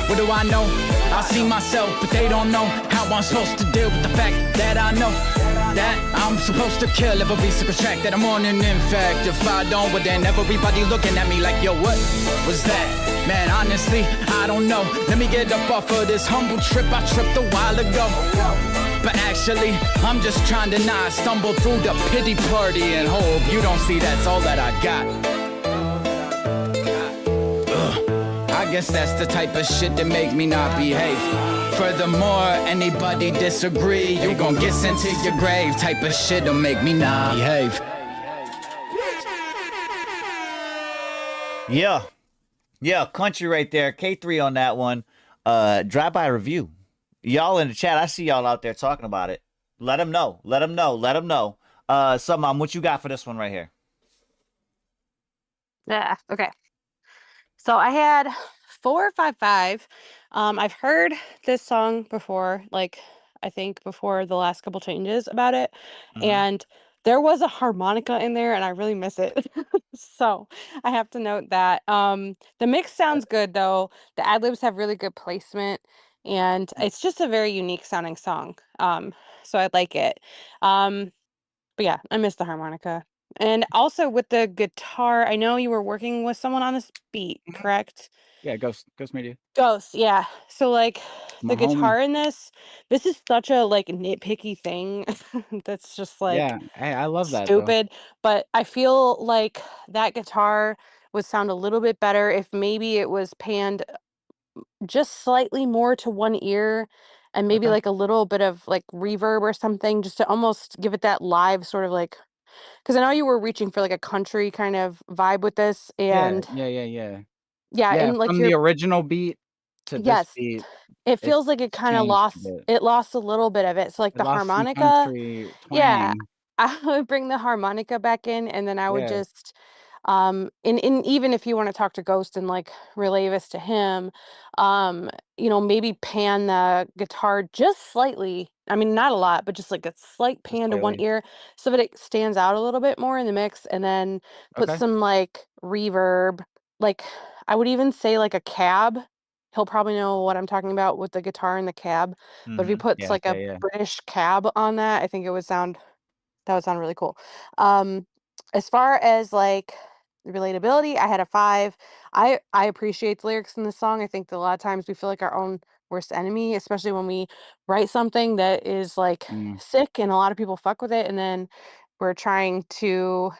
What do I know? I see myself, but they don't know how I'm supposed to deal with the fact that I know that I'm supposed to kill every single track that I'm on. And in fact, if I don't, well then everybody looking at me like, yo, what was that? Man, honestly, I don't know. Let me get up off of this humble trip I tripped a while ago. But actually, I'm just trying to not stumble through the pity party and hope you don't see that's all that I got. I guess that's the type of shit that make me not behave. Furthermore, anybody disagree, you gon' get sent to your grave. Type of shit will make me not behave. Yeah, country right there. K3 on that one. Drive-by review. Y'all in the chat, I see y'all out there talking about it. Let them know. Let them know. Let them know. Mom, what you got for this one right here? Yeah. Okay. So I had 455. I've heard this song before, like I think before the last couple changes about it, and there was a harmonica in there, and I really miss it. So I have to note that. The mix sounds good though. The ad libs have really good placement, and it's just a very unique sounding song. So I like it. But yeah, I miss the harmonica. And also with the guitar, I know you were working with someone on this beat, correct? Yeah, Ghost Media. Ghost, yeah. So like My the homie. guitar in this is such a like nitpicky thing that's just like Yeah, I love that though. stupid. But I feel like that guitar would sound a little bit better if maybe it was panned just slightly more to one ear and maybe Okay. like a little bit of like reverb or something just to almost give it that live sort of like, because I know you were reaching for like a country kind of vibe with this, Yeah, and yeah. yeah, Yeah, and like from the original beat to this yes, beat, it it's feels like it kind of changed a lost bit. a little bit of it. So like It the lost some harmonica, country yeah, twang. I would bring the harmonica back in, and then I would Yeah. just and even if you want to talk to Ghost and like relay this to him, um, maybe pan the guitar just slightly. I mean, not a lot, but just like a slight Just pan to one slightly. ear so that it stands out a little bit more in the mix, and then put Okay. some like reverb. Like I would even say like a cab. He'll probably know what I'm talking about with the guitar and the cab. But if he puts Yeah, like a yeah. British cab on that, I think that would sound really cool. Um, as far as like relatability, I had a 5. I appreciate the lyrics in this song. I think that a lot of times we feel like our own worst enemy, especially when we write something that is like Mm. sick and a lot of people fuck with it, and then we're trying to,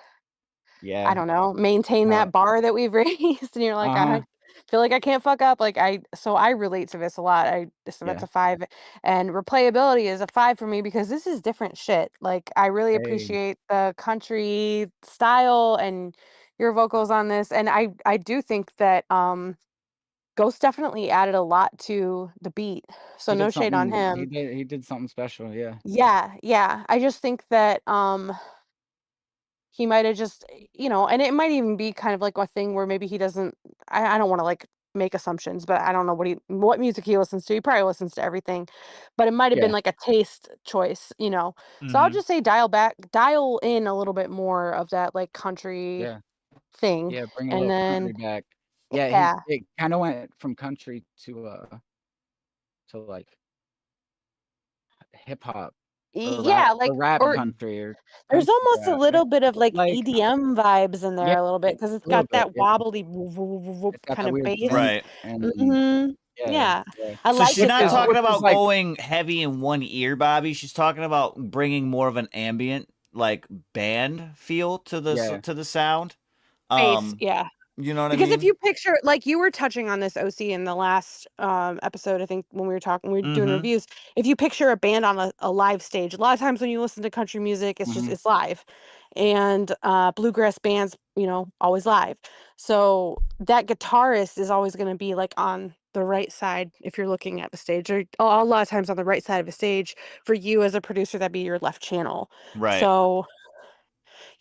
I Yeah. don't know, maintain that bar that we've raised, and you're like, Uh-huh. I feel like I can't fuck up. Like so I relate to this a lot. So that's Yeah. a 5, and replayability is a 5 for me because this is different shit. Like I really Hey. appreciate the country style and your vocals on this, and I do think that Ghost definitely added a lot to the beat. So no shade on him. He did something special, yeah. Yeah, yeah. I just think that he might have just, and it might even be kind of like a thing where maybe he doesn't. I don't want to like make assumptions, but I don't know what music he listens to. He probably listens to everything, but it might have Yeah. been like a taste choice. So I'll just say dial in a little bit more of that like country Yeah. thing, Yeah, bring a and little then country back. Yeah, yeah, it kinda went from country to like hip hop yeah, or like rap or country or there's country almost a rap. little bit of like Like EDM vibes in there yeah, a little bit because it's a little got bit, that yeah. wobbly whoop, whoop, whoop, whoop It's got kind that of weird bass. synth Right. and Mhm. yeah, Yeah, yeah. I So like she's it not though. talking Which is about like going heavy in one ear, Bobby. She's talking about bringing more of an ambient, like band feel to yeah. the sound. Bass, yeah. You know what I Because if mean? you picture like you were touching on this OC in the last episode, I think when we were doing Mm-hmm. reviews. If you picture a band on a live stage, a lot of times when you listen to country music, Mhm. it's live. And bluegrass bands, always live. So that guitarist is always going to be like on the right side if you're looking at the stage, or a lot of times on the right side of a stage. For you as a producer, that'd be your left channel. Right. So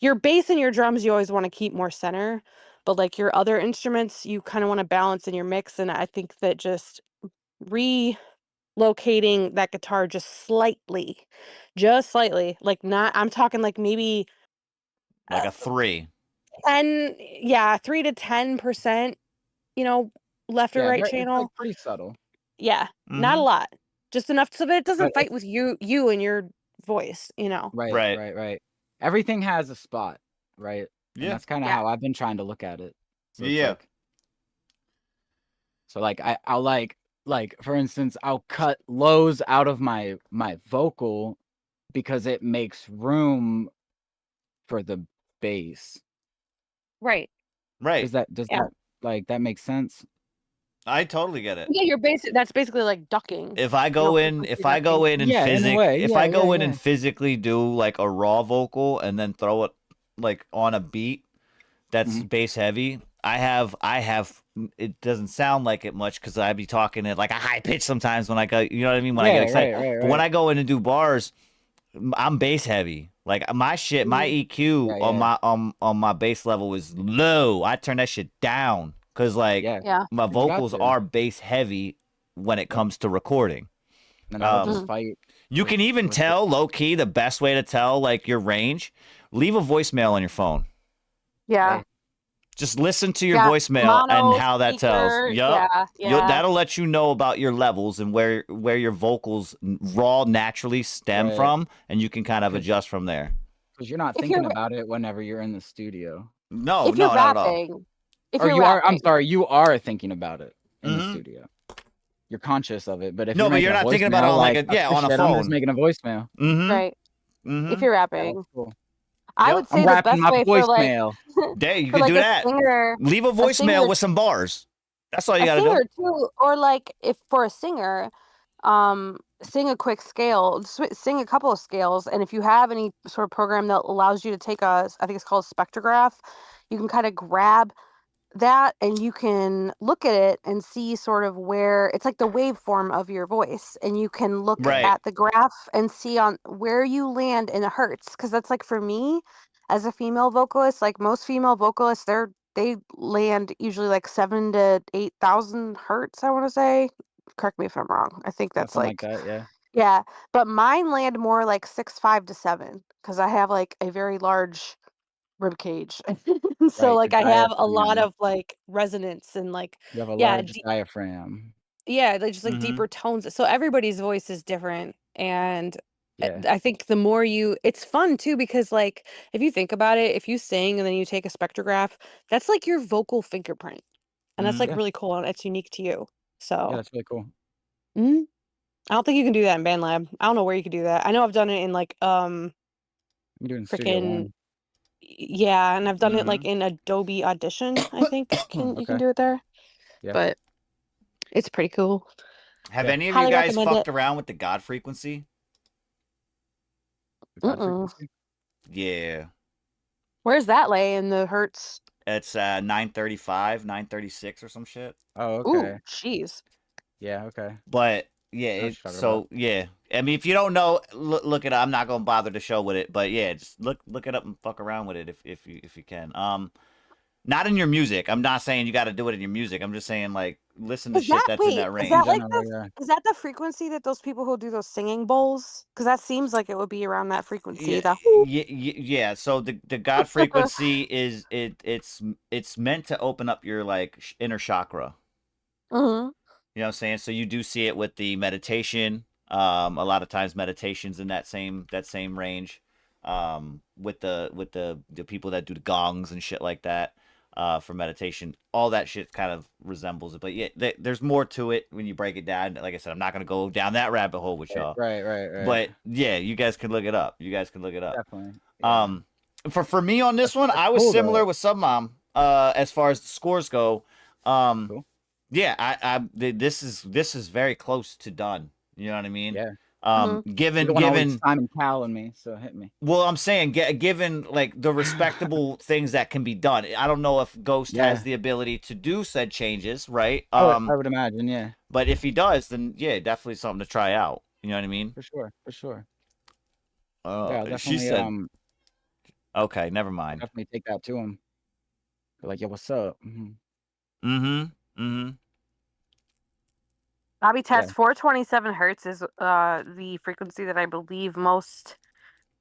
your bass and your drums you always want to keep more center, but like your other instruments you kind of want to balance in your mix, and I think that just relocating that guitar just slightly, like not, I'm talking like maybe Like a 3. 10, yeah, 3 to 10%, you know left or Yeah, right it's like channel. pretty subtle. Yeah, not a Mm-hmm. lot, just enough so that it But doesn't fight it's with you and your voice. right, Right. right. Everything has a spot, right? And Yeah. that's kinda Yeah. how I've been trying to look at it. So it's Yeah. like so like I'll like like for instance, I'll cut lows out of my vocal because it makes room for the bass. Right. Right. Does that like that make sense? I totally get it. Yeah, you're that's basically like ducking. If I You know, go in, frequency if I go ducking. in and Yeah, in a way. if Yeah, I go yeah, in yeah. and physically do like a raw vocal and then throw it like on a beat that's bass heavy, I have it doesn't sound like it much because I be talking at like a high pitch sometimes when I go, you know what I mean, when I get Yeah, excited. right, But when right. I go in and do bars, I'm bass heavy. Like my shit, my EQ Yeah, yeah. on my bass level is low. I turn that shit down because like Yeah. my You got vocals to. are bass heavy when it comes to recording. And I'll just fight. You can even tell low key the best way to tell like your range. Leave a voicemail on your phone. Yeah. Just listen to your Yeah, voicemail and mono, how that tells. speaker, Yup. yeah. That'll let you know about your levels and where your vocals raw naturally stem Right. from, and you can kind of adjust from there. Because you're not If thinking you're- about it whenever you're in the studio. No, if you're not at all. rapping, if Or you're you are. I'm rapping, sorry. You are thinking about it in the studio. You're conscious of it. But if No, you're but you're making a not thinking about it voicemail, on like like, a fuck this on a shit, I'm just phone. making a voicemail. right? If you're rapping, Cool. I would say I'm the rapping best my way for like voicemail. There, you for can like do a that. singer, Leave a voicemail with some bars. That's all you a gotta singer do. too, or like if for a singer, sing a quick scale, sing a couple of scales, and if you have any sort of program that allows you to take I think it's called spectrograph, you can kind of grab that and you can look at it and see sort of where it's like the waveform of your voice, and you can look Right. at the graph and see on where you land in a hertz, because that's like for me as a female vocalist, like most female vocalists, they land usually like 7 to 8,000 hertz, I want to say. Correct me if I'm wrong. I think that's Something like like, that. Yeah. yeah, but mine land more like 6.5 to 7 because I have like a very large rib cage. So Right. like The I have a lot diaphragm. of like resonance and like You have a yeah, large diaphragm. yeah, they just like Mm-hmm. deeper tones. So everybody's voice is different, and Yeah. I think the more it's fun too because like if you think about it, if you sing and then you take a spectrograph, that's like your vocal fingerprint, and that's like Yeah. really cool and it's unique to you. Yeah, So that's really cool. I don't think you can do that in BandLab. I don't know where you could do that. I know I've done it in like I'm doing Studio freaking One. yeah, and I've done it like in Adobe Audition. I think you can Okay. do it there, Yeah. but it's pretty cool. Have Yeah. any of Highly you guys recommend fucked it. around with the God frequency? The God Mm-mm. frequency? Yeah. Where's that lay in the hertz? It's 935, 936 or some shit. Oh, Ooh, okay. jeez. Yeah, okay. But yeah, I know what you're talking about. yeah. I mean, if you don't know, look it up. I'm not gonna bother to show with it, but yeah, just look it up and fuck around with it if you can. Not in your music. I'm not saying you got to do it in your music. I'm just saying like listen to Is shit that that's in wait? that Is range. that like general, the yeah. is that the frequency that those people who do those singing bowls? Because that seems like it would be around that frequency. Yeah, The yeah. So the God frequency is it's meant to open up your like inner chakra. Mhm. You know what I'm saying? So you do see it with the meditation. A lot of times meditations in that same range. With the people that do the gongs and shit like that. For meditation, all that shit kind of resembles it, but yeah, there's more to it when you break it down. Like I said, I'm not gonna go down that rabbit hole with y'all. Right. But yeah, you guys can look it up. Definitely. Yeah. For me on this one, I was cool, similar though. with Submom. As far as the scores go, Cool. yeah, this is very close to done. You know what I mean? Yeah. Given You're the one always Simon Cowell me, so hit me. well, I'm saying given like the respectable things that can be done. I don't know if Ghost has Yeah. the ability to do said changes, right? I would imagine, yeah. But if he does, then yeah, definitely something to try out. You know what I mean? For sure. Yeah, I'll She definitely said, okay, never mind. definitely take that to him. Be like, yo, what's up? Bobby Test Yeah. 427 hertz is the frequency that I believe most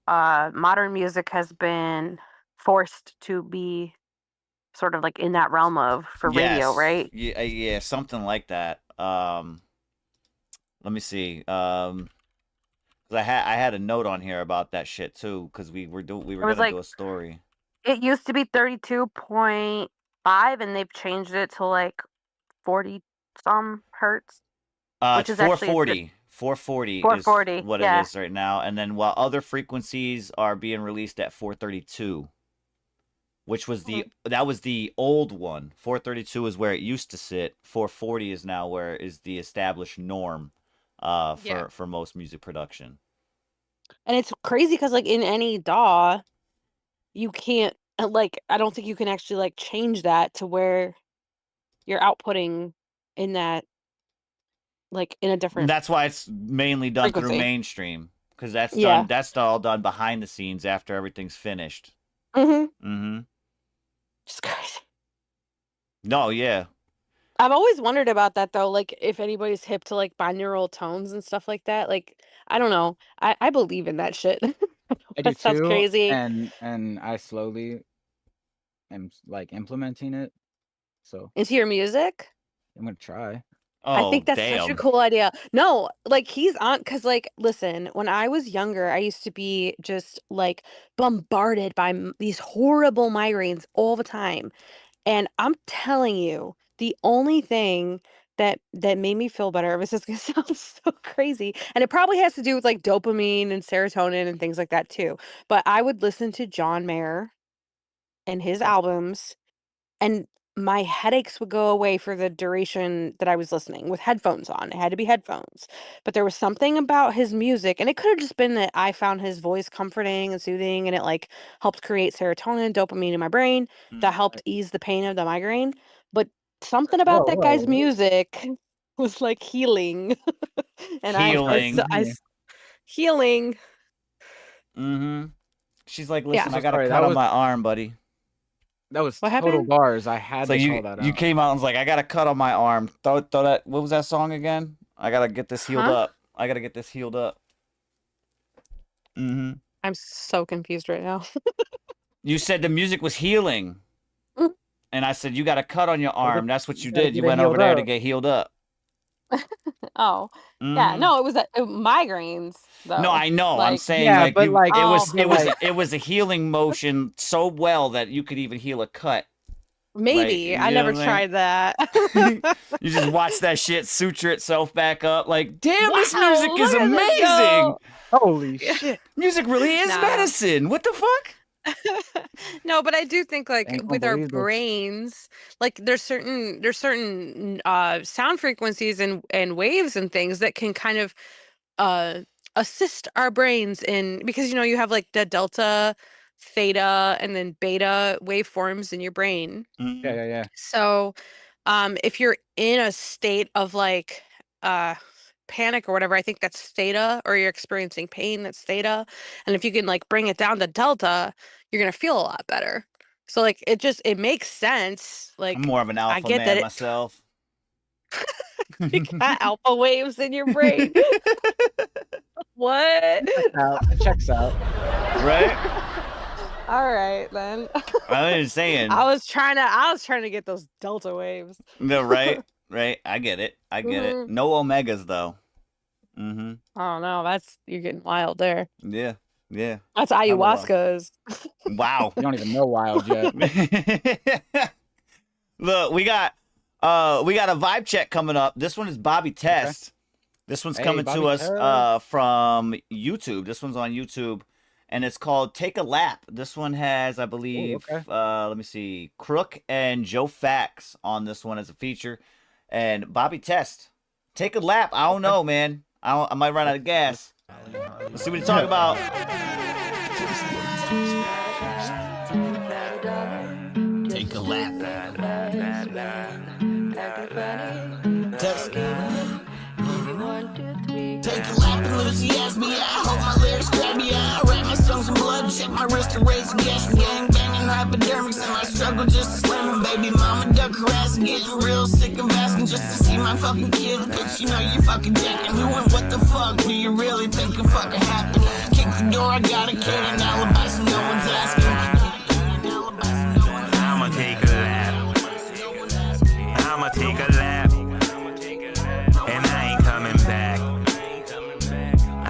modern music has been forced to be sort of like in that realm of for radio, Yes. right? Yeah, something like that. Let me see. 'Cause I had a note on here about that shit too, because we were It gonna was like do a story. it used to be 32.5 and they've changed it to like 40 some hertz. which It's is actually 440. 440 440, is what yeah. it is right now. And then while other frequencies are being released at 432, which was that was the old one. 432 is where it used to sit. 440 is now where is the established norm for most music production. And it's crazy because like in any DAW, you can't like I don't think you can actually like change that to where you're outputting in that like in a different That's why it's mainly done through frequency. mainstream, because that's Yeah. done. That's all done behind the scenes after everything's finished. Mm-hmm. Just crazy. No, yeah. I've always wondered about that though, like if anybody's hip to like binaural tones and stuff like that. Like I don't know. I believe in that shit. I do That sounds too, crazy. and I slowly am like implementing it. So Into your music? I'm gonna try. I think that's such a cool idea. No, like he's on because like listen, when I was younger, I used to be just like bombarded by these horrible migraines all the time. And I'm telling you, the only thing that made me feel better, this is gonna sound so crazy, and it probably has to do with like dopamine and serotonin and things like that too. But I would listen to John Mayer and his albums, and my headaches would go away for the duration that I was listening with headphones on. It had to be headphones. But there was something about his music, and it could have just been that I found his voice comforting and soothing, and it like helped create serotonin, dopamine in my brain that helped ease the pain of the migraine. But something about that guy's music was like healing. And healing. Mm-hmm. She's like, Yeah. listen, So I got a sorry, cut that on was- my arm, buddy. That was What total happened? bars. I had So to you call that you out. came out and was like, I got a cut on my arm. Throw that. What was that song again? I gotta get this healed Huh? up. I gotta get this healed up. Mm-hmm. I'm so confused right now. You said the music was healing, Mm. and I said you got a cut on your arm. That's what you gotta did. You get it went over healed there to up. get healed up. Oh. Yeah, Mhm. no, it was migraines though. No, I know. I'm Like saying Yeah, like but you, like- it was a healing motion so well that you could even heal a cut. maybe. you I know never what I'm saying? tried that. You just watch that shit suture itself back up. Like, damn, this Wow, music is look at this amazing. go. Holy shit! Music really is Nah. medicine. What the fuck? No, but I do think like Ain't gonna with our believe this. brains, like there's certain sound frequencies and waves and things that can kind of assist our brains in because you know you have like the delta, theta, and then beta waveforms in your brain. Yeah. So, if you're in a state of like panic or whatever, I think that's theta, or you're experiencing pain, that's theta. And if you can like bring it down to delta, you're gonna feel a lot better. So like it makes sense. Like I'm more of an I alpha get man that myself. you got alpha waves in your brain. What? It checks out. Right? All right then. I was saying. I was trying to get those delta waves. No, right? Right. I get it. it. Mhm. No omegas though. Mm-hmm. Oh no, you're getting wild there. Yeah. Yeah. That's I'm a wild- ayahuasca's. Wow. You don't even know wild yet. Look, we got a vibe check coming up. This one is Bobby Test. This one's Hey, coming to Bobby us Test. from YouTube. This one's on YouTube, and it's called Take a Lap. This one has, I believe, okay. let me see, Crook and Joe Fax on this one as a feature, and Bobby Test. Take a lap. I don't know, man. I might run out of gas. Let's see what you talk about. Take a lap. Take a lap and lose the ass me. I hope my lyrics grab me. I wrap my songs in blood. Check my wrist to raise the gas. Gang banging hypodermics and my struggle just to slam him. Baby mama duck harassing. Getting real sick of asking just to see my fucking kids. Bitch, you know you fucking jacking. Who and what the fuck do you really think can fucking happen? Kick the door, I got a kid and alibi so no one's asking. I'ma take a lap. I'ma take a lap. And I ain't coming back.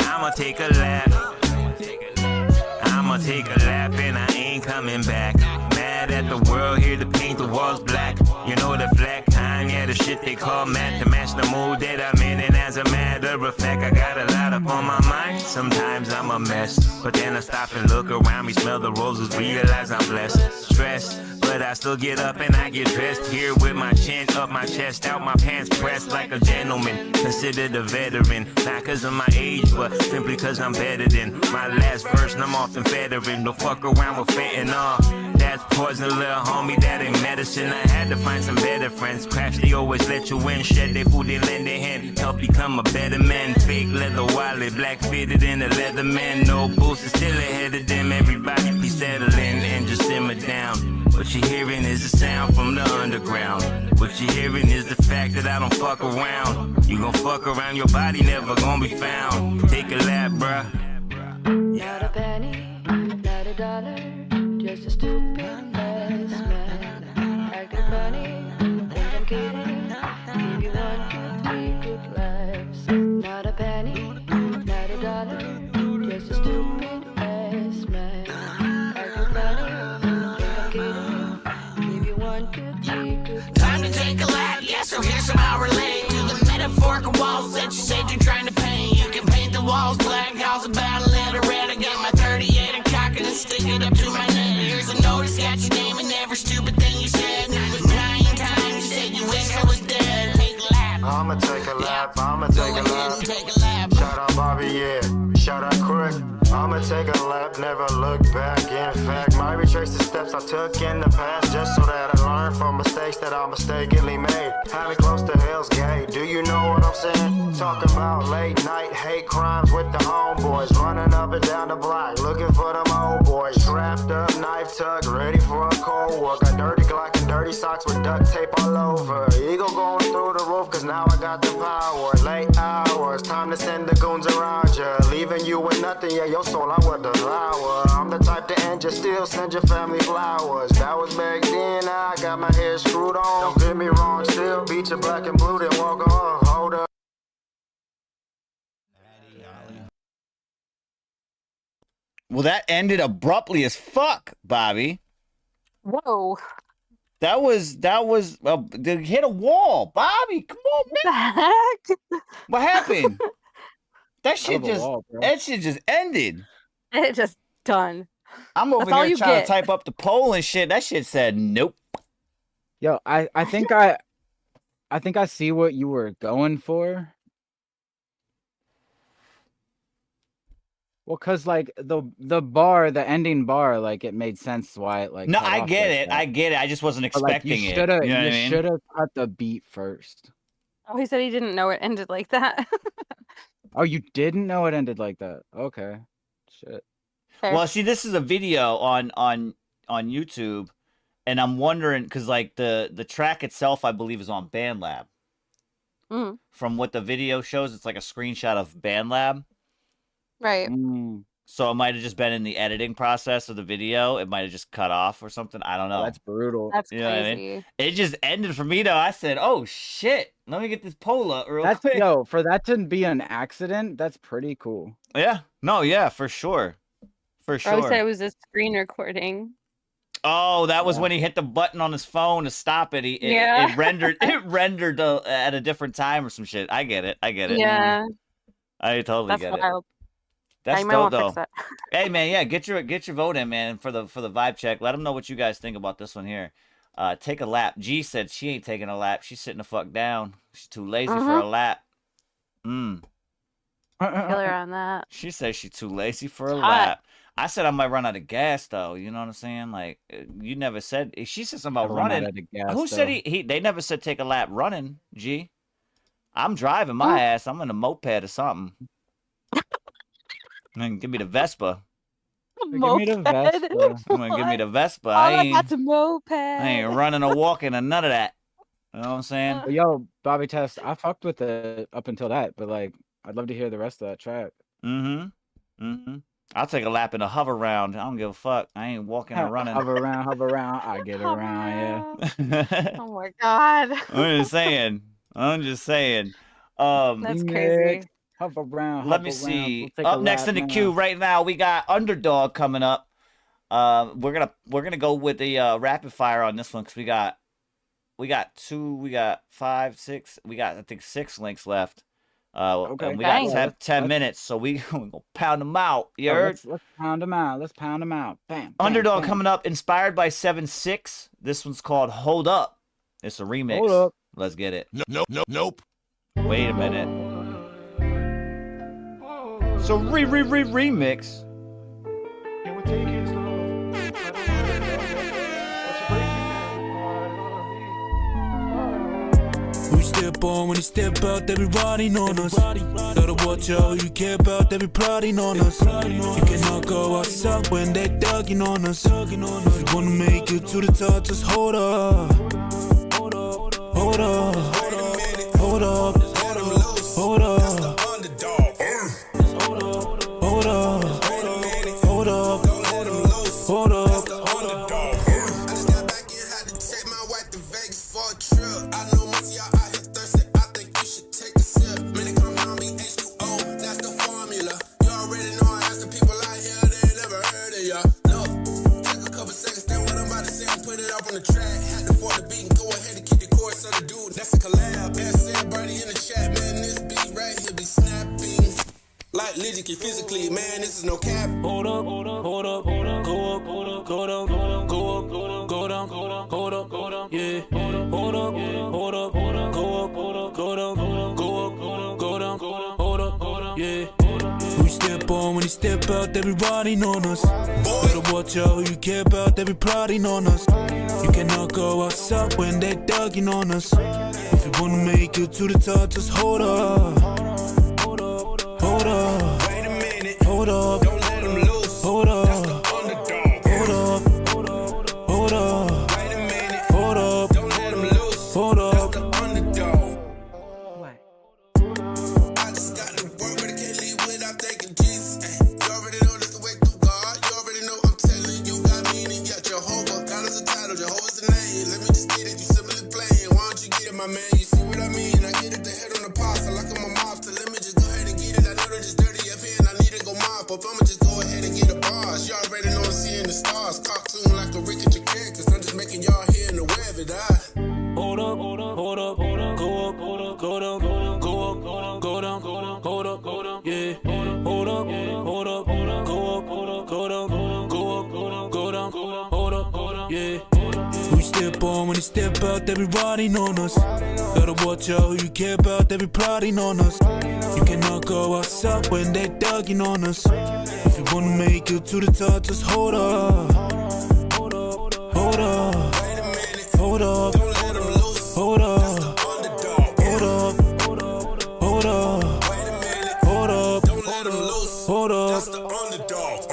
I'ma take a lap. I'ma take a lap and I ain't coming back. Mad at the world here to paint the walls black. You know the flat kind, yeah, the shit they call math to match the mood that I'm in. And as a matter of fact, I got a lot up on my mind. Sometimes I'm a mess, but then I stop and look around me, smell the roses, realize I'm blessed. Stressed, but I still get up and I get dressed here with my chin up, my chest out, my pants pressed like a gentleman. Considered a veteran, not cause of my age, but simply cause I'm better than my last verse. And I'm often veteran. Don't fuck around with fentanyl. That's poison, little homie, that ain't medicine. I had to find some better friends. Crash, they always let you in. Shed their food, they lend their hand. Help become a better man. Fake leather wallet, black fitted in a leather man. No boost, still ahead of them. Everybody be settling and just simmer down. What you hearing is the sound from the underground. What you hearing is the fact that I don't fuck around. You gon' fuck around, your body never gon' be found. Take a lap, bruh. Not a penny, not a dollar, just a stupid ass man. Acting funny, think I'm kidding. Give you 1, 2, 3 good lives. Not a penny, not a dollar, just a stupid ass man. Acting funny, think I'm kidding. Give you 1, 2, 3 good. Time to take a lap, yeah, so here's some how relate to the metaphorical walls that you said you're trying to paint. You can paint the walls black, house a battle letter red. I got my 38 and cock and stick it up to my neck. Here's a notice, got your name and every stupid thing you said. 9 times you said you wish I was dead. Take a lap. I'ma take a lap, I'ma take a lap. Shout out Bobby, yeah. Shout out Crook. I'ma take a lap, never look back. In fact, might retrace the steps I took in the past, just so that I learn from mistakes that I mistakenly made. Having close to Hell's Gate, do you know what I'm saying? Talking about late night hate crimes with the homeboys, running up and down the block, looking for them old boys. Strapped up, knife tucked, ready for a cold war. Got dirty Glock and dirty socks with duct tape all over. Eagle going through the roof, cause now I got the power. Late hours, time to send the goons around ya. Leaving you with nothing, yeah, your soul I would devour. I'm the type to end you, still send your family flowers. That was back then, now I got my hair screwed on. Don't get me wrong, still beat you black and blue, then walk on. Hold up. Well, that ended abruptly as fuck, Bobby. Whoa. That was they hit a wall, Bobby. Come on, man. What the heck? What happened? That shit That shit just ended. It just done. I'm over That's all here you trying get. to type up the poll and shit. That shit said nope. Yo, I think I see what you were going for. Well, cause like the ending bar, like it made sense why it like. No, cut I off get like it. that. I get it. I just wasn't But, like, expecting you it. shoulda, You know what I mean? should have cut the beat first. Oh, he said he didn't know it ended like that. Oh, you didn't know it ended like that? Okay, shit. Well, see, this is a video on YouTube, and I'm wondering because like the track itself, I believe, is on BandLab. Mhm. From what the video shows, it's like a screenshot of BandLab. Right. So it might have just been in the editing process of the video. It might have just cut off or something. I don't know. That's brutal. That's You know what I mean? crazy. It just ended for me though. I said, "Oh shit, let me get this poll up real That's quick." yo, for that to be an accident, that's pretty cool. Yeah. No. Yeah. For sure. For Or we said it sure. was a screen recording. Oh, that was when he hit the button on his phone to stop it. Yeah. It rendered at a different time or some shit. I get it. I get it. Yeah. I totally That's get wild. it. That's you might dope want to though. fix that. Hey man, yeah, get your vote in, man, for the vibe check. Let them know what you guys think about this one here. Take a lap. G said she ain't taking a lap. She's sitting the fuck down. She's too lazy for a lap. Killer on that. She says she's too lazy for a Hot. lap. I said I might run out of gas though. You know what I'm saying? Like you never said. She said something about I run out running. of gas, Who said though. he? They never said take a lap running. G. I'm driving my ass. I'm in a moped or something. Man, give me the Vespa. Give me the Vespa. I'm gonna give me the Vespa. All I I got's ain't, a moped. I ain't running or walking or none of that. You know what I'm saying? But yo, Bobby Test, I fucked with it up until that, but like, I'd love to hear the rest of that track. I'll take a lap in a hover round. I don't give a fuck. I ain't walking or running. Hover around, I get around, yeah. Oh my god. I'm just saying. That's crazy. Hover around. Let me hover see. around, we'll take a Up next lap in the now. queue right now, we got Underdog coming up. We're gonna go with the rapid fire on this one because we got We got 2. We got 5, 6. We got I think 6 links left. Okay. And we got Dang. 10 minutes, so we gonna pound them out. You heard? Let's pound them out. Let's pound them out. Bam. Underdog bam. coming up, inspired by 7-6. This one's called Hold Up. It's a remix. Hold up. Let's get it. Nope. Wait a minute. So remix. We step on when you step out, everybody on us. Gotta watch out who you care about, they be plotting on us. You cannot go outside when they dogging on us. If you wanna make it to the top, just hold up. Hold up. Hold up. Hold up. Hold up. Hold up. Hold up. Like lyrically, physically, man, this is no cap. Hold up, hold up, hold up, hold up, go up, hold up, go down, go up, go up, go down, hold up, go down, yeah. Hold up, hold up, hold up, go up, go down, go up, go down, hold up, yeah. We step on when you step out, they be riding on us. Gotta watch out who you care about, they be plotting on us. You cannot go outside when they dogging on us. If you wanna make it to the top, just hold up. Hold up. Wait a minute. Hold up. Don't let them loose. Hold up. That's the underdog. Hold up. Hold up. Wait a minute. Hold up. Don't let them loose. Hold up. That's the underdog. I just got to work, but I can't leave without thanking Jesus. Ay, you already know this the way through God. You already know I'm telling you got meaning. Yeah, Jehovah. God is a title. Jehovah's the name. Let me just get it. You simply playing. Why don't you get it, my man? You see what I mean? I get it the head on the pasta. Like I'm a mobster. Let me just go ahead and get it. I know that it's dirty up here and I need to go mop up. I'ma just go ahead and get a bars. You already know I'm seeing the stars. Cartoon like a Ricky characters. I'm just making y'all here and aware of it. Hold up, hold up, hold up, hold up, go up, go down, go up, go down, hold up, yeah. Hold up, hold up, go up, go down, go down, hold up, yeah. We step on when you step out, they be riding on us. Gotta watch out who you care about, they be plotting on us. You cannot go outside when they dogging on us. If you wanna make it to the top, just hold up. Hold up. Wait a minute. Hold up. Don't let them loose. Hold up. That's the underdog. Hold up. Hold up. Wait a minute. Hold up. Don't let them loose. Hold up. That's the underdog.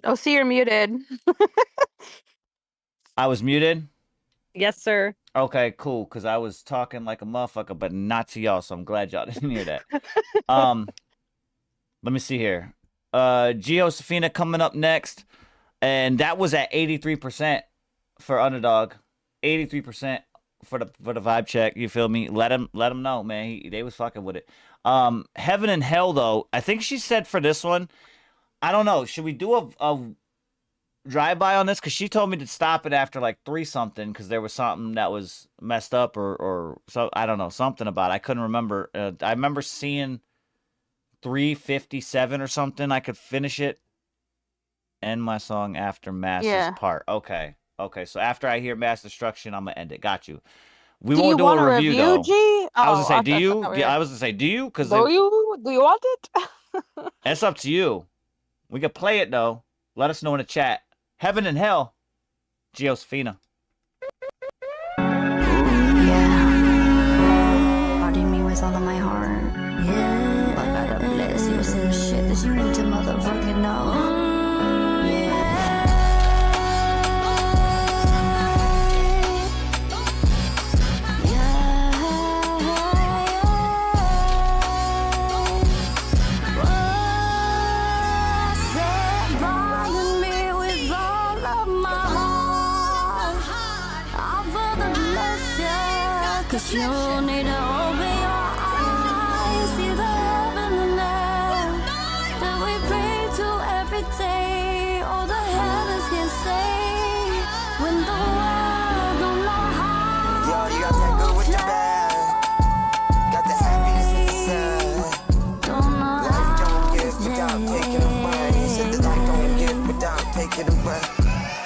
Oh, see, you're muted. I was muted. Yes, sir. Okay, cool. Because I was talking like a motherfucker, but not to y'all. So I'm glad y'all didn't hear that. Let me see here. Josefina coming up next, and that was at 83% for Underdog. 83% for the vibe check. You feel me? Let him know, man. They was fucking with it. Heaven and Hell though. I think she said for this one. I don't know. Should we do a drive-by on this? Because she told me to stop it after like 3 something because there was something that was messed up or so. I don't know. Something about it. I couldn't remember. I remember seeing 3:57 or something. I could finish it. End my song after Mass's part. Okay. So after I hear Mass Destruction, I'm going to end it. Got you. We won't do a review though. G? I was Oh, going to say, do you? thought we Yeah, were- I was going to say, do you? Because Do you want it? it's up to you. We can play it though. Let us know in the chat. Heaven and Hell, Josefina. Parting me with all of my heart. Yeah. I gotta bless you with some shit that you need to motherfucking know. Yeah. Cause you need to open your eyes, see the heaven and earth that we pray to every day. All the heavens can say when the world don't know how. Yo, you got that good with the bad. Got the happiness with the sad. Life don't give without taking away. Said that I don't give without taking away.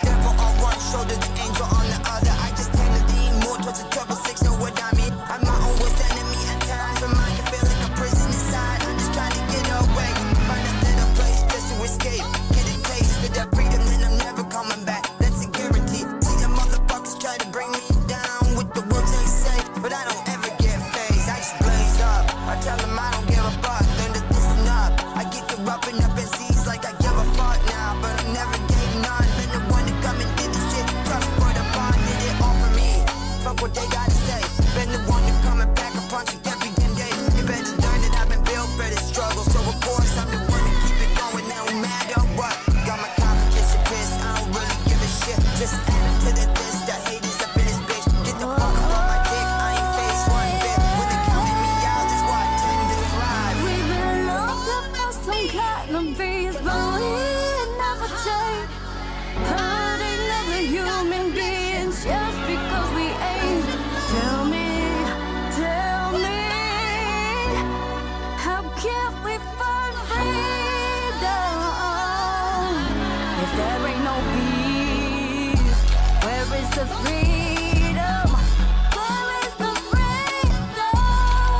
Devil on one shoulder, the angel on the other. I just tend to lean more towards the 6, know what I mean? I'm my own worst enemy at times. My mind can feel like a prison inside. I'm just trying to get away. Find a little place just to escape. Get a taste of that freedom, then I'm never coming back. That's a guarantee. See the motherfuckers try to bring me down with the words they say, but I don't ever get phased. I just blaze up. I tell them I don't give a fuck. Learn to listen up. I get to rubbing up and seas like I give a fuck now, but I never gave none. Been the one to come and did the shit just for the bond. Did it all for me. Fuck what they gotta say. Been the one to come and back a punch every damn day. You better learn that I've been built for this struggle, so of course I'm the one to keep it going. Now no matter what, got my competition pissed. I don't really give a shit. Just add them to the list. The haters up in this bitch. Get the fuck up on my dick. I ain't faced one bit. When they counting me out, that's why I tend to thrive. We've been locked up for some cannabis, but we never take hurting other human beings just because we ain't. Tell me, how can we find freedom if there ain't no peace? Where is the freedom? Where is the freedom?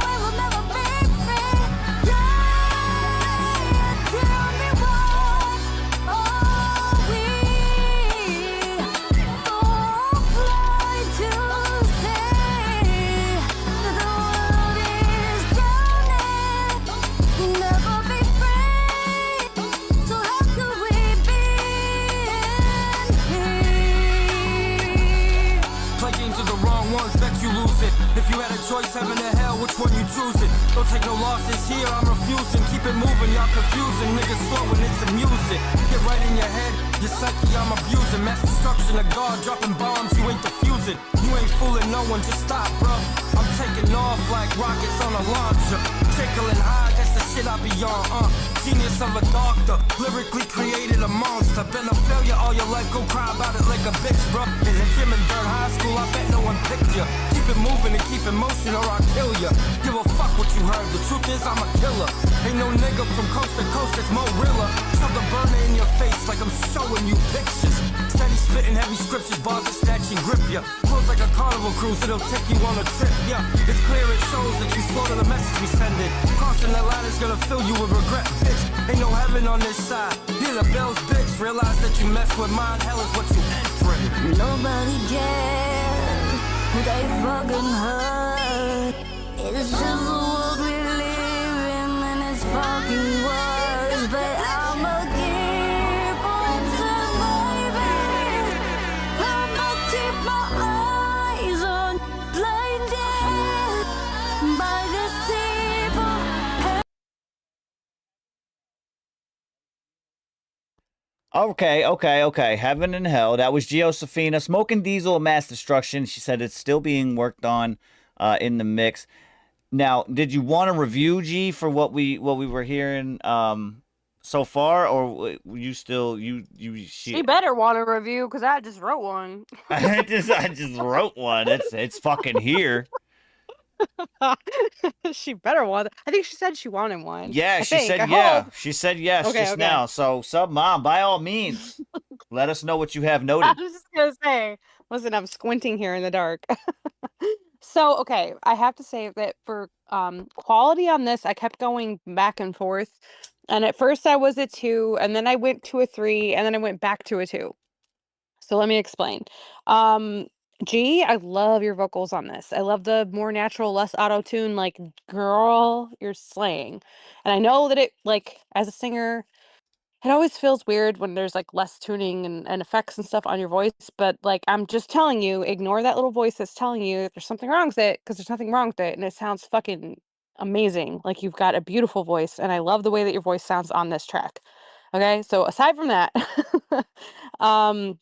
We will never be free. Yeah, tell me what are we blind to see that the world is drowning, never be free. So how could we be in here? Play games with the wrong ones, bet you lose it. If you had a choice, heaven or hell, which one you choosing? Don't take no losses here, I'm refusing. Keep it moving, y'all confusing. Niggas slowing, it's amusing. Get right in your head, your psyche I'm abusing. Mass destruction of God, dropping bombs, you ain't defusing. You ain't fooling no one, just stop, bro. I'm taking off like rockets on a launcher. Tickling high, that's the shit I be on, Genius of a doctor, lyrically created a monster. Been a failure all your life, go cry about it like a bitch, bro. In the gym in Bird High School, I bet no one picked ya. Keep it moving and keep in motion or I'll kill ya. Give a fuck what you heard, the truth is I'm a killer. Ain't no nigga from coast to coast that's more realer. Shove the burner in your face like I'm showing you pictures. Steady spitting heavy scriptures, bars that snatch and grip ya. Close like a carnival cruise, it'll take you on a trip, yeah. It's clear it shows that you slow to the message we sending. Crossing that line is gonna fill you with regret, bitch. Ain't no heaven on this side. Hear the bells, bitch. Realize that you mess with mine. Hell is what you entering. Nobody cares, they fucking hurt. It's just the world we live in and it's fucking worse. But I'ma keep on surviving. I'ma keep my eyes on blinded by this evil. Okay. Heaven and Hell. That was Geosafina. Smoking Diesel, Mass Destruction. She said it's still being worked on in the mix. Now, did you want a review, G, for what we were hearing so far, or you still She better want a review because I just wrote one. I just wrote one. It's fucking here. She better want. I think she said she wanted one. Yeah, I she think. said I yeah. hope. She said yes Okay, just okay. now. So, sub mom, by all means, let us know what you have I noted. was just gonna say, listen, I'm squinting here in the dark. So, okay, I have to say that for quality on this, I kept going back and forth. And at first I was a 2, and then I went to a 3, and then I went back to a 2. So let me explain. Um, G, I love your vocals on this. I love the more natural, less auto-tune, like, girl, you're slaying. And I know that it, like, as a singer, it always feels weird when there's like less tuning and effects and stuff on your voice, but like I'm just telling you, ignore that little voice that's telling you that there's something wrong with it because there's nothing wrong with it, and it sounds fucking amazing. Like you've got a beautiful voice, and I love the way that your voice sounds on this track. Okay, so aside from that, um,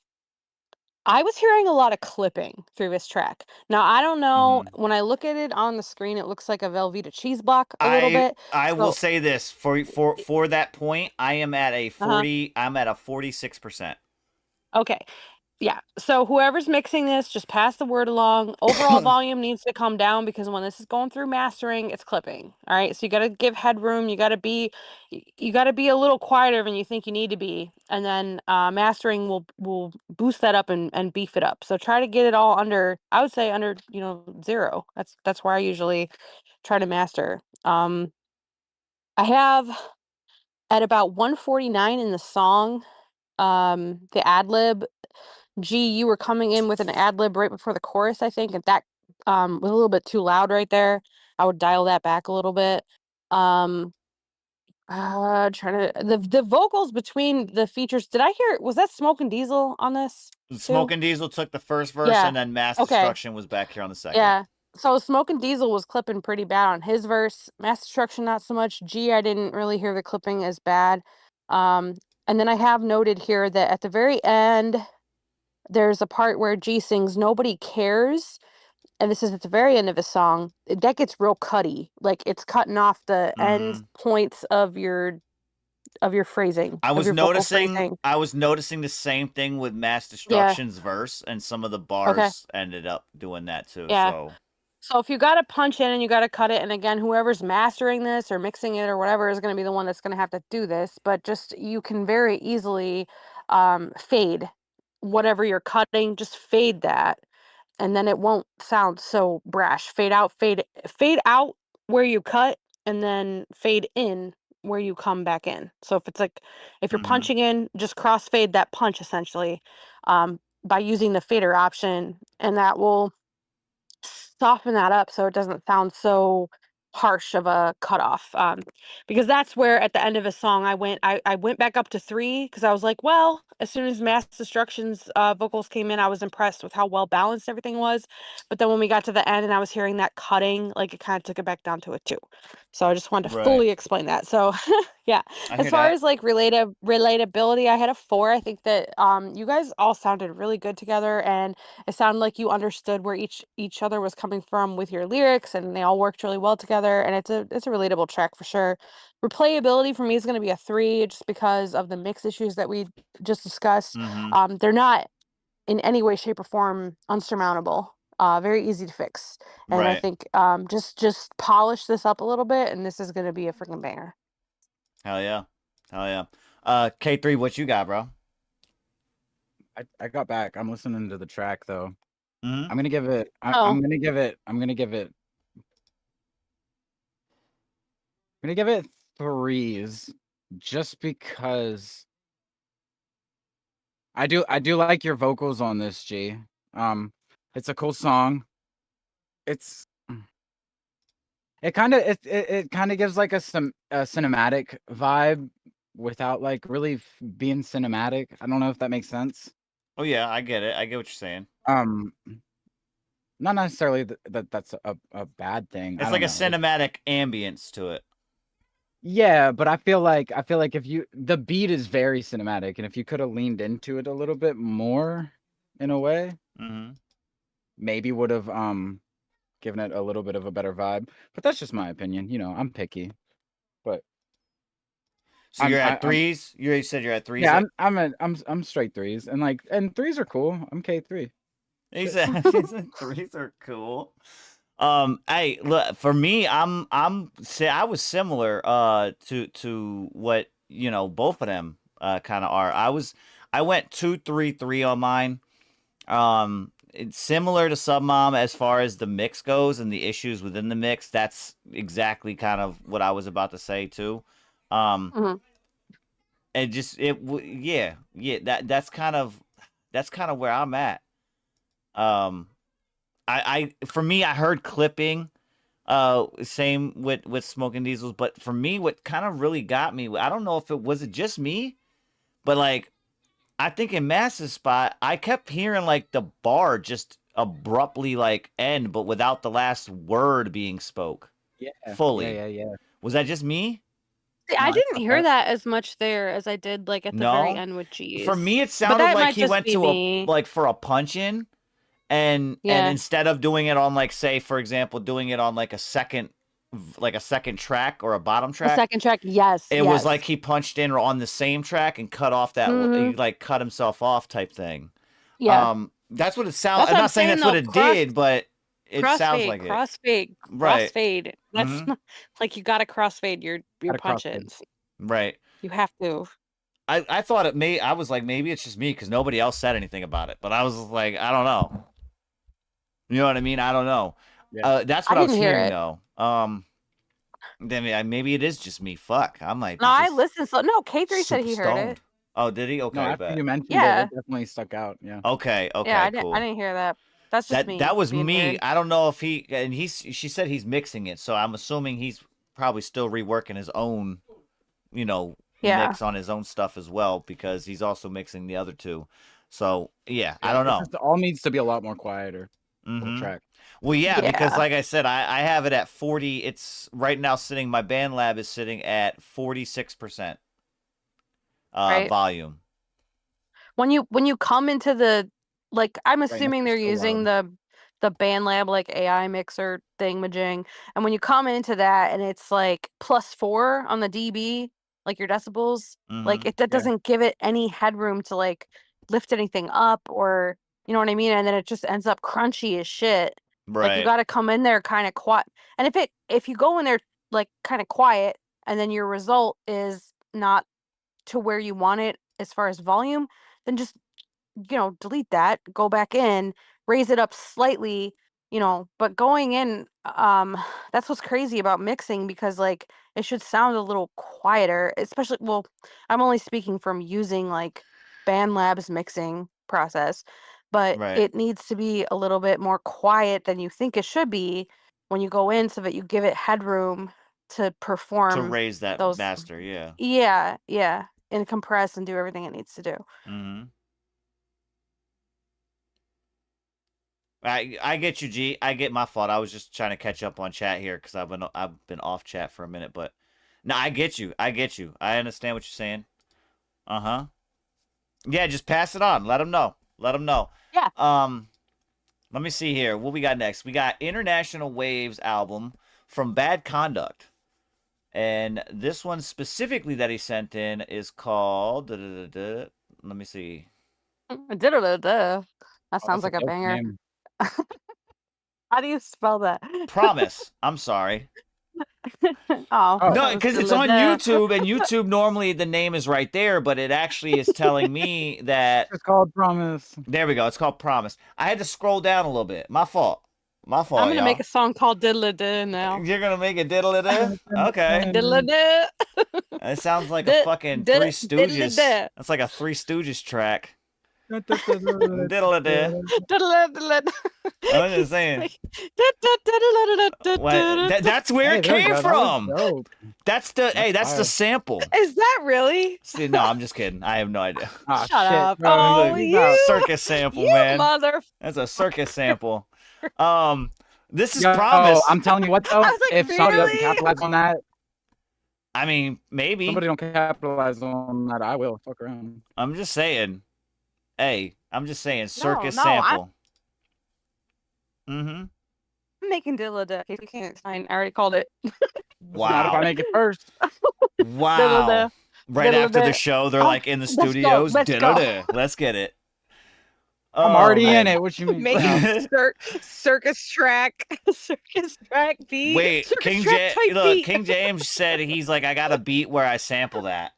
I was hearing a lot of clipping through this track. Now, I don't know, Mhm. when I look at it on the screen, it looks like a Velveeta cheese block a little I bit. I will So, say this for that point, I am at a uh-huh. 46%. Okay. Yeah. So whoever's mixing this, just pass the word along. Overall volume needs to come down because when this is going through mastering, it's clipping. All right. So you got to give headroom. You got to be a little quieter than you think you need to be, and then mastering will boost that up and beef it up. So try to get it all under. I would say under 0. That's where I usually try to master. I have at about 149 in the song. The ad lib. G, you were coming in with an ad lib right before the chorus, I think, and that was a little bit too loud right there. I would dial that back a little bit. Um, trying to the vocals between the features. Did I hear? Was that Smoke and Diesel on this Smoke too? and Diesel took the first verse, Yeah. and then Mass Okay. Destruction was back here on the second. Yeah. So Smoke and Diesel was clipping pretty bad on his verse. Mass Destruction not so much. G, I didn't really hear the clipping as bad. Um, and then I have noted here that at the very end, there's a part where G sings "Nobody Cares," and this is at the very end of a song. That gets real cutty, like it's cutting off the end Mhm. points of your phrasing, I of was your vocal noticing phrasing. I was noticing the same thing with Mass Yeah. Destruction's verse, and some of the Okay. bars ended up doing that too. Yeah. So So if you got to punch in and you got to cut it, and again, whoever's mastering this or mixing it or whatever is going to be the one that's going to have to do this. But just you can very easily fade whatever you're cutting. Just fade that, and then it won't sound so brash. Fade out where you cut, and then fade in where you come back in. So if you're Mhm. punching in, just crossfade that punch essentially by using the fader option, and that will soften that up so it doesn't sound so harsh of a cutoff. Because that's where at the end of a song I went back up to 3 because I was like, well, as soon as Mass Destruction's vocals came in, I was impressed with how well balanced everything was. But then when we got to the end and I was hearing that cutting, like it kind of took it back down to a 2. So I just wanted to Right. fully explain that. So yeah. I As hear far that. as like relatability, I had a 4. I think that you guys all sounded really good together, and it sounded like you understood where each other was coming from with your lyrics, and they all worked really well together. And it's a relatable track for sure. Replayability for me is going to be a 3, just because of the mix issues that we just discussed. Mhm. They're not in any way, shape, or form unsurmountable. Very easy to fix, and I Right. think just polish this up a little bit, and this is going to be a freaking banger. Hell yeah. Hell yeah. K3, what you got, bro? I got back. I'm listening to the track though. Mhm. I'm gonna give it. Oh. I'm gonna give it. I'm gonna give it 3s, just because I do like your vocals on this, G. It's a cool song. It's it kind of gives like a cinematic vibe without like really being cinematic. I don't know if that makes sense. Oh yeah, I get it. I get what you're saying. Not necessarily that's a bad thing. It's I like don't a know. cinematic ambience to it. Yeah, but I feel like if the beat is very cinematic, and if you could have leaned into it a little bit more, in a way, Mhm. maybe would have given it a little bit of a better vibe. But that's just my opinion. I'm picky, but So you're at 3s? You already said you're at 3s? yeah, I'm straight 3s, and 3s are cool. I'm K3. He said 3s are cool. Hey, look, for me, I was similar to what, both of them kind of are. I went 2-3-3 on mine. It's similar to Submom as far as the mix goes and the issues within the mix. That's exactly kind of what I was about to say too. Mhm. And just yeah, that's kind of where I'm at. For me, I heard clipping, same with Smoking Diesels, but for me, what kind of really got me, I don't know if it was just me, but like, I think in Mass's spot, I kept hearing like the bar just abruptly like end, but without the last word being spoke Yeah, fully. yeah. Was that just me? I No, didn't got hear that. that as much there as I did like at the very No? end with G's. For me, it But sounded that like might he just went be to a me. like for a punch in, and Yeah. instead of doing it on like say for example doing it on like a second track or a bottom The track, second track, yes, it was yes. like he punched in on the same track and cut off that he Mhm. like cut himself off type thing. Yeah. That's what it sounds. That's I'm what I'm not saying saying that's what though. it did, but it sounds Crossfade, like it. crossfade, Right. crossfade. That's Mhm. not, like you gotta crossfade your Gotta crossfade. punch-ins. Right. You have to. I thought it may. I was like maybe it's just me because nobody else said anything about it. But I was like I don't know. You know what I mean? I don't know. Yeah. That's I what I was didn't hear hearing it. though. Then maybe it is just me. Fuck, I might be No, I just listened. So no, K3 said super he heard stoned. it. Oh, did he? No, Okay, after bet. you mentioned Yeah. it definitely stuck out. Yeah. Okay, Yeah, okay, cool. I didn't hear that. That's just me. That was being me. weird. I don't know if she said he's mixing it, so I'm assuming he's probably still reworking his own, Yeah. mix on his own stuff as well because he's also mixing the other two. So yeah, I don't know. It all needs to be a lot more quieter. Mhm. Track. Well, yeah, because Yeah. like I said, I have it at 40. It's right now sitting. My band lab is sitting at 46% Right. volume. When you come into the I'm next assuming to they're so using the BandLab like AI mixer thingamajig, and when you come into that and it's like +4 on the dB, like your decibels, like Mhm. that Yeah. doesn't give it any headroom to like lift anything up or you know what I mean, and then it just ends up crunchy as shit. Like you Right. got to come in there kind of quiet, and if you go in there like kind of quiet, and then your result is not to where you want it as far as volume, then just delete that, go back in, raise it up slightly, but going in, that's what's crazy about mixing because like it should sound a little quieter, especially well, I'm only speaking from using like BandLab's mixing process, but Right. it needs to be a little bit more quiet than you think it should be when you go in so that you give it headroom to To perform raise that those master, yeah. yeah, and compress and do everything it needs to do. Mhm. I get you, G. I get my fault. I was just trying to catch up on chat here because I've been off chat for a minute, but no, I get you. I get you. I understand what you're saying. Uh-huh. Yeah, just pass it on. Let them know. Let them know. Yeah. Let me see here. What we got next? We got International Waves album from Bad Conduct. And this one specifically that he sent in is called Let me see. That sounds like a dope banger. name. How do you spell that? Promise. I'm sorry. Oh, No, because it's on YouTube, and YouTube normally the name is right there, but it actually is telling me that It's called Promise. there we go. It's called Promise. I had to scroll down a little bit. My fault. My fault. I'm gonna make y'all. a song called Diddle-a-doo now. You're gonna make a diddle-a-doo? Okay. Diddle-a-doo. It sounds like a fucking Three Stooges. diddle-a-doo. That's like a Three Stooges track. Diddle-a-doo. Diddle-a-doo. I'm just saying. That's where Hey, it there we came go. That was from. dope. That's the sample. Is that really? See, no, I'm just kidding. I have no idea. Ah, Shut shit, up. bro. Oh, Look, you, Circus sample, you man. mother. That's a circus sample. This is Yo, Promise. I'm telling you what though, I was like, if somebody doesn't really? capitalize on that, I mean, maybe. somebody don't capitalize on that, I will. Fuck around. I'm just saying. Hey, I'm just saying circus no, sample. Mm-hmm. I'm making diddle-a-doo. If you can't sign, I already called it. Not if Wow. I make it first. Wow. Diddle-a-doo. Right after the Diddle-a-doo. show, they're Oh, like in the let's go, studios. let's go. Diddle-a-doo. Let's get it. I'm Oh, already man. in it. What you mean? Making circus track beat. Wait, circus King track type look, beat. King James said he's like, I got a beat where I sample that.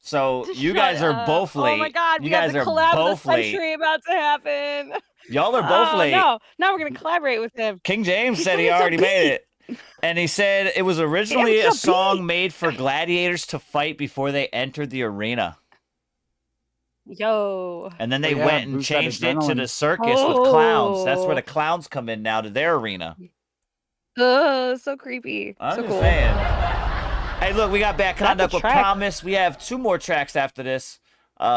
So you Shut guys are up. both late. Oh my god, you we have guys the are collab of both the late. century about to happen. Y'all are both Oh late. no, now we're gonna collaborate with him. King James He said said he it's a already made beat. it. And he said it was originally It's a a song beat. made for gladiators to fight before they entered the arena. Yo. And then they yeah, went and boost that changed it to the adrenaline. circus with clowns. That's where Oh. the clowns come in now to their arena. So creepy. I'm so just cool. saying. Hey, look, we got Bad That's a Conduct with track. Promise. We have 2 more tracks after this.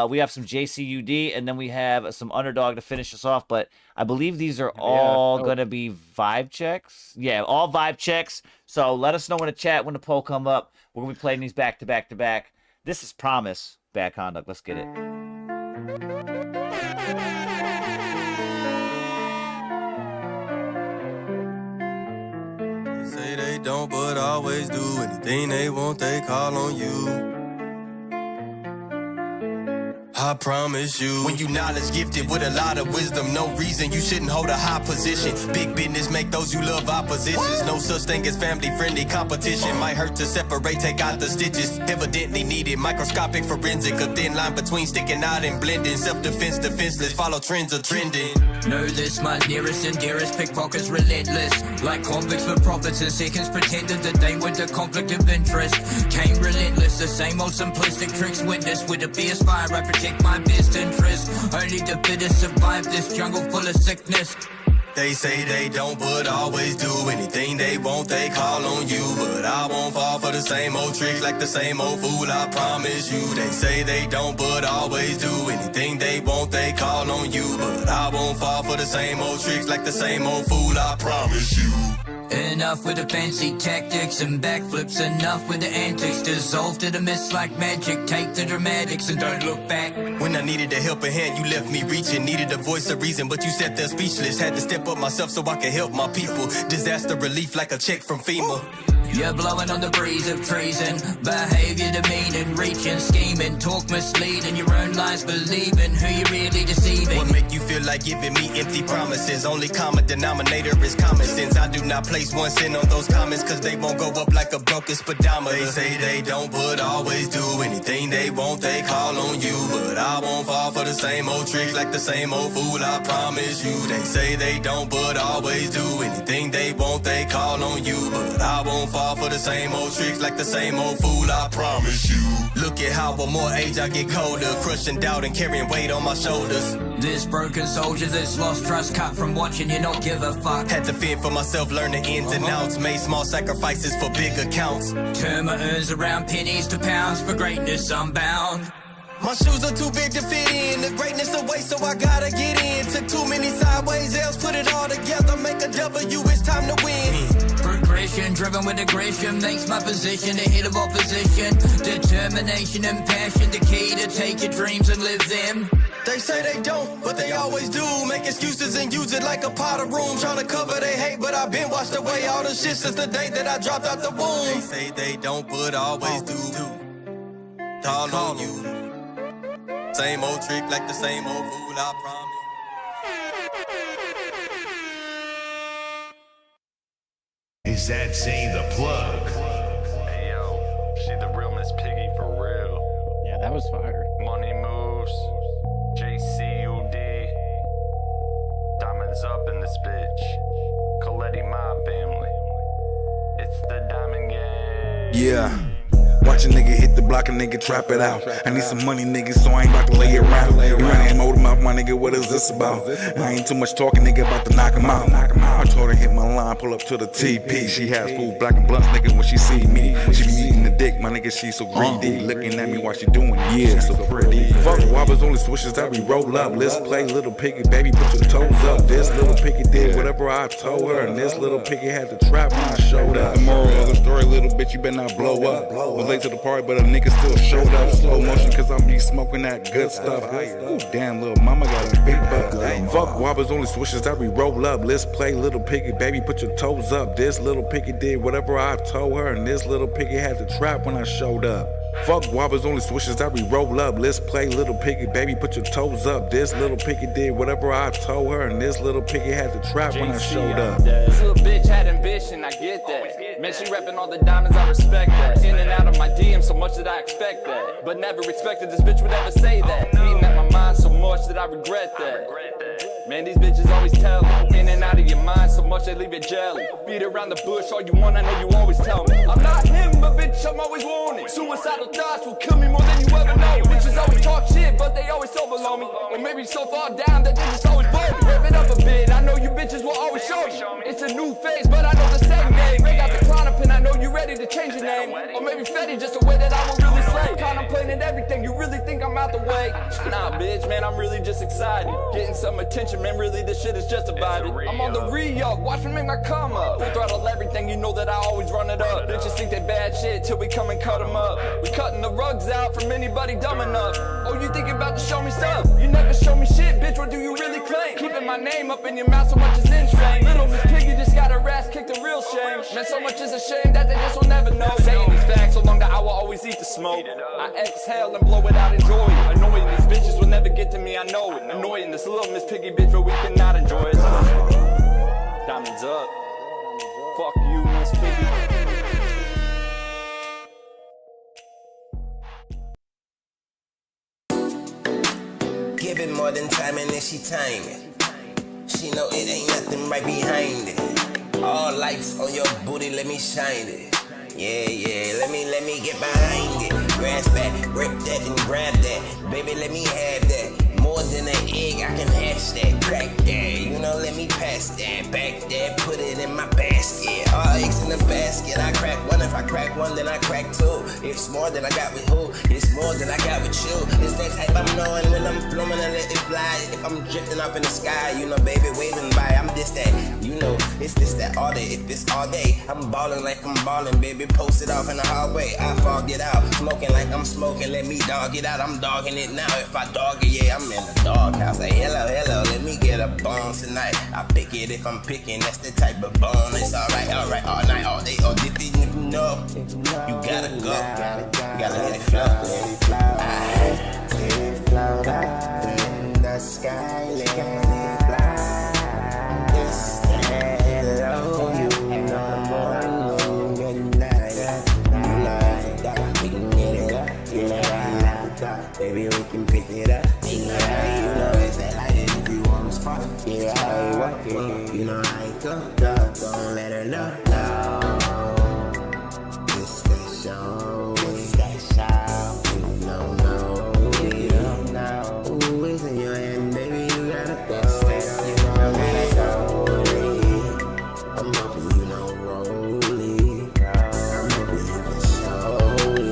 We have some JCUD, and then we have some Underdog to finish us off. But I believe these are all going to be vibe checks. Yeah, all vibe checks. So let us know in the chat when the poll come up. We're going to be playing these back to back to back. This is Promise, Bad Conduct. Let's get it. Say they don't, but always do anything they want, they call on you. I promise you. When you knowledge gifted with a lot of wisdom, no reason you shouldn't hold a high position. Big business make those you love oppositions. No such thing as family-friendly competition. Might hurt to separate, take out the stitches. Evidently needed microscopic forensic. A thin line between sticking out and blending. Self-defense, defenseless, follow trends of trending. Know this, my nearest and dearest pickpockets relentless. Like convicts for profits and seconds pretended that they were the conflict of interest. Came relentless, the same old simplistic tricks witnessed. With a fierce fire I protect my best interest. Only the fittest survive this jungle full of sickness. They say they don't, but always do anything they want, they call on you. But I won't fall for the same old tricks like the same old fool, I promise you. They say they don't, but always do anything they want, they call on you. But I won't fall for the same old tricks like the same old fool, I promise you. Enough with the fancy tactics and backflips. Enough with the antics. Dissolve to the mist like magic. Take the dramatics and don't look back. When I needed a helping hand, you left me reaching. Needed a voice of reason, but you sat there speechless. Had to step up myself so I could help my people. Disaster relief like a check from FEMA. You're blowing on the breeze of treason. Behavior demeaning, reaching, scheming. Talk misleading, your own lies believing. Who you really deceiving? What make you feel like giving me empty promises? Only common denominator is common sense. I do not place 1 cent on those comments, cause they won't go up like a broken speedometer. They say they don't, but always do anything they want, they call on you. But I won't fall for the same old tricks like the same old fool, I promise you. They say they don't, but always do anything they want, they call on you. But I won't fall for the same old tricks like the same old fool, I promise you. Look at how with more age I get colder, crushing doubt and carrying weight on my shoulders. This broken soldier that's lost trust, cut from watching you not give a fuck. Had to fend for myself, learn the ins and outs, made small sacrifices for big accounts. Turn my earns around pennies to pounds, for greatness unbound. My shoes are too big to fit in, the greatness away, so I gotta get in. Took too many sideways L's, put it all together, make a W, it's time to win. Progression, driven with aggression, makes my position ahead of opposition. Determination and passion, the key to take your dreams and live them. They say they don't, but they always do. Make excuses and use it like a pot of room. Trying to cover their hate, but I've been washed away all the shit since the day that I dropped out the womb. They say they don't, but always do. Call on you. Same old trick like the same old fool, I promise. Is that saying the plug? Hey yo, she the real Miss Piggy for real. Yeah, that was fire. Money moves, JCUD, diamonds up in this bitch. Coletti Mob family, it's the Diamond Gang. Yeah. Watch a nigga hit the block, a nigga trap it out. I need some money, nigga, so I ain't about to lay it around. You ain't hold him out, my nigga, what is this about? I ain't too much talking, nigga, about to knock him out. I told her hit my line, pull up to the TP. She has food, black and blunts, nigga, when she see me. She be eating the dick, my nigga, she so greedy. Looking at me while she doing it, yeah, she so pretty. Fuck wobbles, only switches that we roll up. Let's play little piggy, baby, put your toes up. This little piggy did whatever I told her, and this little piggy had to trap when I showed up. The moral of the story, little bitch, you better not blow up. Was late to the party, but a nigga still showed up. Slow motion, cause I'm be smoking that good stuff. Ooh, damn, little mama got a big butt. Fuck wobbles, only switches that we roll up. Let's play little piggy, baby, put your toes up. This little piggy did whatever I told her, and this little piggy had to trap when I showed up. Fuck wobbles, only switches that we roll up. Let's play little piggy, baby, put your toes up. This little piggy did whatever I told her, and this little piggy had to trap when I showed up. This little bitch had ambition, I get that. Man, she reppin' all the diamonds, I respect that. In and out of my DM, so much that I expect that. But never expected this bitch would ever say that. Eating at my mind so much that I regret that. Man, these bitches always tell me. In and out of your mind so much they leave it jelly. Beat around the bush all you want, I know you always tell me. I'm not him, but bitch, I'm always wanted. Suicidal thoughts will kill me more than you ever know. Bitches always talk shit, but they always so below me. Or maybe so far down that they just always blow me. Rev it up a bit, I know you bitches will always show me. It's a new phase, but I know the same game. Break out the clown up and I know you ready to change your name. Or maybe Fetty, just a way that I will really slay. mind, I'm playing at everything. You really think I'm out the way? Nah, bitch, man, I'm really just excited. Getting some attention, man, really this shit is just about it. I'm on the re-up, watch me make my come up. Full throttle everything, you know that I always run it up. Bitches think they bad shit till we come and cut them up. We cutting the rugs out from anybody dumb enough. Oh, you think about to show me stuff? You never show me shit, bitch, what do you really claim? Keeping my name up in your mouth so much is insane. Little Miss Piggy just got her ass kicked a real shame. Man, so much is a shame that they just will never know. Saying these facts so long that I will always eat the smoke. I exhale and blow it out, enjoy it. Annoying, these bitches will never get to me, I know it. Annoying, this little Miss Piggy bitch, but we cannot enjoy it. Diamonds up. Fuck you, Miss Piggy. Give it more than time and then she time it. She know it ain't nothing right behind it. All lights on your booty, let me shine it. Yeah, let me get behind it. Grasp that, rip that and grab that. Baby, let me have that. More than an egg, I can hash that, crack that. You know, let me pass that, back that, put it in my basket. All eggs in the basket, I crack one. If I crack one, then I crack two. It's more than I got with who? It's more than I got with you. It's that type I'm knowing when I'm blooming and let it fly. If I'm drifting up in the sky, you know, baby, waving by. I'm this that, you know, it's this that all day. If it's all day, I'm balling like I'm balling, baby. Post it off in the hallway, I fog it out. Smoking like I'm smoking, let me dog it out. I'm dogging it now. If I dog it, yeah, I'm in the doghouse. Like, hello, let me get a bone tonight. I pick it if I'm picking, that's the type of bone. It's alright, all night, all day, all day. If you know, you gotta go. You gotta let it flow. Let it flow. Let it float up in the sky. Let it fly. Just hello, you know, morning, good night. You like that, we can get it up. You like that, baby, we can pick it up. You know it's that light if you want to spark. Yeah, I walk it. You know I go, don't let her know. It's that show. It's that show. You don't know. You don't know. Ooh, it's in your hand, baby. You gotta go. You know gotta go. I'm hoping you know rolling. I'm hoping you can show me.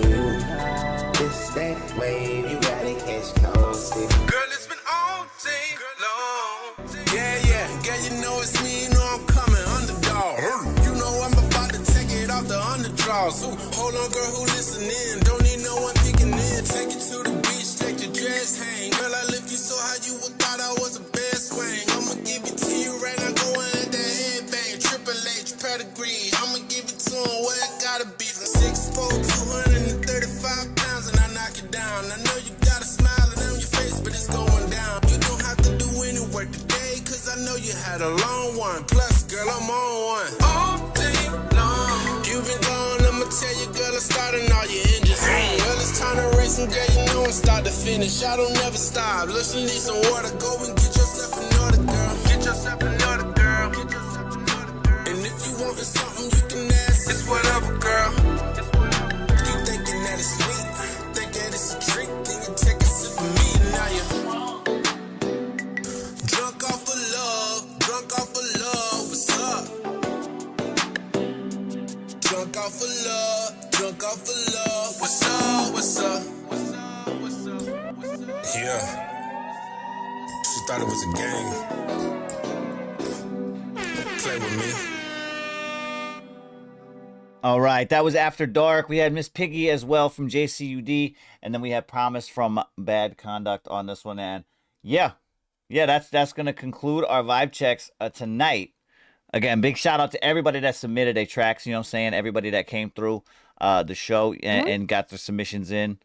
It's that wave. You gotta catch coasting. Girl, it's been all day long. Yeah, girl, you know it's me, you know I'm coming, underdog. You know I'm about to take it off the underdraws. Ooh, hold on, girl, who listening? Don't need no one peeking in. Take you to the beach, take your dress hang. Girl, I lift you so high you would thought I was a best swing. I'ma give it to you right now, go and let that headbang. Triple H pedigree, I'ma give it to him where it gotta be. From 6'4", 235 pounds, and I knock it down. I know you got a smile on your face, but it's going down. You don't have to do any work today, cause I know you had a long one. Plus, girl, I'm on one. All day long. You've been gone, I'ma tell you, girl, I'm starting all your engines. Well, it's time to race, and girl, you know I'm start to finish. I don't never stop. Listen, need some water, go and get yourself in order, girl. Get yourself in order, girl. And if you want something, you can ask. It's whatever, girl. You thinking that it's sweet, think that it's a treat, then you take a sip of me, and now you're drunk off of love, what's up? Drunk off of love, what's up? Yeah, she thought it was a game. Play with me. All right, that was After Dark. We had Miss Piggy as well from JCUD, and then we had Promise from Bad Conduct on this one. And yeah, that's gonna conclude our vibe checks tonight. Again, big shout out to everybody that submitted their tracks. You know what I'm saying? Everybody that came through the show and got their submissions in.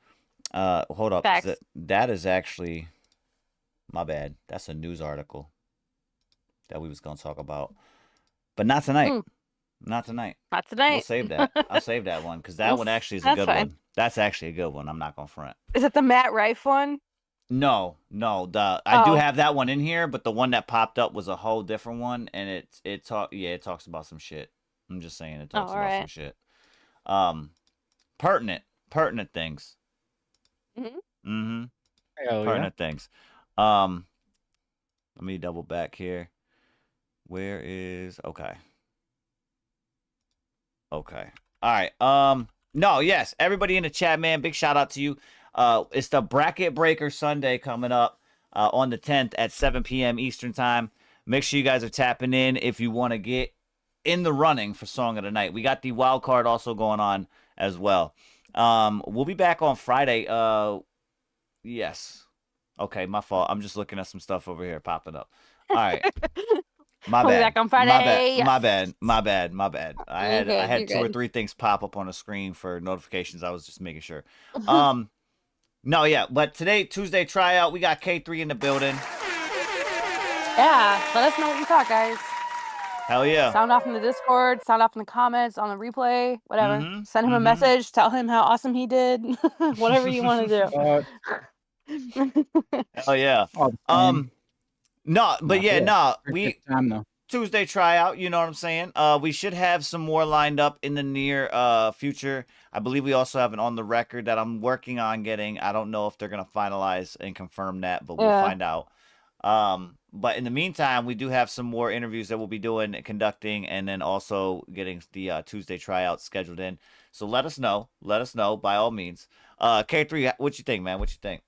Hold up, that is actually my bad. That's a news article that we was gonna talk about, but not tonight. Not tonight. Not tonight. We'll save that. I'll save that one because that one actually is a good one. That's actually a good one. I'm not gonna front. Is it the Matt Rife one? No. I do have that one in here, but the one that popped up was a whole different one, and it talks about some shit. I'm just saying it talks about some shit. Pertinent things. Pertinent things. Let me double back here. Where is okay. All right. No, yes, everybody in the chat, man. Big shout out to you. It's the Bracket Breaker Sunday coming up on the 10th at 7 p.m. Eastern time. Make sure you guys are tapping in if you want to get in the running for Song of the Night. We got the wild card also going on as well. We'll be back on Friday. Yes. Okay, my fault. I'm just looking at some stuff over here popping up. All right. My We'll be bad. back on Friday. My bad. My bad. I You're good, had you're 2 or good. 3 things pop up on the screen for notifications. I was just making sure. No, yeah, but today, Tuesday tryout, we got K3 in the building. Yeah, let us know what you thought, guys. Hell yeah. Sound off in the Discord, sound off in the comments, on the replay, whatever. Mhm, Send him a message, tell him how awesome he did. Whatever you want to do. Hell yeah. No, but yeah, no, we time though. Tuesday tryout, you know what I'm saying? We should have some more lined up in the near future. I believe we also have an on the record that I'm working on getting. I don't know if they're gonna finalize and confirm that, but we'll find out. But in the meantime, we do have some more interviews that we'll be doing, conducting, and then also getting the Tuesday tryout scheduled in. So let us know. Let us know by all means. K3, what you think, man? What you think?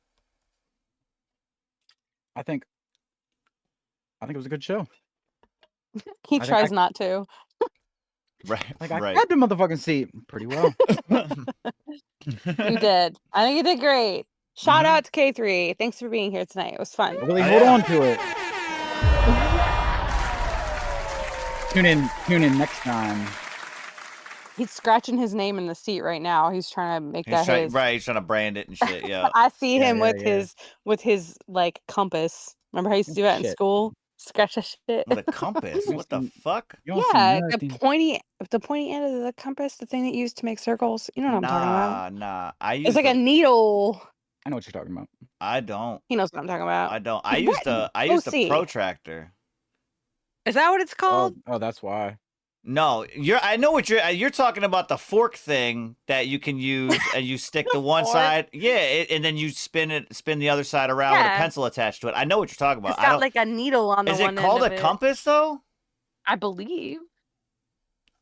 I think it was a good show. He I tries not to. Right. Like I grabbed the motherfucking seat pretty well. You did. I think you did great. Shout out to K3. Thanks for being here tonight. It was fun. Really hold on to it. Tune in next time. He's scratching his name in the seat right now. He's trying to make that his. Right, he's trying to brand it and shit. Yeah. I see him with his like compass. Remember how he used to do that in school? Scratch that shit. The compass. What the fuck? Yeah, the pointy end of the compass, the thing that you used to make circles. You know what I'm talking about? Nah. I use It's like a needle. I know what you're talking about. I don't. He knows what I'm talking about. I don't. I used the protractor. Is that what it's called? Oh, that's why. No, I know what you're talking about, the fork thing that you can use and you stick the one side. Yeah, and then you spin the other side around with a pencil attached to it. I know what you're talking about. It's got like a needle on the one end. Is it called of a compass though? I believe.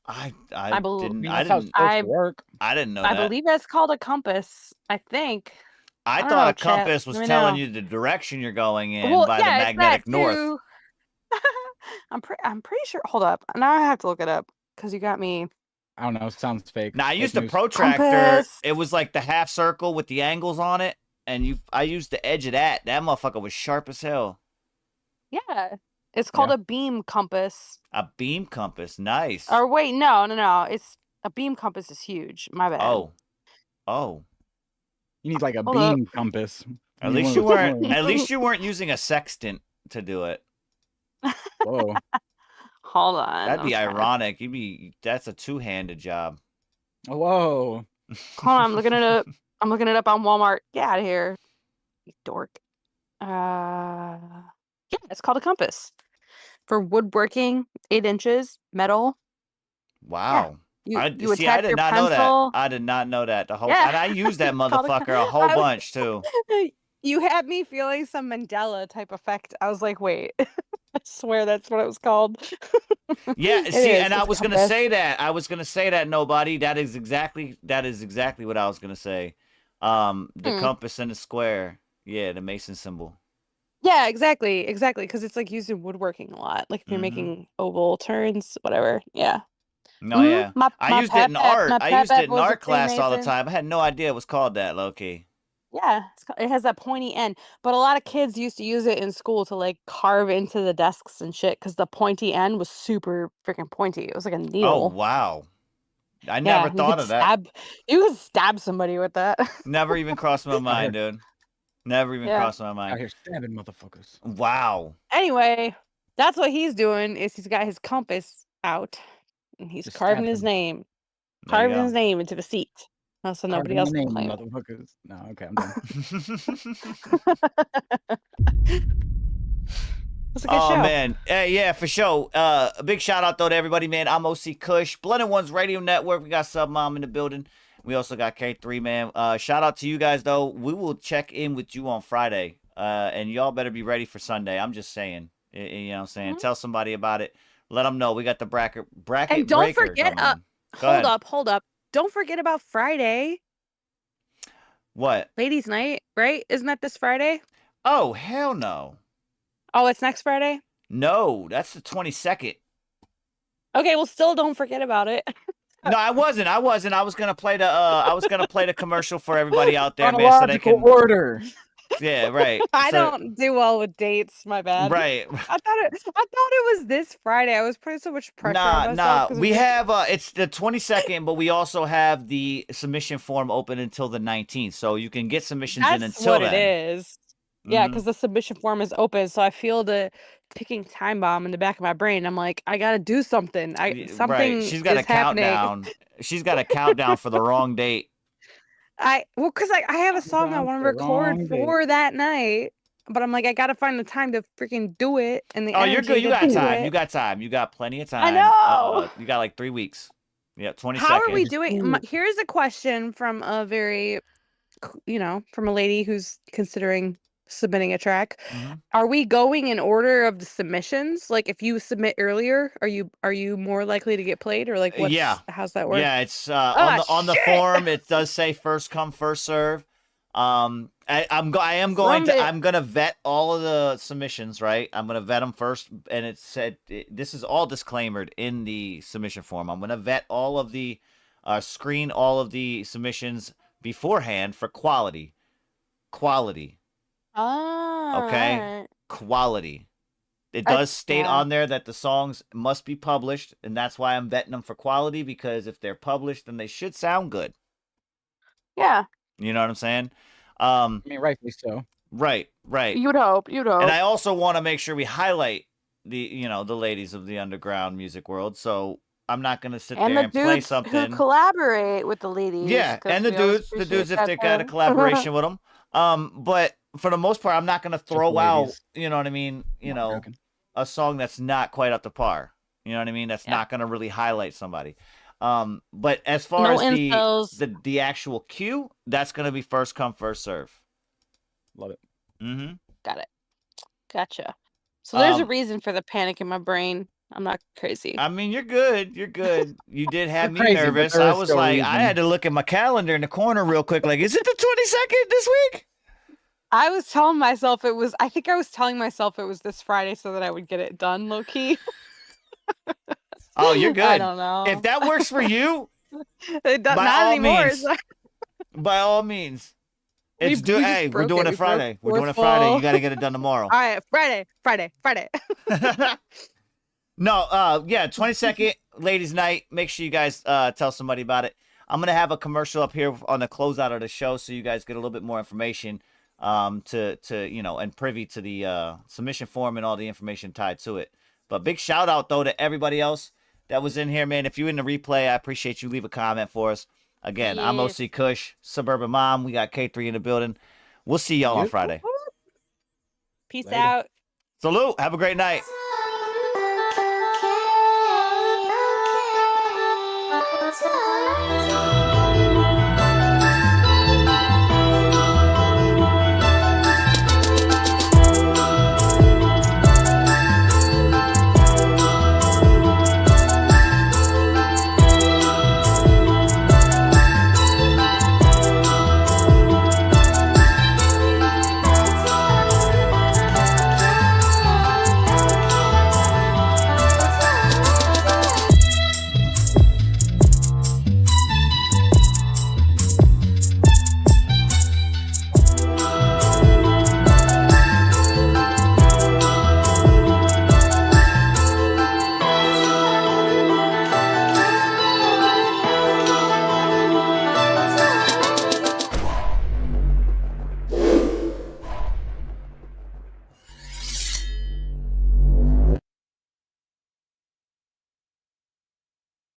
I believe didn't work. I didn't know I that. believe it's called a compass. I think. I don't thought know, a compass was Let me telling know. you the direction you're going in Well, by yeah, the it's magnetic that north. too. I'm pretty sure. Hold up. Now I have to look it up because you got me. I don't know. It sounds fake. Now I used the news. protractor. Compass. It was like the half circle with the angles on it, and I used the edge of that. That motherfucker was sharp as hell. Yeah, it's called a beam compass. A beam compass, nice. Or wait, no. It's a beam compass is huge. My bad. Oh. You need like a Hold beam compass. At least you weren't. At least you weren't using a sextant to do it. Whoa. Hold on. That'd be ironic. That's a two-handed job. Whoa. Hold on, I'm looking it up. I'm looking it up on Walmart. Get out of here, you dork. Yeah, it's called a compass for woodworking. 8 inches, metal. Wow. You I attach did your not know pencil. that. I did not know that. The whole Yeah. and I used that It's called motherfucker a whole bunch too. You had me feeling some Mandela type effect. I was like, wait. I swear that's what it was called. Yeah, It see, is. and I It's a was gonna compass. say that. I was gonna say that, nobody. That is exactly what I was gonna say. The compass and the square. Yeah, the Mason symbol. Yeah, exactly. Because it's like used in woodworking a lot. Like if you're making oval turns, whatever. Yeah. No, yeah. I used it in art. my I used pep it in was a art class all the Freemason. time. I had no idea it was called that, low key. Yeah, it has that pointy end. But a lot of kids used to use it in school to like carve into the desks and shit because the pointy end was super freaking pointy. It was like a Oh needle. wow. I Yeah, never you thought could of that. You could stab somebody with that. Never even crossed my mind, dude. Never even Yeah. crossed my Out mind. here stabbing motherfuckers. Wow. Anyway, that's what he's doing. Is he's got his compass out and he's Just carving stab his them. name, There you carving go. his name into the seat. So nobody Carving else my can name, claim it. motherfuckers. No, okay, I'm done. It's a good Oh show. man, yeah, for sure. A big shout out though to everybody, man. I'm OC Kush, Blended Ones Radio Network. We got Sub Mom in the building. We also got K3, man. Shout out to you guys though. We will check in with you on Friday, and y'all better be ready for Sunday. I'm just saying, you know what I'm saying. Tell somebody about it. Let them know we got the bracket And don't breaker forget, coming. Go ahead. hold up. don't forget about Friday. What? Ladies' night, right? Isn't that this Friday? Oh, hell no. Oh, it's next Friday? No, that's the 22nd. Okay, well, still don't forget about it. No, I wasn't. I was gonna play the commercial for everybody out there, man, so they Chronological can order. Yeah, right. I So- don't do well with dates. My bad. Right. I thought it was this Friday. I was putting so much pressure on myself. Nah. 'cause We of- have it's the 22nd, but we also have the submission form open until the 19th, so you can get submissions in That's until what then. it is. Yeah, Mhm. because the submission form is open, so I feel the ticking time bomb in the back of my brain. I'm like, I gotta do something. Something Right. She's got a is happening. countdown. She's got a countdown for the wrong date. Because I have a song I Down want to for the wrong record date. for that night, but I'm like, I gotta find the time to freaking do it and the Oh, you're energy good. You to got do time. it. You got time. You got plenty of time. I know. You got like 3 weeks. Yeah, 22nd. How are we doing? Here's a question from a very, from a lady who's considering submitting a track. Mhm. Are we going in order of the submissions? Like, if you submit earlier, are you more likely to get played, or like how's that work? Yeah, it's Ah, on the shit! form. It does say first come first serve. I'm gonna vet all of the submissions, right? I'm gonna vet them first, and it said this is all disclaimered in the submission form. I'm gonna vet all of the screen all of the submissions beforehand for quality. Oh, Okay, alright. quality. It I- does state yeah. on there that the songs must be published, and that's why I'm vetting them for quality, because if they're published, then they should sound good. Yeah, You know what I'm saying? I mean, rightfully so. Right. you'd hope. And I also want to make sure we highlight the ladies of the underground music world. So I'm not going to sit And there the and play dudes something. who collaborate with the ladies. Yeah, 'cause and the we always dudes appreciate if that they got a too. collaboration with them. But for the most part, I'm not going to throw out, ladies. you know what I mean? joking. A song that's not quite up to par. You know what I mean? That's not going to really highlight somebody. But as far No as infos. the actual queue, that's going to be first come first serve. Love it. Mm-hmm. Got it. Gotcha. So there's a Um, reason for the panic in my brain. I'm not crazy. I mean, you're good. You're good. You did have You're me crazy, but nervous. there I is was still like, reason. I had to look at my calendar in the corner real quick. Like, is it the 22nd this week? I was telling myself it was. I think I was telling myself it was this Friday so that I would get it done, low key. Oh, you're good. I don't know. If that works for you, It does by not all anymore. means. by all means. We It's just Hey, we're broke doing it. it We Friday. broke We're doing it Friday. forceful. You got to get it done tomorrow. All right, Friday. No, yeah, 22nd, ladies' night. Make sure you guys tell somebody about it. I'm gonna have a commercial up here on the closeout of the show, so you guys get a little bit more information, to and privy to the submission form and all the information tied to it. But big shout out though to everybody else that was in here, man. If you're in the replay, I appreciate you. Leave a comment for us. Again, I'm Yes. OC Kush, Suburban Mom. We got K3 in the building. We'll see y'all on Friday. Peace Later. out. Salute. Have a great night. Time.